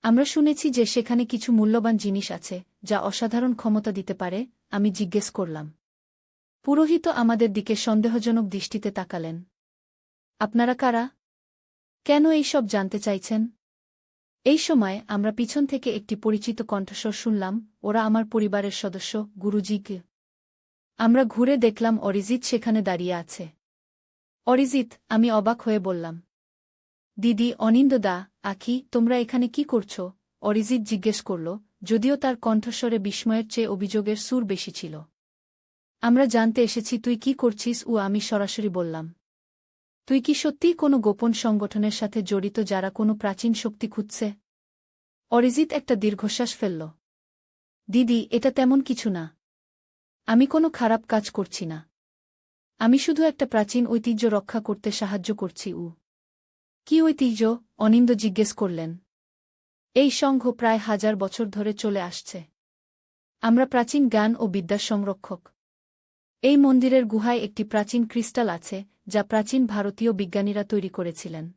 আমরা শুনেছি যে সেখানে কিছু মূল্যবান জিনিস আছে, যা অসাধারণ ক্ষমতা দিতে পারে। আমি জিজ্ঞেস করলাম। পুরোহিত আমাদের দিকে সন্দেহজনক দৃষ্টিতে তাকালেন। আপনারা কারা? কেন এই সব জানতে চাইছেন? এই সময় আমরা পিছন থেকে একটি পরিচিত কণ্ঠস্বর শুনলাম। ওরা আমার পরিবারের সদস্য, গুরুজি। আমরা ঘুরে দেখলাম অরিজিৎ সেখানে দাঁড়িয়ে আছে। অরিজিৎ? আমি অবাক হয়ে বললাম। দিদি, অনিন্দদা, আখি, তোমরা এখানে কি করছ? অরিজিৎ জিজ্ঞেস করল, যদিও তার কণ্ঠস্বরে বিস্ময়ের চেয়ে অভিযোগের সুর বেশি ছিল। আমরা জানতে এসেছি তুই কি করছিস। আমি সরাসরি বললাম। তুই কি সত্যিই কোনো গোপন সংগঠনের সাথে জড়িত যারা কোনো প্রাচীন শক্তি খুঁজছে? অরিজিৎ একটা দীর্ঘশ্বাস ফেলল। দিদি, এটা তেমন কিছু না। আমি কোনো খারাপ কাজ করছি না। আমি শুধু একটা প্রাচীন ঐতিহ্য রক্ষা করতে সাহায্য করছি। কি ঐতিহ্য? অনিন্দ জিজ্ঞেস করলেন। এই সংঘ প্রায় 1000 বছর ধরে চলে আসছে। আমরা প্রাচীন জ্ঞান ও বিদ্যার সংরক্ষক। এই মন্দিরের গুহায় একটি প্রাচীন ক্রিস্টাল আছে, যা প্রাচীন ভারতীয় বিজ্ঞানীরা তৈরি করেছিলেন।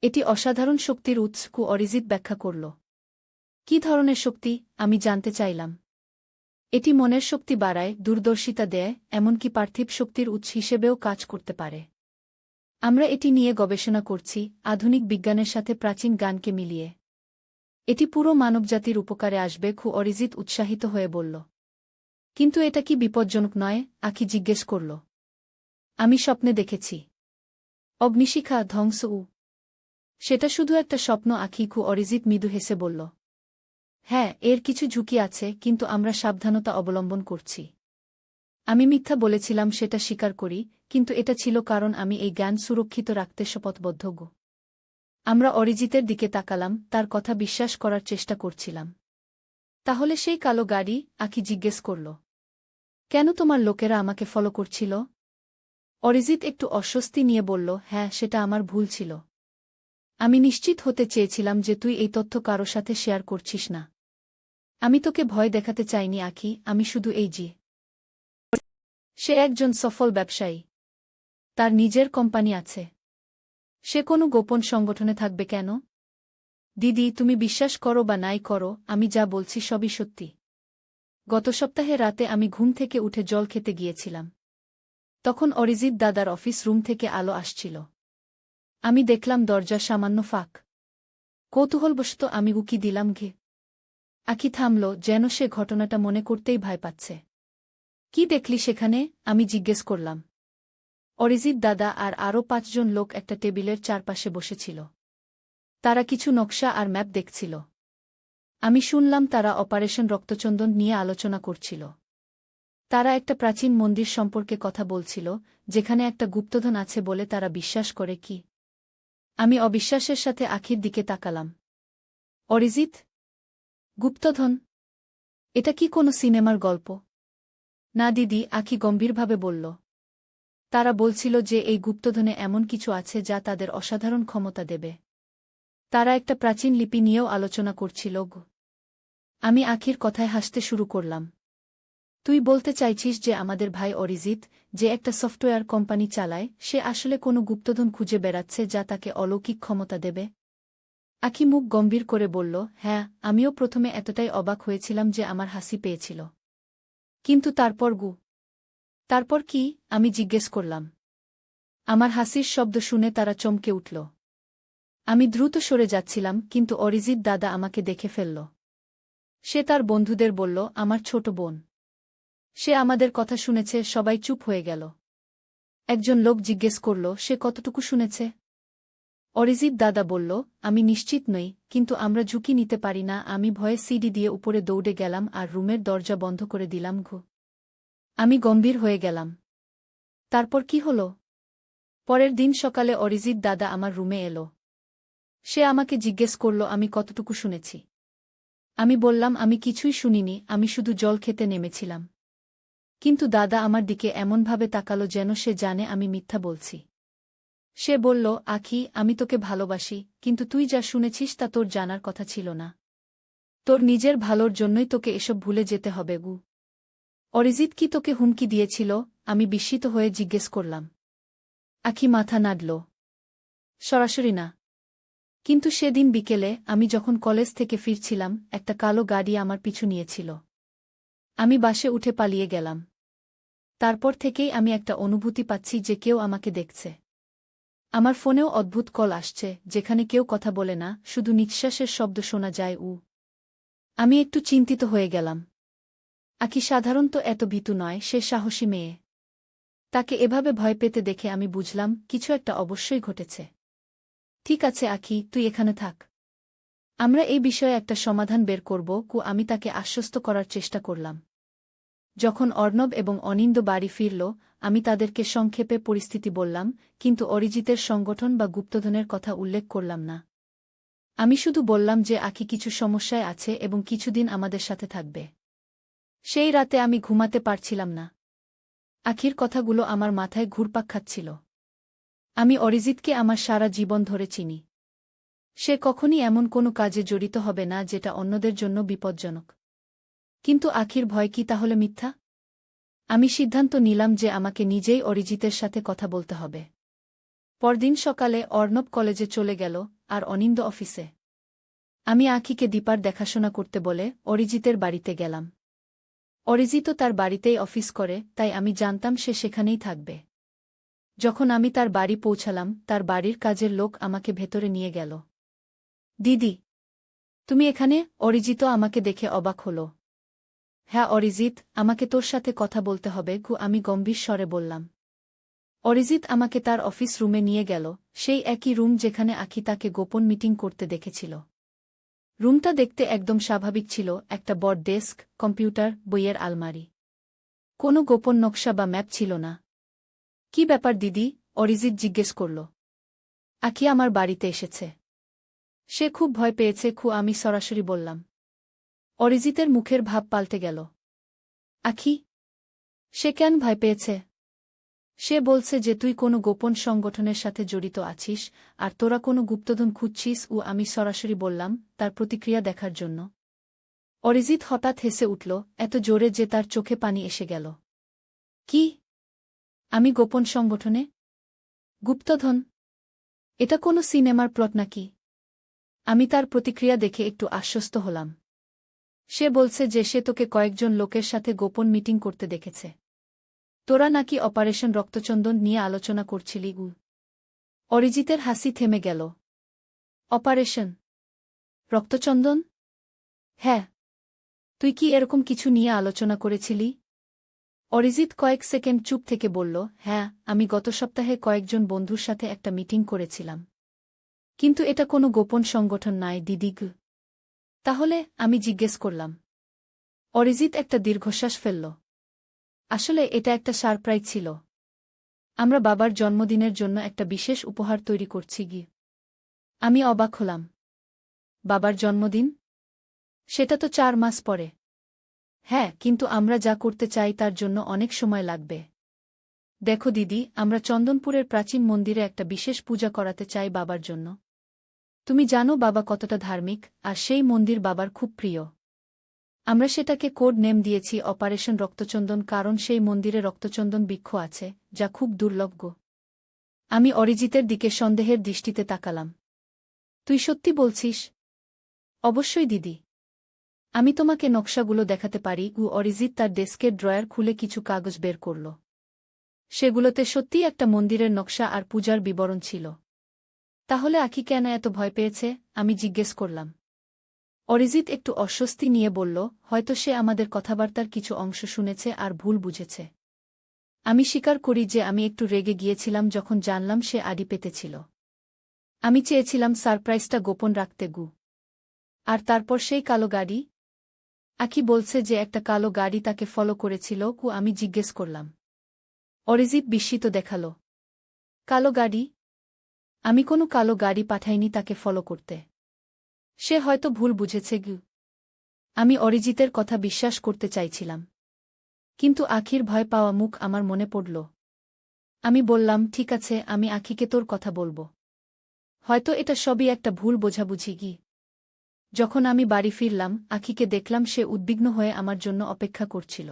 এটি অসাধারণ শক্তির উৎস। অরিজিৎ ব্যাখ্যা করল। কি ধরনের শক্তি? আমি জানতে চাইলাম। এটি মনের শক্তি বাড়ায়, দূরদর্শিতা দেয়, এমনকি পার্থিব শক্তির উৎস হিসেবেও কাজ করতে পারে। আমরা এটি নিয়ে গবেষণা করছি, আধুনিক বিজ্ঞানের সাথে প্রাচীন জ্ঞানকে মিলিয়ে। এটি পুরো মানবজাতির উপকারে আসবে। অরিজিৎ উৎসাহিত হয়ে বলল। কিন্তু এটা কি বিপজ্জনক নয়? আখি জিজ্ঞেস করল। আমি স্বপ্নে দেখেছি অগ্নিশিখা, ধ্বংস। সেটা শুধু একটা স্বপ্ন আখি। অরিজিৎ মৃদু হেসে বলল। হ্যাঁ, এর কিছু ঝুঁকি আছে, কিন্তু আমরা সাবধানতা অবলম্বন করছি। আমি মিথ্যা বলেছিলাম সেটা স্বীকার করি, কিন্তু এটা ছিল কারণ আমি এই জ্ঞান সুরক্ষিত রাখতে শপথবদ্ধ। আমরা অরিজিতের দিকে তাকালাম, তার কথা বিশ্বাস করার চেষ্টা করছিলাম। তাহলে সেই কালো গাড়ি? আকি জিজ্ঞেস করল। কেন তোমার লোকেরা আমাকে ফলো করছিল? অরিজিৎ একটু অস্বস্তি নিয়ে বলল, হ্যাঁ, সেটা আমার ভুল ছিল। আমি নিশ্চিত হতে চেয়েছিলাম যে তুই এই তথ্য কারো সাথে শেয়ার করছিস না। আমি তোকে ভয় দেখাতে চাইনি আকি, আমি শুধু সে একজন সফল ব্যবসায়ী। তার নিজের কোম্পানি আছে। সে কোনো গোপন সংগঠনে থাকবে কেন? দিদি, তুমি বিশ্বাস করো বা নাই করো, আমি যা বলছি সবই সত্যি। গত সপ্তাহে রাতে আমি ঘুম থেকে উঠে জল খেতে গিয়েছিলাম। তখন অরিজিৎ দাদার অফিস রুম থেকে আলো আসছিল। আমি দেখলাম দরজা সামান্য ফাঁক। কৌতূহলবশত আমি উকি দিলাম ঘে। আখি থামল, যেন সে ঘটনাটা মনে করতেই ভয় পাচ্ছে। কি দেখলি সেখানে? আমি জিজ্ঞেস করলাম। অরিজিৎ দাদা আর আরও ৫ জন লোক একটা টেবিলের চারপাশে বসেছিল। তারা কিছু নকশা আর ম্যাপ দেখছিল। আমি শুনলাম তারা অপারেশন রক্তচন্দন নিয়ে আলোচনা করছিল। তারা একটা প্রাচীন মন্দির সম্পর্কে কথা বলছিল, যেখানে একটা গুপ্তধন আছে বলে তারা বিশ্বাস করে। কি? আমি অবিশ্বাসের সাথে আখির দিকে তাকালাম। অরিজিৎ? গুপ্তধন? এটা কি কোনো সিনেমার গল্প? না দিদি, আখি গম্ভীরভাবে বলল। তারা বলছিল যে এই গুপ্তধনে এমন কিছু আছে যা তাদের অসাধারণ ক্ষমতা দেবে। তারা একটা প্রাচীন লিপি নিয়েও আলোচনা করছিল। আমি আখির কথায় হাসতে শুরু করলাম। তুই বলতে চাইছিস যে আমাদের ভাই অরিজিৎ, যে একটা সফটওয়্যার কোম্পানি চালায়, সে আসলে কোনো গুপ্তধন খুঁজে বেড়াচ্ছে যা তাকে অলৌকিক ক্ষমতা দেবে? আখি মুখ গম্ভীর করে বলল, হ্যাঁ, আমিও প্রথমে এতটাই অবাক হয়েছিলাম যে আমার হাসি পেয়েছিল। কিন্তু তারপর কি? আমি জিজ্ঞেস করলাম। আমার হাসির শব্দ শুনে তারা চমকে উঠল। আমি দ্রুত সরে যাচ্ছিলাম, কিন্তু অরিজিৎ দাদা আমাকে দেখে ফেলল। সে তার বন্ধুদের বলল, আমার ছোট বোন। সে আমাদের কথা শুনেছে। সবাই চুপ হয়ে গেল। একজন লোক জিজ্ঞেস করল, সে কতটুকু শুনেছে? অরিজিৎ দাদা বলল, আমি নিশ্চিত নই, কিন্তু আমরা ঝুঁকি নিতে পারি না। আমি ভয়ে সিঁড়ি দিয়ে উপরে দৌড়ে গেলাম আর রুমের দরজা বন্ধ করে দিলাম। আমি গম্ভীর হয়ে গেলাম। তারপর কি হল? পরের দিন সকালে অরিজিৎ দাদা আমার রুমে এলো। সে আমাকে জিজ্ঞেস করল আমি কতটুকু শুনেছি। আমি বললাম আমি কিছুই শুনিনি, আমি শুধু জল খেতে নেমেছিলাম। কিন্তু দাদা আমার দিকে এমনভাবে তাকালো যেন সে জানে আমি মিথ্যা বলছি। সে বলল, আখি, আমি তোকে ভালোবাসি, কিন্তু তুই যা শুনেছিস তা তোর জানার কথা ছিল না। তোর নিজের ভালোর জন্যই তোকে এসব ভুলে যেতে হবে। অরিজিৎ কি তোকে হুমকি দিয়েছিল? আমি বিস্মিত হয়ে জিজ্ঞেস করলাম। আখি মাথা নাড়ল। সরাসরি না। কিন্তু সেদিন বিকেলে, আমি যখন কলেজ থেকে ফিরছিলাম, একটা কালো গাড়ি আমার পিছু নিয়েছিল। আমি বাসে উঠে পালিয়ে গেলাম। তারপর থেকেই আমি একটা অনুভূতি পাচ্ছি যে কেউ আমাকে দেখছে। আমার ফোনেও অদ্ভুত কল আসছে, যেখানে কেউ কথা বলে না, শুধু নিঃশ্বাসের শব্দ শোনা যায়। আমি একটু চিন্তিত হয়ে গেলাম। আকি সাধারণত এত ভীতু নয়, সে সাহসী মেয়ে। তাকে এভাবে ভয় পেতে দেখে আমি বুঝলাম কিছু একটা অবশ্যই ঘটেছে। ঠিক আছে আকি, তুই এখানে থাক। আমরা এই বিষয়ে একটা সমাধান বের করব। আমি তাকে আশ্বস্ত করার চেষ্টা করলাম। যখন অর্ণব এবং অনিন্দ বাড়ি ফিরল, আমি তাদেরকে সংক্ষেপে পরিস্থিতি বললাম, কিন্তু অরিজিতের সংগঠন বা গুপ্তধনের কথা উল্লেখ করলাম না। আমি শুধু বললাম যে আকি কিছু সমস্যায় আছে এবং কিছুদিন আমাদের সাথে থাকবে। সেই রাতে আমি ঘুমাতে পারছিলাম না। আখির কথাগুলো আমার মাথায় ঘুরপাক খাচ্ছিল। আমি অরিজিৎকে আমার সারা জীবন ধরে চিনি। সে কখনই এমন কোনো কাজে জড়িত হবে না যেটা অন্যদের জন্য বিপজ্জনক। কিন্তু আখির ভয় কি তাহলে মিথ্যা? আমি সিদ্ধান্ত নিলাম যে আমাকে নিজেই অরিজিতের সাথে কথা বলতে হবে। পরদিন সকালে অর্ণব কলেজে চলে গেল, আর অনিন্দ অফিসে। আমি আখিকে দীপার দেখাশোনা করতে বলে অরিজিতের বাড়িতে গেলাম। অরিজিতও তার বাড়িতেই অফিস করে, তাই আমি জানতাম সে সেখানেই থাকবে। যখন আমি তার বাড়ি পৌঁছালাম, তার বাড়ির কাজের লোক আমাকে ভেতরে নিয়ে গেল। দিদি, তুমি এখানে? অরিজিতও আমাকে দেখে অবাক হল। হ্যাঁ অরিজিৎ, আমাকে তোর সাথে কথা বলতে হবে। আমি গম্ভীর স্বরে বললাম। অরিজিৎ আমাকে তার অফিস রুমে নিয়ে গেল, সেই একই রুম যেখানে আখি তাকে গোপন মিটিং করতে দেখেছিল। রুমটা দেখতে একদম স্বাভাবিক ছিল, একটা বড় ডেস্ক, কম্পিউটার, বইয়ের আলমারি। কোনো গোপন নকশা বা ম্যাপ ছিল না। কি ব্যাপার দিদি? অরিজিৎ জিজ্ঞেস করল। আখি আমার বাড়িতে এসেছে। সে খুব ভয় পেয়েছে। আমি সরাসরি বললাম। অরিজিতের মুখের ভাব পাল্টে গেল। আখি? সে কেন ভয় পেয়েছে? সে বলছে যে তুই কোনো গোপন সংগঠনের সাথে জড়িত আছিস আর তোরা কোনো গুপ্তধন খুঁজছিস। আমি সরাসরি বললাম, তার প্রতিক্রিয়া দেখার জন্য। অরিজিৎ হঠাৎ হেসে উঠল, এত জোরে যে তার চোখে পানি এসে গেল। কি? আমি গোপন সংগঠনে? গুপ্তধন? এটা কোনো সিনেমার প্লট নাকি? আমি তার প্রতিক্রিয়া দেখে একটু আশ্বস্ত হলাম। সে বলছে যে সে তোকে কয়েকজন লোকের সাথে গোপন মিটিং করতে দেখেছে। তোরা নাকি অপারেশন রক্তচন্দন নিয়ে আলোচনা করছিলি। অরিজিতের হাসি থেমে গেল। অপারেশন রক্তচন্দন? হ্যাঁ। তুই কি এরকম কিছু নিয়ে আলোচনা করেছিলি? অরিজিৎ কয়েক সেকেন্ড চুপ থেকে বলল, হ্যাঁ, আমি গত সপ্তাহে কয়েকজন বন্ধুর সাথে একটা মিটিং করেছিলাম। কিন্তু এটা কোনো গোপন সংগঠন নয় দিদিগ। তাহলে? আমি জিজ্ঞেস করলাম। অরিজিৎ একটা দীর্ঘশ্বাস ফেলল। আসলে এটা একটা সারপ্রাইজ ছিল। আমরা বাবার জন্মদিনের জন্য একটা বিশেষ উপহার তৈরি করছি। আমি অবাক হলাম। বাবার জন্মদিন? সেটা তো 4 মাস পরে। হ্যাঁ, কিন্তু আমরা যা করতে চাই তার জন্য অনেক সময় লাগবে। দেখো দিদি, আমরা চন্দনপুরের প্রাচীন মন্দিরে একটা বিশেষ পূজা করাতে চাই বাবার জন্য। তুমি জানো বাবা কতটা ধার্মিক, আর সেই মন্দির বাবার খুব প্রিয়। আমরা সেটাকে কোড নেম দিয়েছি অপারেশন রক্তচন্দন, কারণ সেই মন্দিরে রক্তচন্দন বৃক্ষ আছে, যা খুব দুর্লভ। আমি অরিজিতের দিকে সন্দেহের দৃষ্টিতে তাকালাম। তুই সত্যি বলছিস? অবশ্যই দিদি। আমি তোমাকে নকশাগুলো দেখাতে পারি। অরিজিৎ তার ডেস্কের ড্রয়ার খুলে কিছু কাগজ বের করল। সেগুলোতে সত্যিই একটা মন্দিরের নকশা আর পূজার বিবরণ ছিল। তাহলে আখি কেন এত ভয় পেয়েছে? আমি জিজ্ঞেস করলাম। অরিজিৎ একটু অস্বস্তি নিয়ে বলল, হয়তো সে আমাদের কথাবার্তার কিছু অংশ শুনেছে আর ভুল বুঝেছে। আমি স্বীকার করি যে আমি একটু রেগে গিয়েছিলাম যখন জানলাম সে আড়ি পেতেছিল। আমি চেয়েছিলাম সারপ্রাইজটা গোপন রাখতে। আর তারপর সেই কালো গাড়ি? আখি বলছে যে একটা কালো গাড়ি তাকে ফলো করেছিল। আমি জিজ্ঞেস করলাম। অরিজিৎ বিস্মিত দেখাল। কালো গাড়ি? আমি কোনো কালো গাড়ি পাঠাইনি তাকে ফলো করতে। সে হয়তো ভুল বুঝেছে। আমি অরিজিতের কথা বিশ্বাস করতে চাইছিলাম। কিন্তু আখির ভয় পাওয়া মুখ আমার মনে পড়ল। আমি বললাম, ঠিক আছে, আমি আখিকে তোর কথা বলবো। হয়তো এটা সবই একটা ভুল বোঝাবুঝি। যখন আমি বাড়ি ফিরলাম, আখিকে দেখলাম সে উদ্বিগ্ন হয়ে আমার জন্য অপেক্ষা করছিল।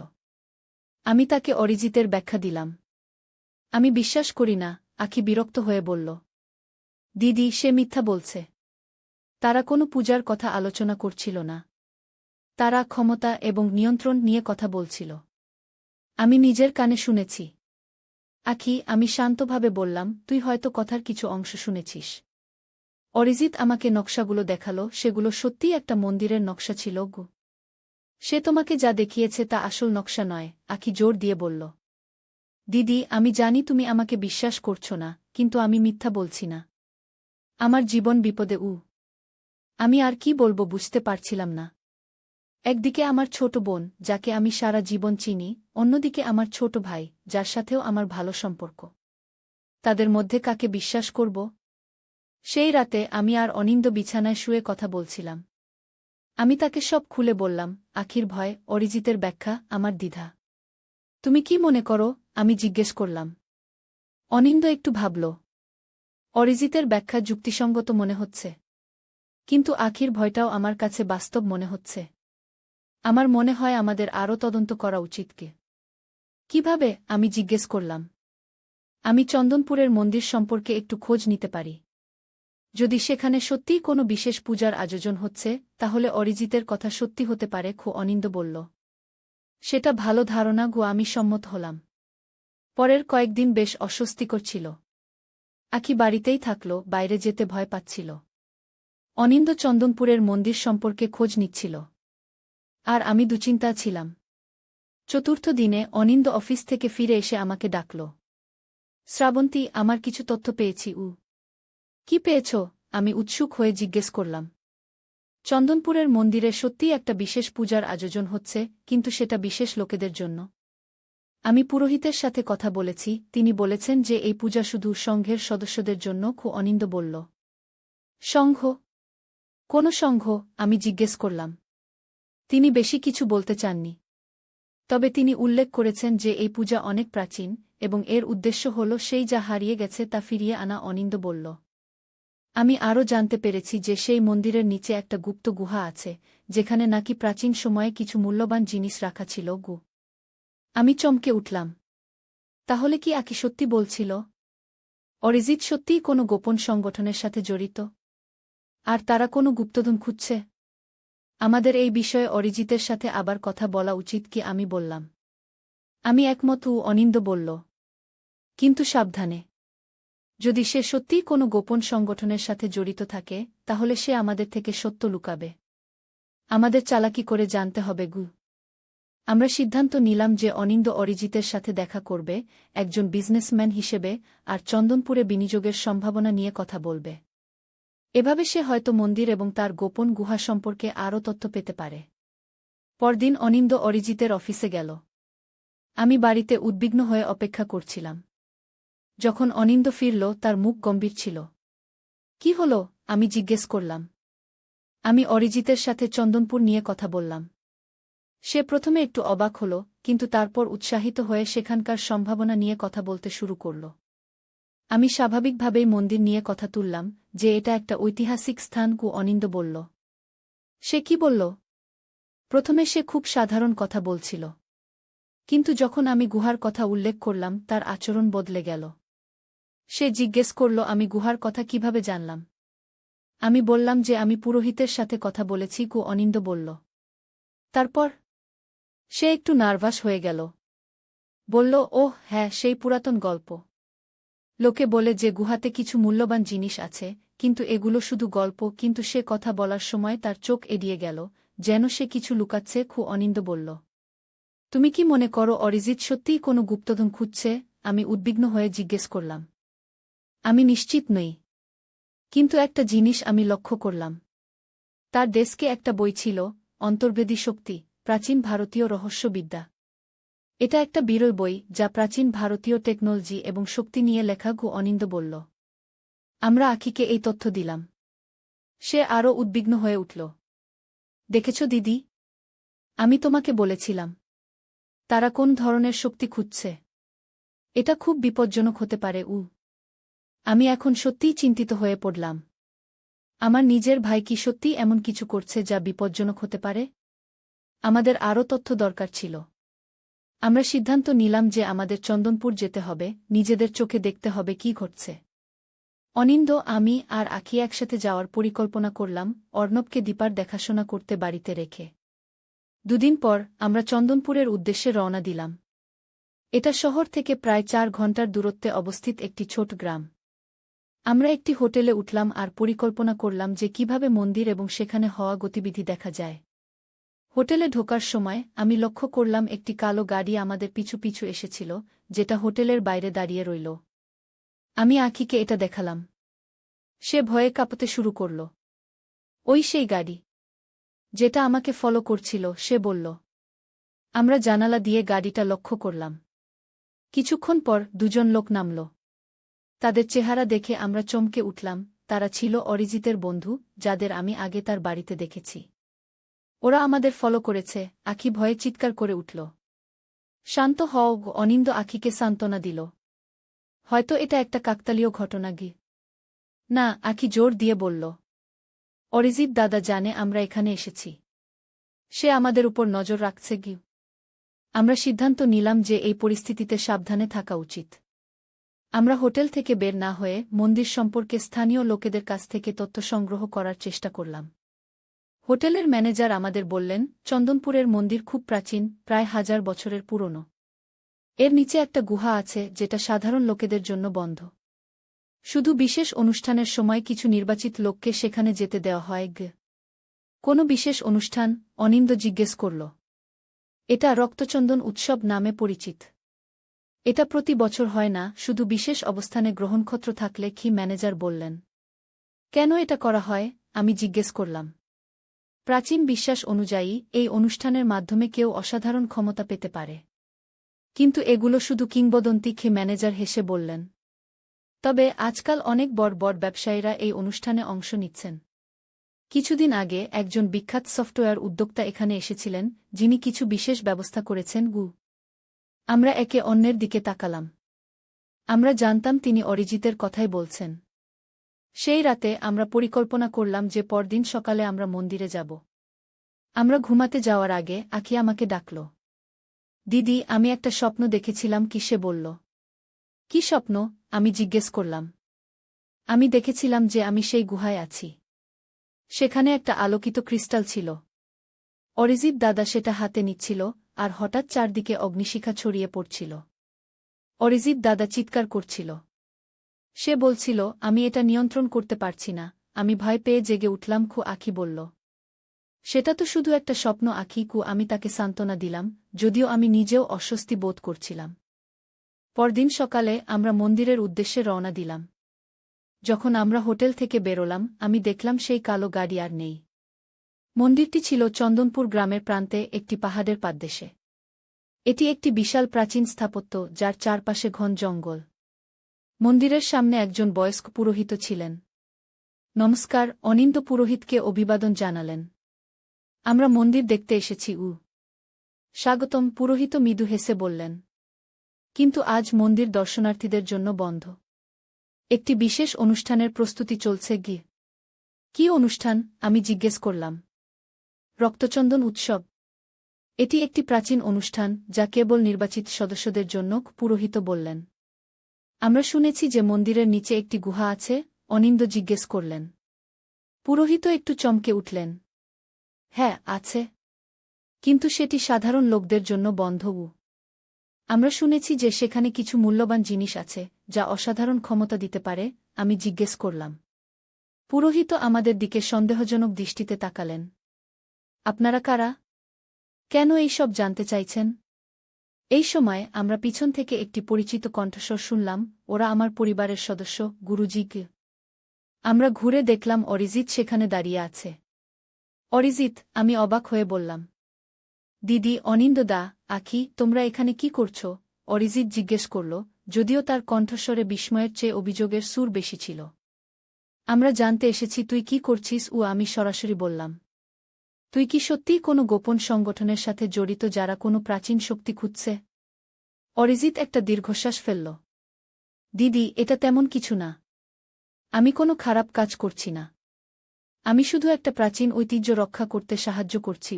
আমি তাকে অরিজিতের ব্যাখ্যা দিলাম। আমি বিশ্বাস করি না, আখি বিরক্ত হয়ে বলল। দিদি, সে মিথ্যা বলছে। তারা কোনো পূজার কথা আলোচনা করছিল না। তারা ক্ষমতা এবং নিয়ন্ত্রণ নিয়ে কথা বলছিল। আমি নিজের কানে শুনেছি। আখি, আমি শান্তভাবে বললাম, তুই হয়তো কথার কিছু অংশ শুনেছিস। অরিজিৎ আমাকে নকশাগুলো দেখালো। সেগুলো সত্যিই একটা মন্দিরের নকশা ছিল। সে তোমাকে যা দেখিয়েছে তা আসল নকশা নয়, আখি জোর দিয়ে বলল। দিদি, আমি জানি তুমি আমাকে বিশ্বাস করছো না, কিন্তু আমি মিথ্যা বলছি না। আমার জীবন বিপদে। আমি আর কি বলবো বুঝতে পারছিলাম না। একদিকে আমার ছোট বোন, যাকে আমি সারা জীবন চিনি, অন্যদিকে আমার ছোট ভাই, যার সাথেও আমার ভালো সম্পর্ক। তাদের মধ্যে কাকে বিশ্বাস করব? সেই রাতে আমি আর অনিন্দ বিছানায় শুয়ে কথা বলছিলাম। আমি তাকে সব খুলে বললাম, আখির ভয়, অরিজিতের ব্যাখ্যা, আমার দ্বিধা। তুমি কি মনে করো? আমি জিজ্ঞেস করলাম। অনিন্দ একটু ভাবল। অরিজিতের ব্যাখ্যা যুক্তিসঙ্গত মনে হচ্ছে। কিন্তু আখির ভয়টাও আমার কাছে বাস্তব মনে হচ্ছে। আমার মনে হয় আমাদের আরও তদন্ত করা উচিত। কিভাবে? আমি জিজ্ঞেস করলাম। আমি চন্দনপুরের মন্দির সম্পর্কে একটু খোঁজ নিতে পারি। যদি সেখানে সত্যিই কোনো বিশেষ পূজার আয়োজন হচ্ছে, তাহলে অরিজিতের কথা সত্যি হতে পারে। অনিন্দ বলল। সেটা ভালো ধারণা। আমি সম্মত হলাম। পরের কয়েকদিন বেশ অস্বস্তিকর ছিল। আখি বাড়িতেই থাকল, বাইরে যেতে ভয় পাচ্ছিল। অনিন্দ চন্দনপুরের মন্দির সম্পর্কে খোঁজ নিচ্ছিল। আর আমি দুশ্চিন্তা ছিলাম। চতুর্থ দিনে অনিন্দ অফিস থেকে ফিরে এসে আমাকে ডাকল। শ্রাবন্তী, আমার কিছু তথ্য পেয়েছি। কি পেয়েছ? আমি উৎসুক হয়ে জিজ্ঞেস করলাম। চন্দনপুরের মন্দিরে সত্যিই একটা বিশেষ পূজার আয়োজন হচ্ছে, কিন্তু সেটা বিশেষ লোকেদের জন্য। আমি পুরোহিতের সাথে কথা বলেছি, তিনি বলেছেন যে এই পূজা শুধু সংঘের সদস্যদের জন্য। খুব অনিন্দ বলল। সংঘ? কোন সংঘ? আমি জিজ্ঞেস করলাম। তিনি বেশি কিছু বলতে চাননি। তবে তিনি উল্লেখ করেছেন যে এই পূজা অনেক প্রাচীন এবং এর উদ্দেশ্য হল সেই যা হারিয়ে গেছে তা ফিরিয়ে আনা। অনিন্দ বলল। আমি আরও জানতে পেরেছি যে সেই মন্দিরের নিচে একটা গুপ্ত গুহা আছে, যেখানে নাকি প্রাচীন সময়ে কিছু মূল্যবান জিনিস রাখা ছিল। আমি চমকে উঠলাম। তাহলে কি আকি সত্যি বলছিল? অরিজিৎ সত্যিই কোনো গোপন সংগঠনের সাথে জড়িত? আর তারা কোনো গুপ্তধন খুঁজছে? আমাদের এই বিষয়ে অরিজিতের সাথে আবার কথা বলা উচিত কি? আমি বললাম। আমি একমত। অনিন্দ বলল। কিন্তু সাবধানে। যদি সে সত্যিই কোনো গোপন সংগঠনের সাথে জড়িত থাকে, তাহলে সে আমাদের থেকে সত্য লুকাবে। আমাদের চালাকি করে জানতে হবে। আমরা সিদ্ধান্ত নিলাম যে অনিন্দ অরিজিতের সাথে দেখা করবে, একজন বিজনেসম্যান হিসেবে, আর চন্দনপুরে বিনিয়োগের সম্ভাবনা নিয়ে কথা বলবে। এভাবে সে হয়তো মন্দির এবং তার গোপন গুহা সম্পর্কে আরও তথ্য পেতে পারে। পরদিন অনিন্দ অরিজিতের অফিসে গেল। আমি বাড়িতে উদ্বিগ্ন হয়ে অপেক্ষা করছিলাম। যখন অনিন্দ ফিরল, তার মুখ গম্ভীর ছিল। কি হল? আমি জিজ্ঞেস করলাম। আমি অরিজিতের সাথে চন্দনপুর নিয়ে কথা বললাম। সে প্রথমে একটু অবাক হল, কিন্তু তারপর উৎসাহিত হয়ে সেখানকার সম্ভাবনা নিয়ে কথা বলতে শুরু করল। আমি স্বাভাবিকভাবেই মন্দির নিয়ে কথা তুললাম, যে এটা একটা ঐতিহাসিক স্থান। অনিন্দ বলল। সে কি বলল? প্রথমে সে খুব সাধারণ কথা বলছিল, কিন্তু যখন আমি গুহার কথা উল্লেখ করলাম, তার আচরণ বদলে গেল। সে জিজ্ঞেস করল, আমি গুহার কথা কিভাবে জানলাম? আমি বললাম যে আমি পুরোহিতের সাথে কথা বলেছি। অনিন্দ বলল। তারপর? সে একটু নার্ভাস হয়ে গেল। বলল, ওহ হ্যাঁ, সেই পুরাতন গল্প। লোকে বলে যে গুহাতে কিছু মূল্যবান জিনিস আছে, কিন্তু এগুলো শুধু গল্প। কিন্তু সে কথা বলার সময় তার চোখ এড়িয়ে গেল, যেন সে কিছু লুকাচ্ছে। অনিন্দ বলল। তুমি কি মনে করো অরিজিৎ সত্যিই কোনো গুপ্তধন খুঁজছে? আমি উদ্বিগ্ন হয়ে জিজ্ঞেস করলাম। আমি নিশ্চিত নই, কিন্তু একটা জিনিস আমি লক্ষ্য করলাম। তার ডেস্কে একটা বই ছিল, অন্তর্ভেদী শক্তি, প্রাচীন ভারতীয় রহস্যবিদ্যা। এটা একটা বিরল বই, যা প্রাচীন ভারতীয় টেকনোলজি এবং শক্তি নিয়ে লেখা। অনিন্দ বলল। আমরা আখিকে এই তথ্য দিলাম। সে আরও উদ্বিগ্ন হয়ে উঠল। দেখেছ দিদি? আমি তোমাকে বলেছিলাম। তারা কোন ধরনের শক্তি খুঁজছে? এটা খুব বিপজ্জনক হতে পারে। আমি এখন সত্যিই চিন্তিত হয়ে পড়লাম। আমার নিজের ভাই কি সত্যিই এমন কিছু করছে যা বিপজ্জনক হতে পারে? আমাদের আরও তথ্য দরকার ছিল। আমরা সিদ্ধান্ত নিলাম যে আমাদের চন্দনপুর যেতে হবে, নিজেদের চোখে দেখতে হবে কি ঘটছে। অনিন্দ, আমি আর আখি একসাথে যাওয়ার পরিকল্পনা করলাম, অর্ণবকে দীপার দেখাশোনা করতে বাড়িতে রেখে। দুদিন পর আমরা চন্দনপুরের উদ্দেশ্যে রওনা দিলাম। এটা শহর থেকে প্রায় 4 ঘণ্টার দূরত্বে অবস্থিত একটি ছোট গ্রাম। আমরা একটি হোটেলে উঠলাম আর পরিকল্পনা করলাম যে কিভাবে মন্দির এবং সেখানে হওয়া গতিবিধি দেখা যায়। হোটেলে ঢোকার সময় আমি লক্ষ্য করলাম একটি কালো গাড়ি আমাদের পিছু পিছু এসেছিল, যেটা হোটেলের বাইরে দাঁড়িয়ে রইল। আমি আখিকে এটা দেখালাম। সে ভয়ে কাঁপতে শুরু করল। ওই সেই গাড়ি, যেটা আমাকে ফলো করছিল, সে বলল। আমরা জানালা দিয়ে গাড়িটা লক্ষ্য করলাম। কিছুক্ষণ পর 2 জন লোক নামল। তাদের চেহারা দেখে আমরা চমকে উঠলাম। তারা ছিল অরিজিতের বন্ধু, যাদের আমি আগে তার বাড়িতে দেখেছি। ওরা আমাদের ফলো করেছে। আখি ভয়ে চিৎকার করে উঠল। শান্ত হও। অনিন্দ আখিকে সান্ত্বনা দিল। হয়তো এটা একটা কাকতালীয় ঘটনা। না, আখি জোর দিয়ে বলল। অরিজিৎ দাদা জানে আমরা এখানে এসেছি। সে আমাদের উপর নজর রাখছে। আমরা সিদ্ধান্ত নিলাম যে এই পরিস্থিতিতে সাবধানে থাকা উচিত। আমরা হোটেল থেকে বের না হয়ে মন্দির সম্পর্কে স্থানীয় লোকেদের কাছ থেকে তথ্য সংগ্রহ করার চেষ্টা করলাম। হোটেলের ম্যানেজার আমাদের বললেন, চন্দনপুরের মন্দির খুব প্রাচীন, প্রায় 1000 বছরের পুরনো। এর নিচে একটা গুহা আছে, যেটা সাধারণ লোকেদের জন্য বন্ধ। শুধু বিশেষ অনুষ্ঠানের সময় কিছু নির্বাচিত লোককে সেখানে যেতে দেওয়া হয়। কোনো বিশেষ অনুষ্ঠান? অনিন্দ জিজ্ঞেস করল। এটা রক্তচন্দন উৎসব নামে পরিচিত। এটা প্রতি বছর হয় না, শুধু বিশেষ অবস্থানে গ্রহণক্ষত্র থাকলে। ম্যানেজার বললেন। কেন এটা করা হয়? আমি জিজ্ঞেস করলাম। প্রাচীন বিশ্বাস অনুযায়ী এই অনুষ্ঠানের মাধ্যমে কেউ অসাধারণ ক্ষমতা পেতে পারে। কিন্তু এগুলো শুধু কিংবদন্তি, ম্যানেজার হেসে বললেন। তবে আজকাল অনেক বড় বড় ব্যবসায়ীরা এই অনুষ্ঠানে অংশ নিচ্ছেন। কিছুদিন আগে একজন বিখ্যাত সফটওয়্যার উদ্যোক্তা এখানে এসেছিলেন, যিনি কিছু বিশেষ ব্যবস্থা করেছেন। আমরা একে অন্যের দিকে তাকালাম। আমরা জানতাম তিনি অরিজিতের কথাই বলছেন। সেই রাতে আমরা পরিকল্পনা করলাম যে পরদিন সকালে আমরা মন্দিরে যাব। আমরা ঘুমাতে যাওয়ার আগে আখি আমাকে ডাকল। দিদি, আমি একটা স্বপ্ন দেখেছিলাম। কি? সে বলল। কি স্বপ্ন? আমি জিজ্ঞেস করলাম। আমি দেখেছিলাম যে আমি সেই গুহায় আছি। সেখানে একটা আলোকিত ক্রিস্টাল ছিল। অরিজিৎ দাদা সেটা হাতে নিচ্ছিল, আর হঠাৎ চারদিকে অগ্নিশিখা ছড়িয়ে পড়ছিল। অরিজিৎ দাদা চিৎকার করছিল। সে বলছিল, আমি এটা নিয়ন্ত্রণ করতে পারছি না। আমি ভয় পেয়ে জেগে উঠলাম। আখি বলল, সেটা তো শুধু একটা স্বপ্ন আখি। আমি তাকে সান্ত্বনা দিলাম, যদিও আমি নিজেও অস্বস্তি বোধ করছিলাম। পরদিন সকালে আমরা মন্দিরের উদ্দেশ্যে রওনা দিলাম। যখন আমরা হোটেল থেকে বেরোলাম, আমি দেখলাম সেই কালো গাড়ি আর নেই। মন্দিরটি ছিল চন্দনপুর গ্রামের প্রান্তে একটি পাহাড়ের পাদদেশে। এটি একটি বিশাল প্রাচীন স্থাপত্য, যার চারপাশে ঘন জঙ্গল। মন্দিরের সামনে একজন বয়স্ক পুরোহিত ছিলেন। নমস্কার, অনিন্দ পুরোহিতকে অভিবাদন জানালেন। আমরা মন্দির দেখতে এসেছি। স্বাগতম, পুরোহিত মৃদু হেসে বললেন। কিন্তু আজ মন্দির দর্শনার্থীদের জন্য বন্ধ। একটি বিশেষ অনুষ্ঠানের প্রস্তুতি চলছে। কি অনুষ্ঠান? আমি জিজ্ঞেস করলাম। রক্তচন্দন উৎসব। এটি একটি প্রাচীন অনুষ্ঠান, যা কেবল নির্বাচিত সদস্যদের জন্য, পুরোহিত বললেন। আমরা শুনেছি যে মন্দিরের নিচে একটি গুহা আছে? অনিন্দ জিজ্ঞেস করলেন। পুরোহিত একটু চমকে উঠলেন। হ্যাঁ, আছে। কিন্তু সেটি সাধারণ লোকদের জন্য বন্ধ। আমরা শুনেছি যে সেখানে কিছু মূল্যবান জিনিস আছে, যা অসাধারণ ক্ষমতা দিতে পারে। আমি জিজ্ঞেস করলাম। পুরোহিত আমাদের দিকে সন্দেহজনক দৃষ্টিতে তাকালেন। আপনারা কারা? কেন এই সব জানতে চাইছেন? এই সময় আমরা পিছন থেকে একটি পরিচিত কণ্ঠস্বর শুনলাম। ওরা আমার পরিবারের সদস্য, গুরুজি। আমরা ঘুরে দেখলাম অরিজিৎ সেখানে দাঁড়িয়ে আছে। অরিজিৎ, আমি অবাক হয়ে বললাম। দিদি, অনিন্দ দা, আখি, তোমরা এখানে কি করছ? অরিজিৎ জিজ্ঞেস করল, যদিও তার কণ্ঠস্বরে বিস্ময়ের চেয়ে অভিযোগের সুর বেশি ছিল। আমরা জানতে এসেছি তুই কি করছিস। আমি সরাসরি বললাম। তুই কি সত্যিই কোনো গোপন সংগঠনের সাথে জড়িত, যারা কোনো প্রাচীন শক্তি খুঁজছে? অরিজিৎ একটা দীর্ঘশ্বাস ফেলল। দিদি, এটা তেমন কিছু না। আমি কোনো খারাপ কাজ করছি না। আমি শুধু একটা প্রাচীন ঐতিহ্য রক্ষা করতে সাহায্য করছি।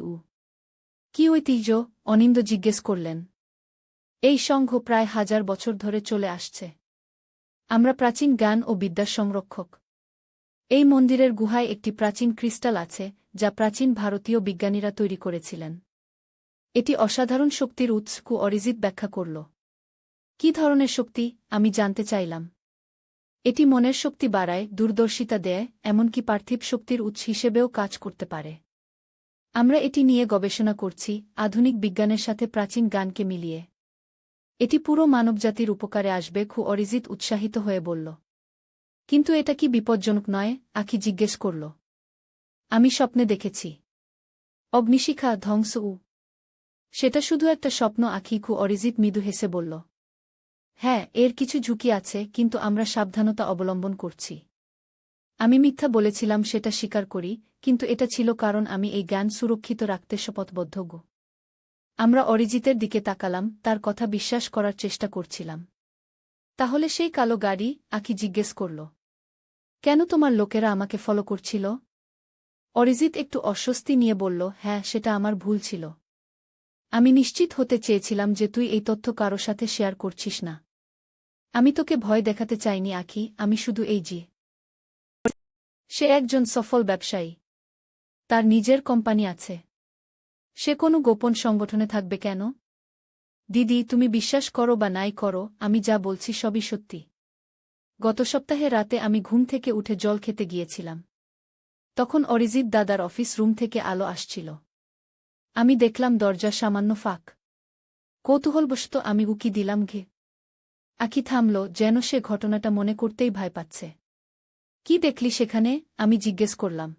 কি ঐতিহ্য? অনিন্দ জিজ্ঞেস করলেন। এই সংঘ প্রায় 1000 বছর ধরে চলে আসছে। আমরা প্রাচীন জ্ঞান ও বিদ্যার সংরক্ষক। এই মন্দিরের গুহায় একটি প্রাচীন ক্রিস্টাল আছে, যা প্রাচীন ভারতীয় বিজ্ঞানীরা তৈরি করেছিলেন। এটি অসাধারণ শক্তির উৎস। অরিজিৎ ব্যাখ্যা করল। কি ধরনের শক্তি? আমি জানতে চাইলাম। এটি মনের শক্তি বাড়ায়, দূরদর্শিতা দেয়, এমনকি পার্থিব শক্তির উৎস হিসেবেও কাজ করতে পারে। আমরা এটি নিয়ে গবেষণা করছি, আধুনিক বিজ্ঞানের সাথে প্রাচীন জ্ঞানকে মিলিয়ে। এটি পুরো মানবজাতির উপকারে আসবে। অরিজিৎ উৎসাহিত হয়ে বলল। কিন্তু এটা কি বিপজ্জনক নয়? আখি জিজ্ঞেস করল। আমি স্বপ্নে দেখেছি অগ্নিশিখা, ধ্বংস। সেটা শুধু একটা স্বপ্ন আখি। অরিজিৎ মৃদু হেসে বলল। হ্যাঁ, এর কিছু ঝুঁকি আছে, কিন্তু আমরা সাবধানতা অবলম্বন করছি। আমি মিথ্যা বলেছিলাম, সেটা স্বীকার করি, কিন্তু এটা ছিল কারণ আমি এই জ্ঞান সুরক্ষিত রাখতে শপথবদ্ধ। আমরা অরিজিতের দিকে তাকালাম, তার কথা বিশ্বাস করার চেষ্টা করছিলাম। তাহলে সেই কালো গাড়ি? আখি জিজ্ঞেস করল। কেন তোমার লোকেরা আমাকে ফলো করছিল? অরিজিৎ একটু অস্বস্তি নিয়ে বলল, হ্যাঁ, সেটা আমার ভুল ছিল। আমি নিশ্চিত হতে চেয়েছিলাম যে তুই এই তথ্য কারো সাথে শেয়ার করছিস না। আমি তোকে ভয় দেখাতে চাইনি আখি, আমি শুধু সে একজন সফল ব্যবসায়ী। তার নিজের কোম্পানি আছে। সে কোনো গোপন সংগঠনে থাকবে কেন? দিদি, তুমি বিশ্বাস করো বা নাই করো, আমি যা বলছি সবই সত্যি। গত সপ্তাহে রাতে আমি ঘুম থেকে উঠে জল খেতে গিয়েছিলাম। তখন অরিজিৎ দাদার অফিস রুম থেকে আলো আসছিল। আমি দেখলাম দরজা সামান্য ফাঁক। কৌতূহলবশত আমি উকি দিলাম। আখি থামল, যেন সে ঘটনাটা মনে করতেই ভয় পাচ্ছে। কি দেখলি সেখানে? আমি জিজ্ঞেস করলাম।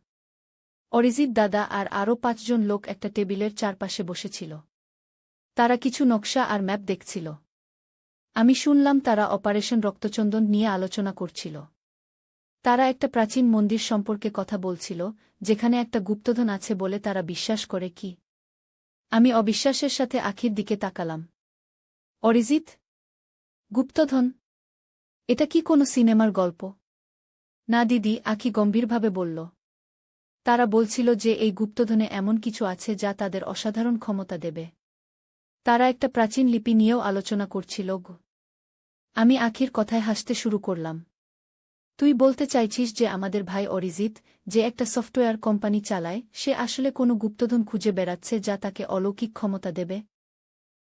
অরিজিৎ দাদা আর আরও 5 জন লোক একটা টেবিলের চারপাশে বসেছিল। তারা কিছু নকশা আর ম্যাপ দেখছিল। আমি শুনলাম তারা অপারেশন রক্তচন্দন নিয়ে আলোচনা করছিল। তারা একটা প্রাচীন মন্দির সম্পর্কে কথা বলছিল, যেখানে একটা গুপ্তধন আছে বলে তারা বিশ্বাস করে। কি? আমি অবিশ্বাসের সাথে আখির দিকে তাকালাম। অরিজিৎ? গুপ্তধন? এটা কি কোনো সিনেমার গল্প? না দিদি, আখি গম্ভীরভাবে বলল। তারা বলছিল যে এই গুপ্তধনে এমন কিছু আছে যা তাদের অসাধারণ ক্ষমতা দেবে। তারা একটা প্রাচীন লিপি নিয়েও আলোচনা করছিল। আমি আখির কথায় হাসতে শুরু করলাম। তুই বলতে চাইছিস যে আমাদের ভাই অরিজিৎ, যে একটা সফটওয়্যার কোম্পানি চালায়, সে আসলে কোনো গুপ্তধন খুঁজে বেড়াচ্ছে যা তাকে অলৌকিক ক্ষমতা দেবে?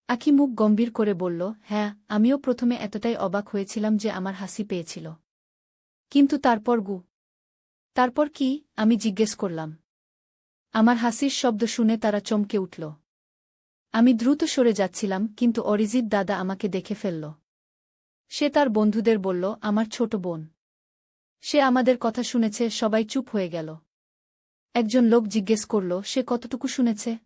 আখি মুখ গম্ভীর করে বলল, হ্যাঁ, আমিও প্রথমে এতটাই অবাক হয়েছিলাম যে আমার হাসি পেয়েছিল। কিন্তু তারপর কি? আমি জিজ্ঞেস করলাম। আমার হাসির শব্দ শুনে তারা চমকে উঠল। আমি দ্রুত সরে যাচ্ছিলাম, কিন্তু অরিজিৎ দাদা আমাকে দেখে ফেলল। সে তার বন্ধুদের বলল, আমার ছোট বোন। সে আমাদের কথা শুনেছে। সবাই চুপ হয়ে গেল। একজন লোক জিজ্ঞেস করল, সে কতটুকু শুনেছে?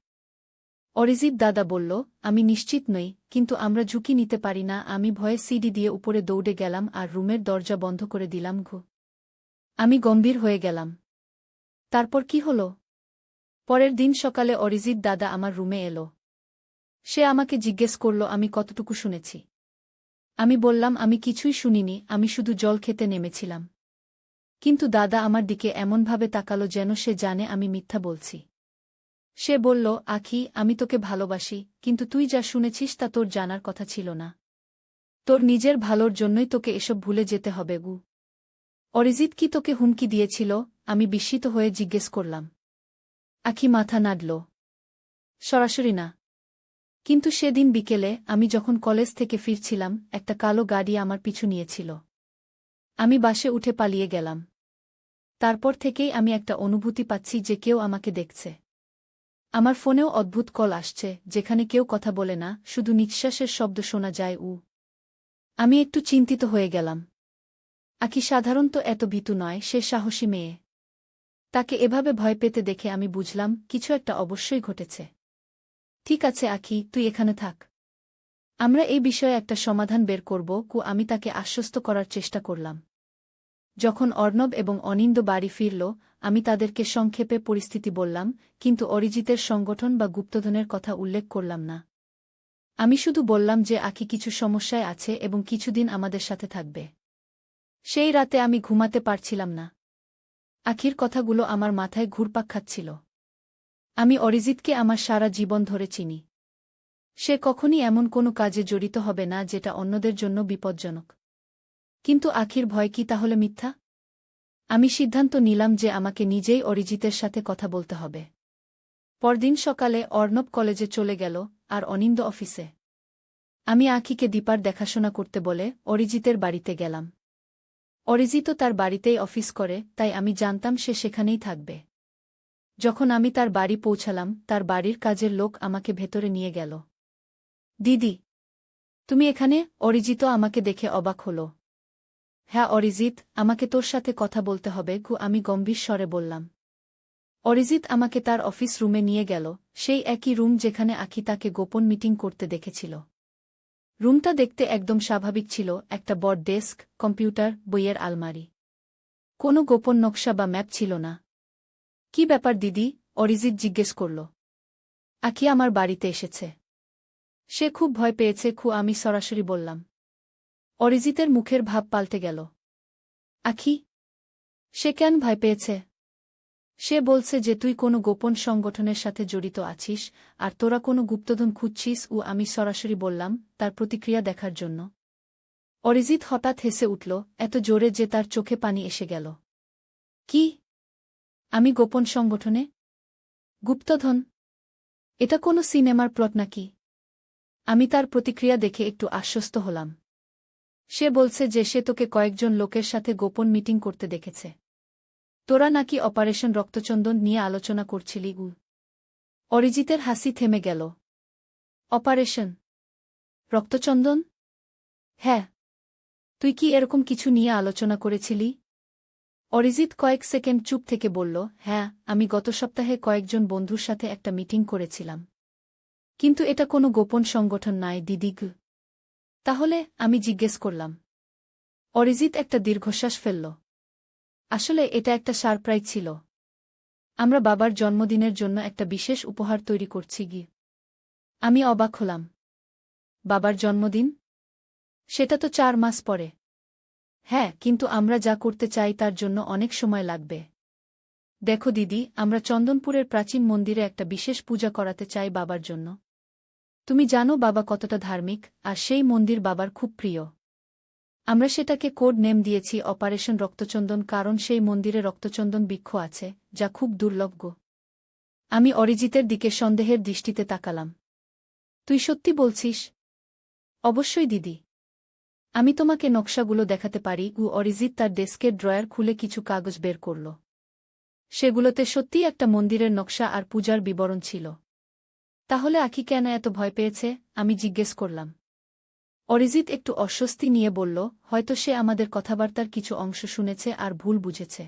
অরিজিৎ দাদা বলল, আমি নিশ্চিত নই, কিন্তু আমরা ঝুঁকি নিতে পারি না। আমি ভয়ে সিডি দিয়ে উপরে দৌড়ে গেলাম আর রুমের দরজা বন্ধ করে দিলাম। আমি গম্ভীর হয়ে গেলাম। তারপর কি হল? পরের দিন সকালে অরিজিৎ দাদা আমার রুমে এলো। সে আমাকে জিজ্ঞেস করল আমি কতটুকু শুনেছি। আমি বললাম আমি কিছুই শুনিনি, আমি শুধু জল খেতে নেমেছিলাম। কিন্তু দাদা আমার দিকে এমনভাবে তাকালো যেন সে জানে আমি মিথ্যা বলছি। সে বলল, আখি, আমি তোকে ভালোবাসি, কিন্তু তুই যা শুনেছিস তা তোর জানার কথা ছিল না। তোর নিজের ভালোর জন্যই তোকে এসব ভুলে যেতে হবে। অরিজিৎ কি তোকে হুমকি দিয়েছিল? আমি বিস্মিত হয়ে জিজ্ঞেস করলাম। আখি মাথা নাড়ল। সরাসরি না। কিন্তু সেদিন বিকেলে, আমি যখন কলেজ থেকে ফিরছিলাম, একটা কালো গাড়ি আমার পিছু নিয়েছিল। আমি বাসে উঠে পালিয়ে গেলাম। তারপর থেকেই আমি একটা অনুভূতি পাচ্ছি যে কেউ আমাকে দেখছে। আমার ফোনেও অদ্ভুত কল আসছে, যেখানে কেউ কথা বলে না, শুধু নিঃশ্বাসের শব্দ শোনা যায়। আমি একটু চিন্তিত হয়ে গেলাম। আখি সাধারণত এত ভীতু নয়, সে সাহসী মেয়ে। তাকে এভাবে ভয় পেতে দেখে আমি বুঝলাম কিছু একটা অবশ্যই ঘটেছে। ঠিক আছে আখি, তুই এখানে থাক। আমরা এই বিষয়ে একটা সমাধান বের করব। আমি তাকে আশ্বস্ত করার চেষ্টা করলাম। যখন অর্ণব এবং অনিন্দ বাড়ি ফিরল, আমি তাদেরকে সংক্ষেপে পরিস্থিতি বললাম, কিন্তু অরিজিতের সংগঠন বা গুপ্তধনের কথা উল্লেখ করলাম না। আমি শুধু বললাম যে আখি কিছু সমস্যায় আছে এবং কিছুদিন আমাদের সাথে থাকবে। সেই রাতে আমি ঘুমাতে পারছিলাম না। আখির কথাগুলো আমার মাথায় ঘুরপাক খাচ্ছিল। আমি অরিজিৎকে আমার সারা জীবন ধরে চিনি। সে কখনই এমন কোনো কাজে জড়িত হবে না যেটা অন্যদের জন্য বিপজ্জনক। কিন্তু আখির ভয় কি তাহলে মিথ্যা? আমি সিদ্ধান্ত নিলাম যে আমাকে নিজেই অরিজিতের সাথে কথা বলতে হবে। পরদিন সকালে অর্ণব কলেজে চলে গেল, আর অনিন্দ অফিসে। আমি আখিকে দীপার দেখাশোনা করতে বলে অরিজিতের বাড়িতে গেলাম। অরিজিতও তার বাড়িতেই অফিস করে, তাই আমি জানতাম সে সেখানেই থাকবে। যখন আমি তার বাড়ি পৌঁছালাম, তার বাড়ির কাজের লোক আমাকে ভেতরে নিয়ে গেল। দিদি, তুমি এখানে? অরিজিত আমাকে দেখে অবাক হল। হ্যাঁ অরিজিৎ, আমাকে তোর সাথে কথা বলতে হবে। আমি গম্ভীর স্বরে বললাম। অরিজিৎ আমাকে তার অফিস রুমে নিয়ে গেল, সেই একই রুম যেখানে আখি তাকে গোপন মিটিং করতে দেখেছিল। রুমটা দেখতে একদম স্বাভাবিক ছিল, একটা বড় ডেস্ক, কম্পিউটার, বইয়ের আলমারি। কোনো গোপন নকশা বা ম্যাপ ছিল না। কি ব্যাপার দিদি? অরিজিৎ জিজ্ঞেস করল। আখি আমার বাড়িতে এসেছে। সে খুব ভয় পেয়েছে। আমি সরাসরি বললাম। অরিজিতের মুখের ভাব পাল্টে গেল। আখি? সে কেন ভয় পেয়েছে? সে বলছে যে তুই কোনো গোপন সংগঠনের সাথে জড়িত আছিস, আর তোরা কোনো গুপ্তধন খুঁজছিস। আমি সরাসরি বললাম, তার প্রতিক্রিয়া দেখার জন্য। অরিজিৎ হঠাৎ হেসে উঠল, এত জোরে যে তার চোখে পানি এসে গেল। কি? আমি গোপন সংগঠনে? গুপ্তধন? এটা কোনো সিনেমার প্লট নাকি? আমি তার প্রতিক্রিয়া দেখে একটু আশ্বস্ত হলাম। সে বলছে যে সে তোকে কয়েকজন লোকের সাথে গোপন মিটিং করতে দেখেছে। তোরা নাকি অপারেশন রক্তচন্দন নিয়ে আলোচনা করছিলি। অরিজিতের হাসি থেমে গেল। অপারেশন রক্তচন্দন? হ্যাঁ। তুই কি এরকম কিছু নিয়ে আলোচনা করেছিলি? অরিজিৎ কয়েক সেকেন্ড চুপ থেকে বলল, হ্যাঁ, আমি গত সপ্তাহে কয়েকজন বন্ধুর সাথে একটা মিটিং করেছিলাম। কিন্তু এটা কোনো গোপন সংগঠন নয় দিদি। তাহলে আমি জিজ্ঞেস করলাম। অরিজিৎ একটা দীর্ঘশ্বাস ফেলল। আসলে এটা একটা সারপ্রাইজ ছিল। আমরা বাবার জন্মদিনের জন্য একটা বিশেষ উপহার তৈরি করছি গি। আমি অবাক হলাম। বাবার জন্মদিন? সেটা তো 4 মাস পরে। হ্যাঁ, কিন্তু আমরা যা করতে চাই তার জন্য অনেক সময় লাগবে। দেখো দিদি, আমরা চন্দনপুরের প্রাচীন মন্দিরে একটা বিশেষ পূজা করাতে চাই বাবার জন্য। তুমি জানো বাবা কতটা ধার্মিক, আর সেই মন্দির বাবার খুব প্রিয়। আমরা সেটাকে কোড নেম দিয়েছি অপারেশন রক্তচন্দন, কারণ সেই মন্দিরে রক্তচন্দন বৃক্ষ আছে, যা খুব দুর্লভ। আমি অরিজিতের দিকে সন্দেহের দৃষ্টিতে তাকালাম। তুই সত্যি বলছিস? অবশ্যই দিদি। আমি তোমাকে নকশাগুলো দেখাতে পারি। অরিজিৎ তার ডেস্কের ড্রয়ার খুলে কিছু কাগজ বের করল। সেগুলোতে সত্যিই একটা মন্দিরের নকশা আর পূজার বিবরণ ছিল। তাহলে আঁখি কেন এত ভয় পেয়েছে? আমি জিজ্ঞেস করলাম। অরিজিৎ একটু অস্বস্তি নিয়ে বলল, হয়তো সে আমাদের কথাবার্তার কিছু অংশ শুনেছে আর ভুল বুঝেছে।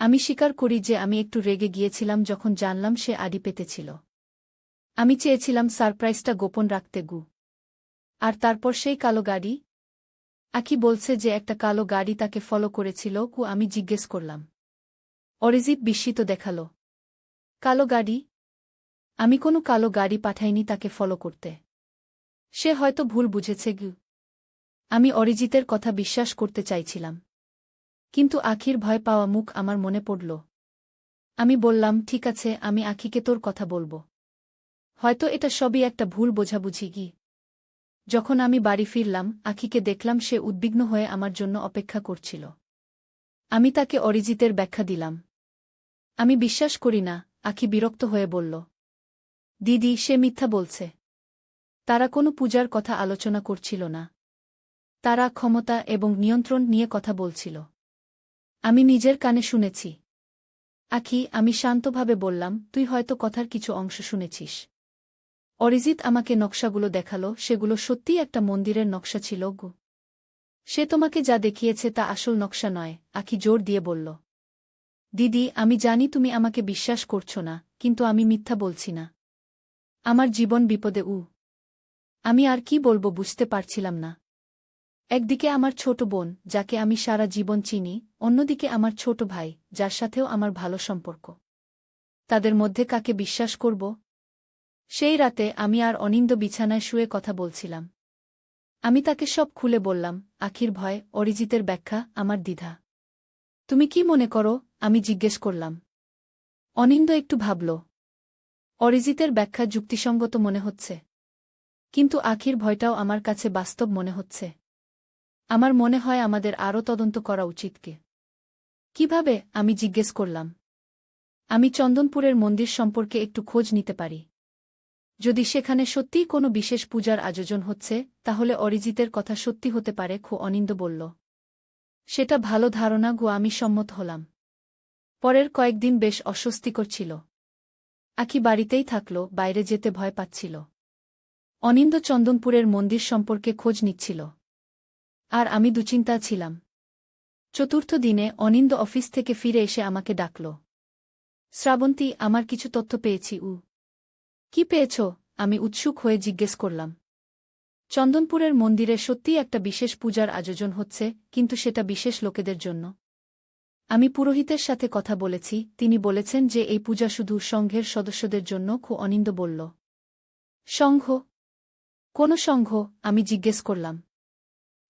আমি স্বীকার করি যে আমি একটু রেগে গিয়েছিলাম যখন জানলাম সে আড়ি পেতেছিল। আমি চেয়েছিলাম সারপ্রাইজটা গোপন রাখতে। আর তারপর সেই কালো গাড়ি? আঁখি বলছে যে একটা কালো গাড়ি তাকে ফলো করেছিল। আমি জিজ্ঞেস করলাম। অরিজিৎ বিস্মিত দেখাল। কালো গাড়ি? আমি কোনো কালো গাড়ি পাঠাইনি তাকে ফলো করতে। সে হয়তো ভুল বুঝেছে। আমি অরিজিতের কথা বিশ্বাস করতে চাইছিলাম, কিন্তু আঁখির ভয় পাওয়া মুখ আমার মনে পড়ল। আমি বললাম, ঠিক আছে, আমি আঁখিকে তোর কথা বলবো। হয়তো এটা সবই একটা ভুল বোঝাবুঝি। যখন আমি বাড়ি ফিরলাম, আঁখিকে দেখলাম সে উদ্বিগ্ন হয়ে আমার জন্য অপেক্ষা করছিল। আমি তাকে অরিজিতের ব্যাখ্যা দিলাম। আমি বিশ্বাস করি না, আঁখি বিরক্ত হয়ে বলল। দিদি, সে মিথ্যা বলছে। তারা কোনো পূজার কথা আলোচনা করছিল না। তারা ক্ষমতা এবং নিয়ন্ত্রণ নিয়ে কথা বলছিল। আমি নিজের কানে শুনেছি। আঁখি, আমি শান্তভাবে বললাম, তুই হয়তো কথার কিছু অংশ শুনেছিস। অরিজিৎ আমাকে নকশাগুলো দেখালো। সেগুলো সত্যিই একটা মন্দিরের নকশা ছিল। সে তোমাকে যা দেখিয়েছে তা আসল নকশা নয়, আঁখি জোর দিয়ে বলল। দিদি, আমি জানি তুমি আমাকে বিশ্বাস করছো না, কিন্তু আমি মিথ্যা বলছি না। আমার জীবন বিপদে। আমি আর কি বলবো বুঝতে পারছিলাম না। একদিকে আমার ছোট বোন, যাকে আমি সারা জীবন চিনি, অন্যদিকে আমার ছোট ভাই, যার সাথেও আমার ভালো সম্পর্ক। তাদের মধ্যে কাকে বিশ্বাস করব? সেই রাতে আমি আর অনিন্দ বিছানায় শুয়ে কথা বলছিলাম। আমি তাকে সব খুলে বললাম, আঁখির ভয়, অরিজিতের ব্যাখ্যা, আমার দ্বিধা। তুমি কি মনে করো? আমি জিজ্ঞেস করলাম। অনিন্দ একটু ভাবল। অরিজিতের ব্যাখ্যা যুক্তিসঙ্গত মনে হচ্ছে, কিন্তু আঁখির ভয়টাও আমার কাছে বাস্তব মনে হচ্ছে। আমার মনে হয় আমাদের আরও তদন্ত করা উচিত। কিভাবে? আমি জিজ্ঞেস করলাম। আমি চন্দনপুরের মন্দির সম্পর্কে একটু খোঁজ নিতে পারি। যদি সেখানে সত্যিই কোনো বিশেষ পূজার আয়োজন হচ্ছে, তাহলে অরিজিতের কথা সত্যি হতে পারে। অনিন্দ বলল। সেটা ভালো ধারণা। আমি সম্মত হলাম। পরের কয়েকদিন বেশ অস্বস্তিকর ছিল। আঁখি বাড়িতেই থাকল, বাইরে যেতে ভয় পাচ্ছিল। অনিন্দ চন্দনপুরের মন্দির সম্পর্কে খোঁজ নিচ্ছিল। আর আমি দুশ্চিন্তা ছিলাম। চতুর্থ দিনে অনিন্দ অফিস থেকে ফিরে এসে আমাকে ডাকল। শ্রাবন্তী, আমার কিছু তথ্য পেয়েছি। কি পেয়েছ? আমি উৎসুক হয়ে জিজ্ঞেস করলাম। চন্দনপুরের মন্দিরে সত্যিই একটা বিশেষ পূজার আয়োজন হচ্ছে, কিন্তু সেটা বিশেষ লোকেদের জন্য। আমি পুরোহিতের সাথে কথা বলেছি, তিনি বলেছেন যে এই পূজা শুধু সংঘের সদস্যদের জন্য। অনিন্দ বলল। সংঘ? কোন সংঘ? আমি জিজ্ঞেস করলাম।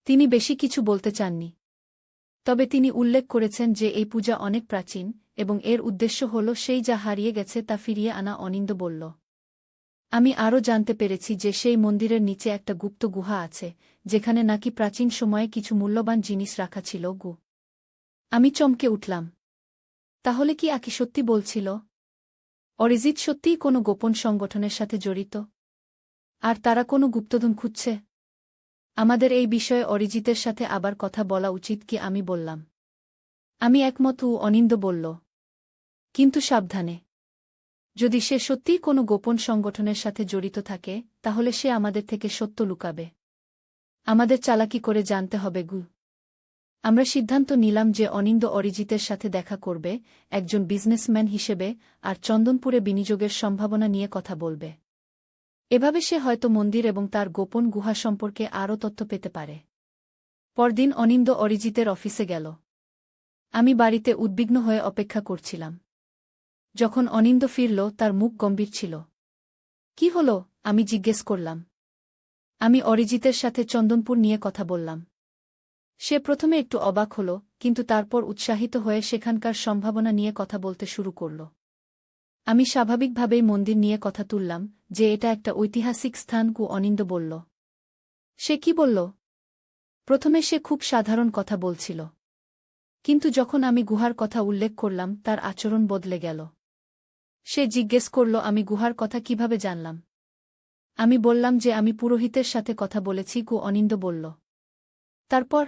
তিনি বেশি কিছু বলতে চাননি। তবে তিনি উল্লেখ করেছেন যে এই পূজা অনেক প্রাচীন, এবং এর উদ্দেশ্য হল সেই যা হারিয়ে গেছে তা ফিরিয়ে আনা। অনিন্দ বলল। আমি আরও জানতে পেরেছি যে সেই মন্দিরের নিচে একটা গুপ্ত গুহা আছে, যেখানে নাকি প্রাচীন সময়ে কিছু মূল্যবান জিনিস রাখা ছিল। আমি চমকে উঠলাম। তাহলে কি আঁখি সত্যি বলছিল? অরিজিৎ সত্যিই কোনো গোপন সংগঠনের সাথে জড়িত? আর তারা কোনো গুপ্তধন খুঁজছে? আমাদের এই বিষয়ে অরিজিতের সাথে আবার কথা বলা উচিত কি? আমি বললাম। আমি একমত। অনিন্দ বলল। কিন্তু সাবধানে। যদি সে সত্যিই কোনো গোপন সংগঠনের সাথে জড়িত থাকে, তাহলে সে আমাদের থেকে সত্য লুকাবে। আমাদের চালাকি করে জানতে হবে। আমরা সিদ্ধান্ত নিলাম যে অনিন্দ অরিজিতের সাথে দেখা করবে, একজন বিজনেসম্যান হিসেবে, আর চন্দনপুরে বিনিয়োগের সম্ভাবনা নিয়ে কথা বলবে। এভাবে সে হয়তো মন্দির এবং তার গোপন গুহা সম্পর্কে আরও তথ্য পেতে পারে। পরদিন অনিন্দ অরিজিতের অফিসে গেল। আমি বাড়িতে উদ্বিগ্ন হয়ে অপেক্ষা করছিলাম। যখন অনিন্দ ফিরল তার মুখ গম্ভীর ছিল। কি হল? আমি জিজ্ঞেস করলাম। আমি অরিজিতের সাথে চন্দনপুর নিয়ে কথা বললাম। সে প্রথমে একটু অবাক হল, কিন্তু তারপর উৎসাহিত হয়ে সেখানকার সম্ভাবনা নিয়ে কথা বলতে শুরু করল। আমি স্বাভাবিকভাবেই মন্দির নিয়ে কথা তুললাম, যে এটা একটা ঐতিহাসিক স্থান। অনিন্দ বলল। সে কি বলল? প্রথমে সে খুব সাধারণ কথা বলছিল, কিন্তু যখন আমি গুহার কথা উল্লেখ করলাম তার আচরণ বদলে গেল। সে জিজ্ঞেস করল আমি গুহার কথা কিভাবে জানলাম। আমি বললাম যে আমি পুরোহিতের সাথে কথা বলেছি। অনিন্দ বলল। তারপর?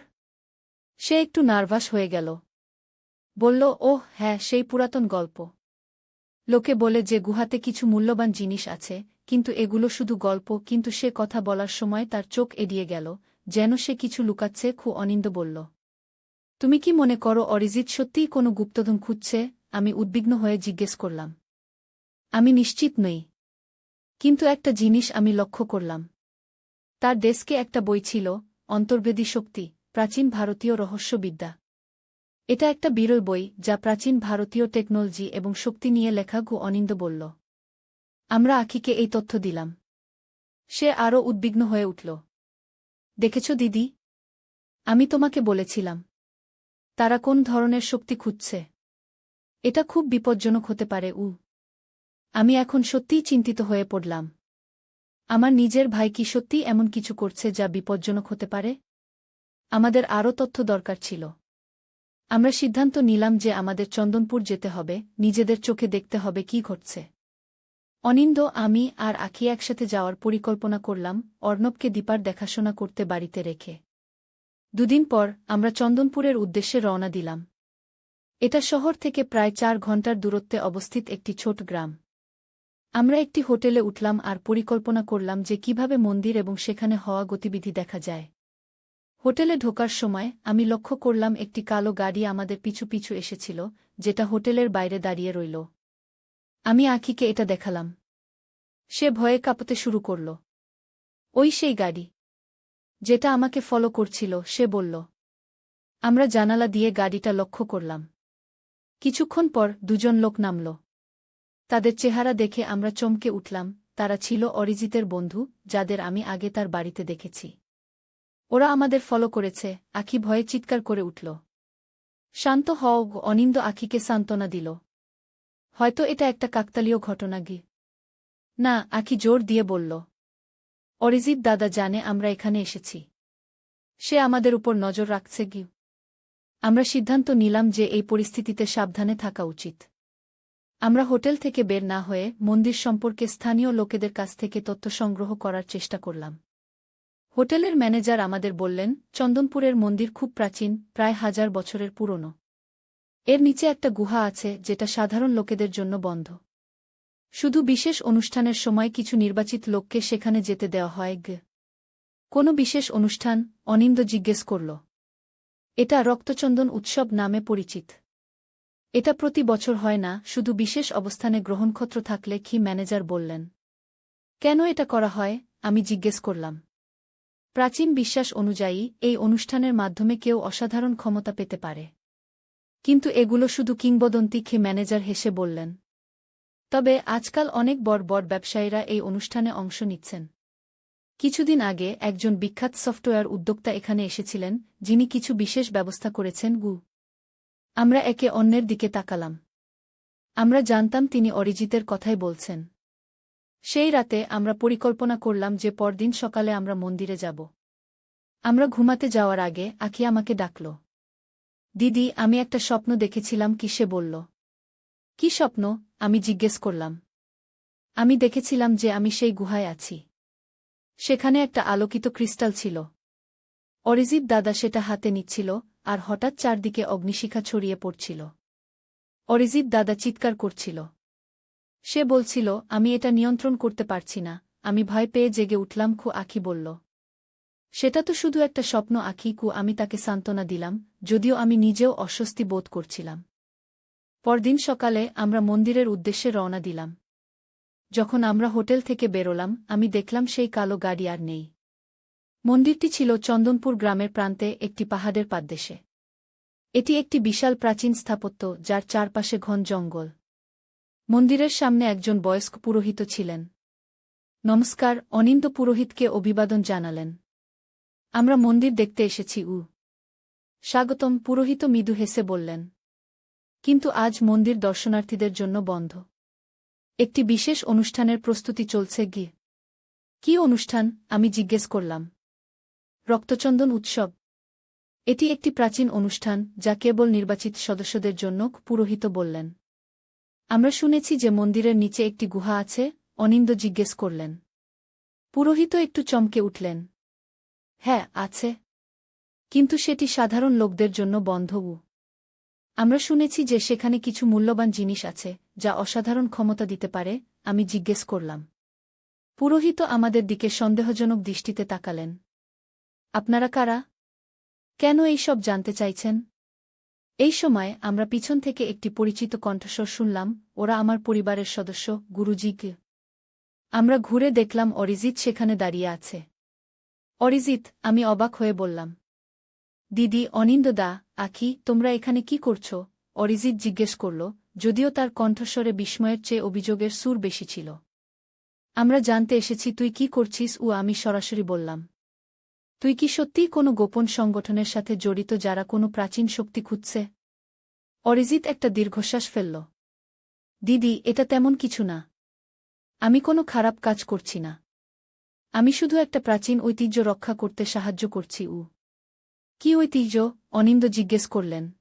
সে একটু নার্ভাস হয়ে গেল। বলল, ওহ হ্যাঁ, সেই পুরাতন গল্প। লোকে বলে যে গুহাতে কিছু মূল্যবান জিনিস আছে, কিন্তু এগুলো শুধু গল্প। কিন্তু সে কথা বলার সময় তার চোখ এড়িয়ে গেল, যেন সে কিছু লুকাচ্ছে। অনিন্দ বলল। তুমি কি মনে করো অরিজিৎ সত্যিই কোনো গুপ্তধন খুঁজছে? আমি উদ্বিগ্ন হয়ে জিজ্ঞেস করলাম। আমি নিশ্চিত নই, কিন্তু একটা জিনিস আমি লক্ষ্য করলাম। তার ডেস্কে একটা বই ছিল, অন্তর্বেদী শক্তি, প্রাচীন ভারতীয় রহস্যবিদ্যা। এটা একটা বিরল বই, যা প্রাচীন ভারতীয় টেকনোলজি এবং শক্তি নিয়ে লেখা। অনিন্দ বলল। আমরা আখিকে এই তথ্য দিলাম। সে আরও উদ্বিগ্ন হয়ে উঠল। দেখেছ দিদি, আমি তোমাকে বলেছিলাম। তারা কোন ধরনের শক্তি খুঁজছে? এটা খুব বিপজ্জনক হতে পারে। আমি এখন সত্যিই চিন্তিত হয়ে পড়লাম। আমার নিজের ভাই কি সত্যিই এমন কিছু করছে যা বিপজ্জনক হতে পারে? আমাদের আরও তথ্য দরকার ছিল। আমরা সিদ্ধান্ত নিলাম যে আমাদের চন্দনপুর যেতে হবে, নিজেদের চোখে দেখতে হবে কি ঘটছে। অনিন্দ, আমি আর আখি একসাথে যাওয়ার পরিকল্পনা করলাম, অর্ণবকে দীপার দেখাশোনা করতে বাড়িতে রেখে। দুদিন পর আমরা চন্দনপুরের উদ্দেশ্যে রওনা দিলাম। এটা শহর থেকে প্রায় 4 ঘণ্টার দূরত্বে অবস্থিত একটি ছোট গ্রাম। আমরা একটি হোটেলে উঠলাম আর পরিকল্পনা করলাম যে কিভাবে মন্দির এবং সেখানে হওয়া গতিবিধি দেখা যায়। হোটেলে ঢোকার সময় আমি লক্ষ্য করলাম একটি কালো গাড়ি আমাদের পিছু পিছু এসেছিল, যেটা হোটেলের বাইরে দাঁড়িয়ে রইল। আমি আখিকে এটা দেখালাম। সে ভয়ে কাঁপতে শুরু করল। ওই সেই গাড়ি, যেটা আমাকে ফলো করছিল, সে বলল। আমরা জানালা দিয়ে গাড়িটা লক্ষ্য করলাম। কিছুক্ষণ পর 2 জন লোক নামল। তাদের চেহারা দেখে আমরা চমকে উঠলাম। তারা ছিল অরিজিতের বন্ধু, যাদের আমি আগে তার বাড়িতে দেখেছি। ওরা আমাদের ফলো করেছে। আখি ভয়ে চিৎকার করে উঠল। শান্ত হও। অনিন্দ আখিকে সান্ত্বনা দিল। হয়তো এটা একটা কাকতালীয় ঘটনা। না, আখি জোর দিয়ে বলল। অরিজিৎ দাদা জানে আমরা এখানে এসেছি। সে আমাদের উপর নজর রাখছে। আমরা সিদ্ধান্ত নিলাম যে এই পরিস্থিতিতে সাবধানে থাকা উচিত। আমরা হোটেল থেকে বের না হয়ে মন্দির সম্পর্কে স্থানীয় লোকেদের কাছ থেকে তথ্য সংগ্রহ করার চেষ্টা করলাম। হোটেলের ম্যানেজার আমাদের বললেন, চন্দনপুরের মন্দির খুব প্রাচীন, প্রায় 1000 বছরের পুরনো। এর নিচে একটা গুহা আছে, যেটা সাধারণ লোকেদের জন্য বন্ধ। শুধু বিশেষ অনুষ্ঠানের সময় কিছু নির্বাচিত লোককে সেখানে যেতে দেওয়া হয়। কোনো বিশেষ অনুষ্ঠান? অনিন্দ জিজ্ঞেস করল। এটা রক্তচন্দন উৎসব নামে পরিচিত। এটা প্রতি বছর হয় না, শুধু বিশেষ অবস্থানে গ্রহণক্ষত্র থাকলে। ম্যানেজার বললেন। কেন এটা করা হয়? আমি জিজ্ঞেস করলাম। প্রাচীন বিশ্বাস অনুযায়ী এই অনুষ্ঠানের মাধ্যমে কেউ অসাধারণ ক্ষমতা পেতে পারে। কিন্তু এগুলো শুধু কিংবদন্তি। ম্যানেজার হেসে বললেন। তবে আজকাল অনেক বড় বড় ব্যবসায়ীরা এই অনুষ্ঠানে অংশ নিচ্ছেন। কিছুদিন আগে একজন বিখ্যাত সফটওয়্যার উদ্যোক্তা এখানে এসেছিলেন, যিনি কিছু বিশেষ ব্যবস্থা করেছেন। আমরা একে অন্যের দিকে তাকালাম। আমরা জানতাম তিনি অরিজিতের কথাই বলছেন। সেই রাতে আমরা পরিকল্পনা করলাম যে পরদিন সকালে আমরা মন্দিরে যাব। আমরা ঘুমাতে যাওয়ার আগে আখি আমাকে ডাকল। দিদি, আমি একটা স্বপ্ন দেখেছিলাম। সে বলল। কি স্বপ্ন? আমি জিজ্ঞেস করলাম। আমি দেখেছিলাম যে আমি সেই গুহায় আছি। সেখানে একটা আলোকিত ক্রিস্টাল ছিল। অরিজিৎ দাদা সেটা হাতে নিচ্ছিল, আর হঠাৎ চারদিকে অগ্নিশিখা ছড়িয়ে পড়ছিল। অরিজিৎ দাদা চিৎকার করছিল। সে বলছিল, আমি এটা নিয়ন্ত্রণ করতে পারছি না। আমি ভয় পেয়ে জেগে উঠলাম। আখি বলল। সেটা তো শুধু একটা স্বপ্ন আখি। আমি তাকে সান্ত্বনা দিলাম, যদিও আমি নিজেও অস্বস্তি বোধ করছিলাম। পরদিন সকালে আমরা মন্দিরের উদ্দেশ্যে রওনা দিলাম। যখন আমরা হোটেল থেকে বেরোলাম আমি দেখলাম সেই কালো গাড়ি আর নেই। মন্দিরটি ছিল চন্দনপুর গ্রামের প্রান্তে একটি পাহাড়ের পাদদেশে। এটি একটি বিশাল প্রাচীন স্থাপত্য যার চারপাশে ঘন জঙ্গল। মন্দিরের সামনে একজন বয়স্ক পুরোহিত ছিলেন। নমস্কার, অনিন্দ পুরোহিতকে অভিবাদন জানালেন। আমরা মন্দির দেখতে এসেছি। স্বাগতম, পুরোহিত মৃদু হেসে বললেন। কিন্তু আজ মন্দির দর্শনার্থীদের জন্য বন্ধ। একটি বিশেষ অনুষ্ঠানের প্রস্তুতি চলছে। কি অনুষ্ঠান? আমি জিজ্ঞেস করলাম। রক্তচন্দন উৎসব। এটি একটি প্রাচীন অনুষ্ঠান যা কেবল নির্বাচিত সদস্যদের জন্য, পুরোহিত বললেন। আমরা শুনেছি যে মন্দিরের নিচে একটি গুহা আছে, অনিন্দ জিজ্ঞেস করলেন। পুরোহিত একটু চমকে উঠলেন। হ্যাঁ, আছে। কিন্তু সেটি সাধারণ লোকদের জন্য বন্ধ। আমরা শুনেছি যে সেখানে কিছু মূল্যবান জিনিস আছে যা অসাধারণ ক্ষমতা দিতে পারে। আমি জিজ্ঞেস করলাম। পুরোহিত আমাদের দিকে সন্দেহজনক দৃষ্টিতে তাকালেন। আপনারা কারা? কেন এই সব জানতে চাইছেন? এই সময় আমরা পিছন থেকে একটি পরিচিত কণ্ঠস্বর শুনলাম। ওরা আমার পরিবারের সদস্য, গুরুজিকে। আমরা ঘুরে দেখলাম অরিজিৎ সেখানে দাঁড়িয়ে আছে। অরিজিৎ, আমি অবাক হয়ে বললাম। দিদি, অনিন্দ দা, আখি, তোমরা এখানে কি করছ? অরিজিৎ জিজ্ঞেস করল, যদিও তার কণ্ঠস্বরে বিস্ময়ের চেয়ে অভিযোগের সুর বেশি ছিল। আমরা জানতে এসেছি তুই কি করছিস। আমি সরাসরি বললাম। তুই কি সত্যিই কোনো গোপন সংগঠনের সাথে জড়িত যারা কোনো প্রাচীন শক্তি খুঁজছে? অরিজিৎ একটা দীর্ঘশ্বাস ফেলল। দিদি, এটা তেমন কিছু না। আমি কোনো খারাপ কাজ করছি না। আমি শুধু একটা প্রাচীন ঐতিহ্য রক্ষা করতে সাহায্য করছি। কি ঐতিহ্য? অনিন্দ জিজ্ঞেস করলেন।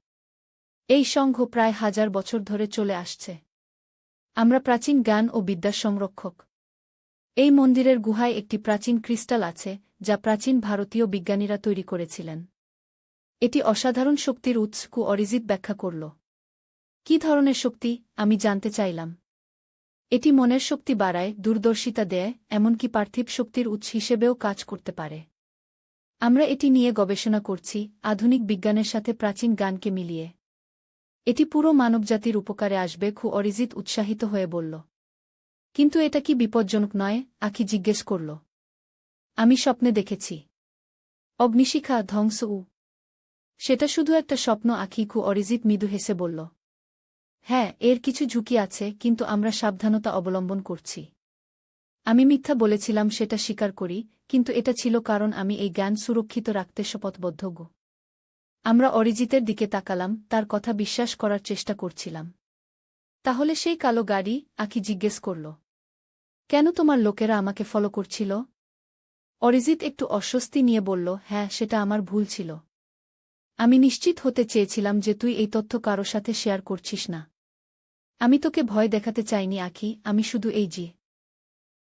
এই সংঘ প্রায় 1000 বছর ধরে চলে আসছে। আমরা প্রাচীন জ্ঞান ও বিদ্যার সংরক্ষক। এই মন্দিরের গুহায় একটি প্রাচীন ক্রিস্টাল আছে যা প্রাচীন ভারতীয় বিজ্ঞানীরা তৈরি করেছিলেন। এটি অসাধারণ শক্তির উৎস। অরিজিৎ ব্যাখ্যা করল। কি ধরনের শক্তি? আমি জানতে চাইলাম। এটি মনের শক্তি বাড়ায়, দূরদর্শিতা দেয়, এমনকি পার্থিব শক্তির উৎস হিসেবেও কাজ করতে পারে। আমরা এটি নিয়ে গবেষণা করছি, আধুনিক বিজ্ঞানের সাথে প্রাচীন জ্ঞানকে মিলিয়ে। এটি পুরো মানবজাতির উপকারে আসবে। অরিজিৎ উৎসাহিত হয়ে বলল। কিন্তু এটা কি বিপজ্জনক নয়? আখি জিজ্ঞেস করল। আমি স্বপ্নে দেখেছি অগ্নিশিখা, ধ্বংস। সেটা শুধু একটা স্বপ্ন আখি। অরিজিৎ মৃদু হেসে বলল। হ্যাঁ, এর কিছু ঝুঁকি আছে, কিন্তু আমরা সাবধানতা অবলম্বন করছি। আমি মিথ্যা বলেছিলাম সেটা স্বীকার করি, কিন্তু এটা ছিল কারণ আমি এই জ্ঞান সুরক্ষিত রাখতে শপথবদ্ধ। আমরা অরিজিতের দিকে তাকালাম, তার কথা বিশ্বাস করার চেষ্টা করছিলাম। তাহলে সেই কালো গাড়ি? আখি জিজ্ঞেস করল। কেন তোমার লোকেরা আমাকে ফলো করছিল? অরিজিৎ একটু অস্বস্তি নিয়ে বলল, হ্যাঁ, সেটা আমার ভুল ছিল। আমি নিশ্চিত হতে চেয়েছিলাম যে তুই এই তথ্য কারো সাথে শেয়ার করছিস না। আমি তোকে ভয় দেখাতে চাইনি আখি, আমি শুধু এই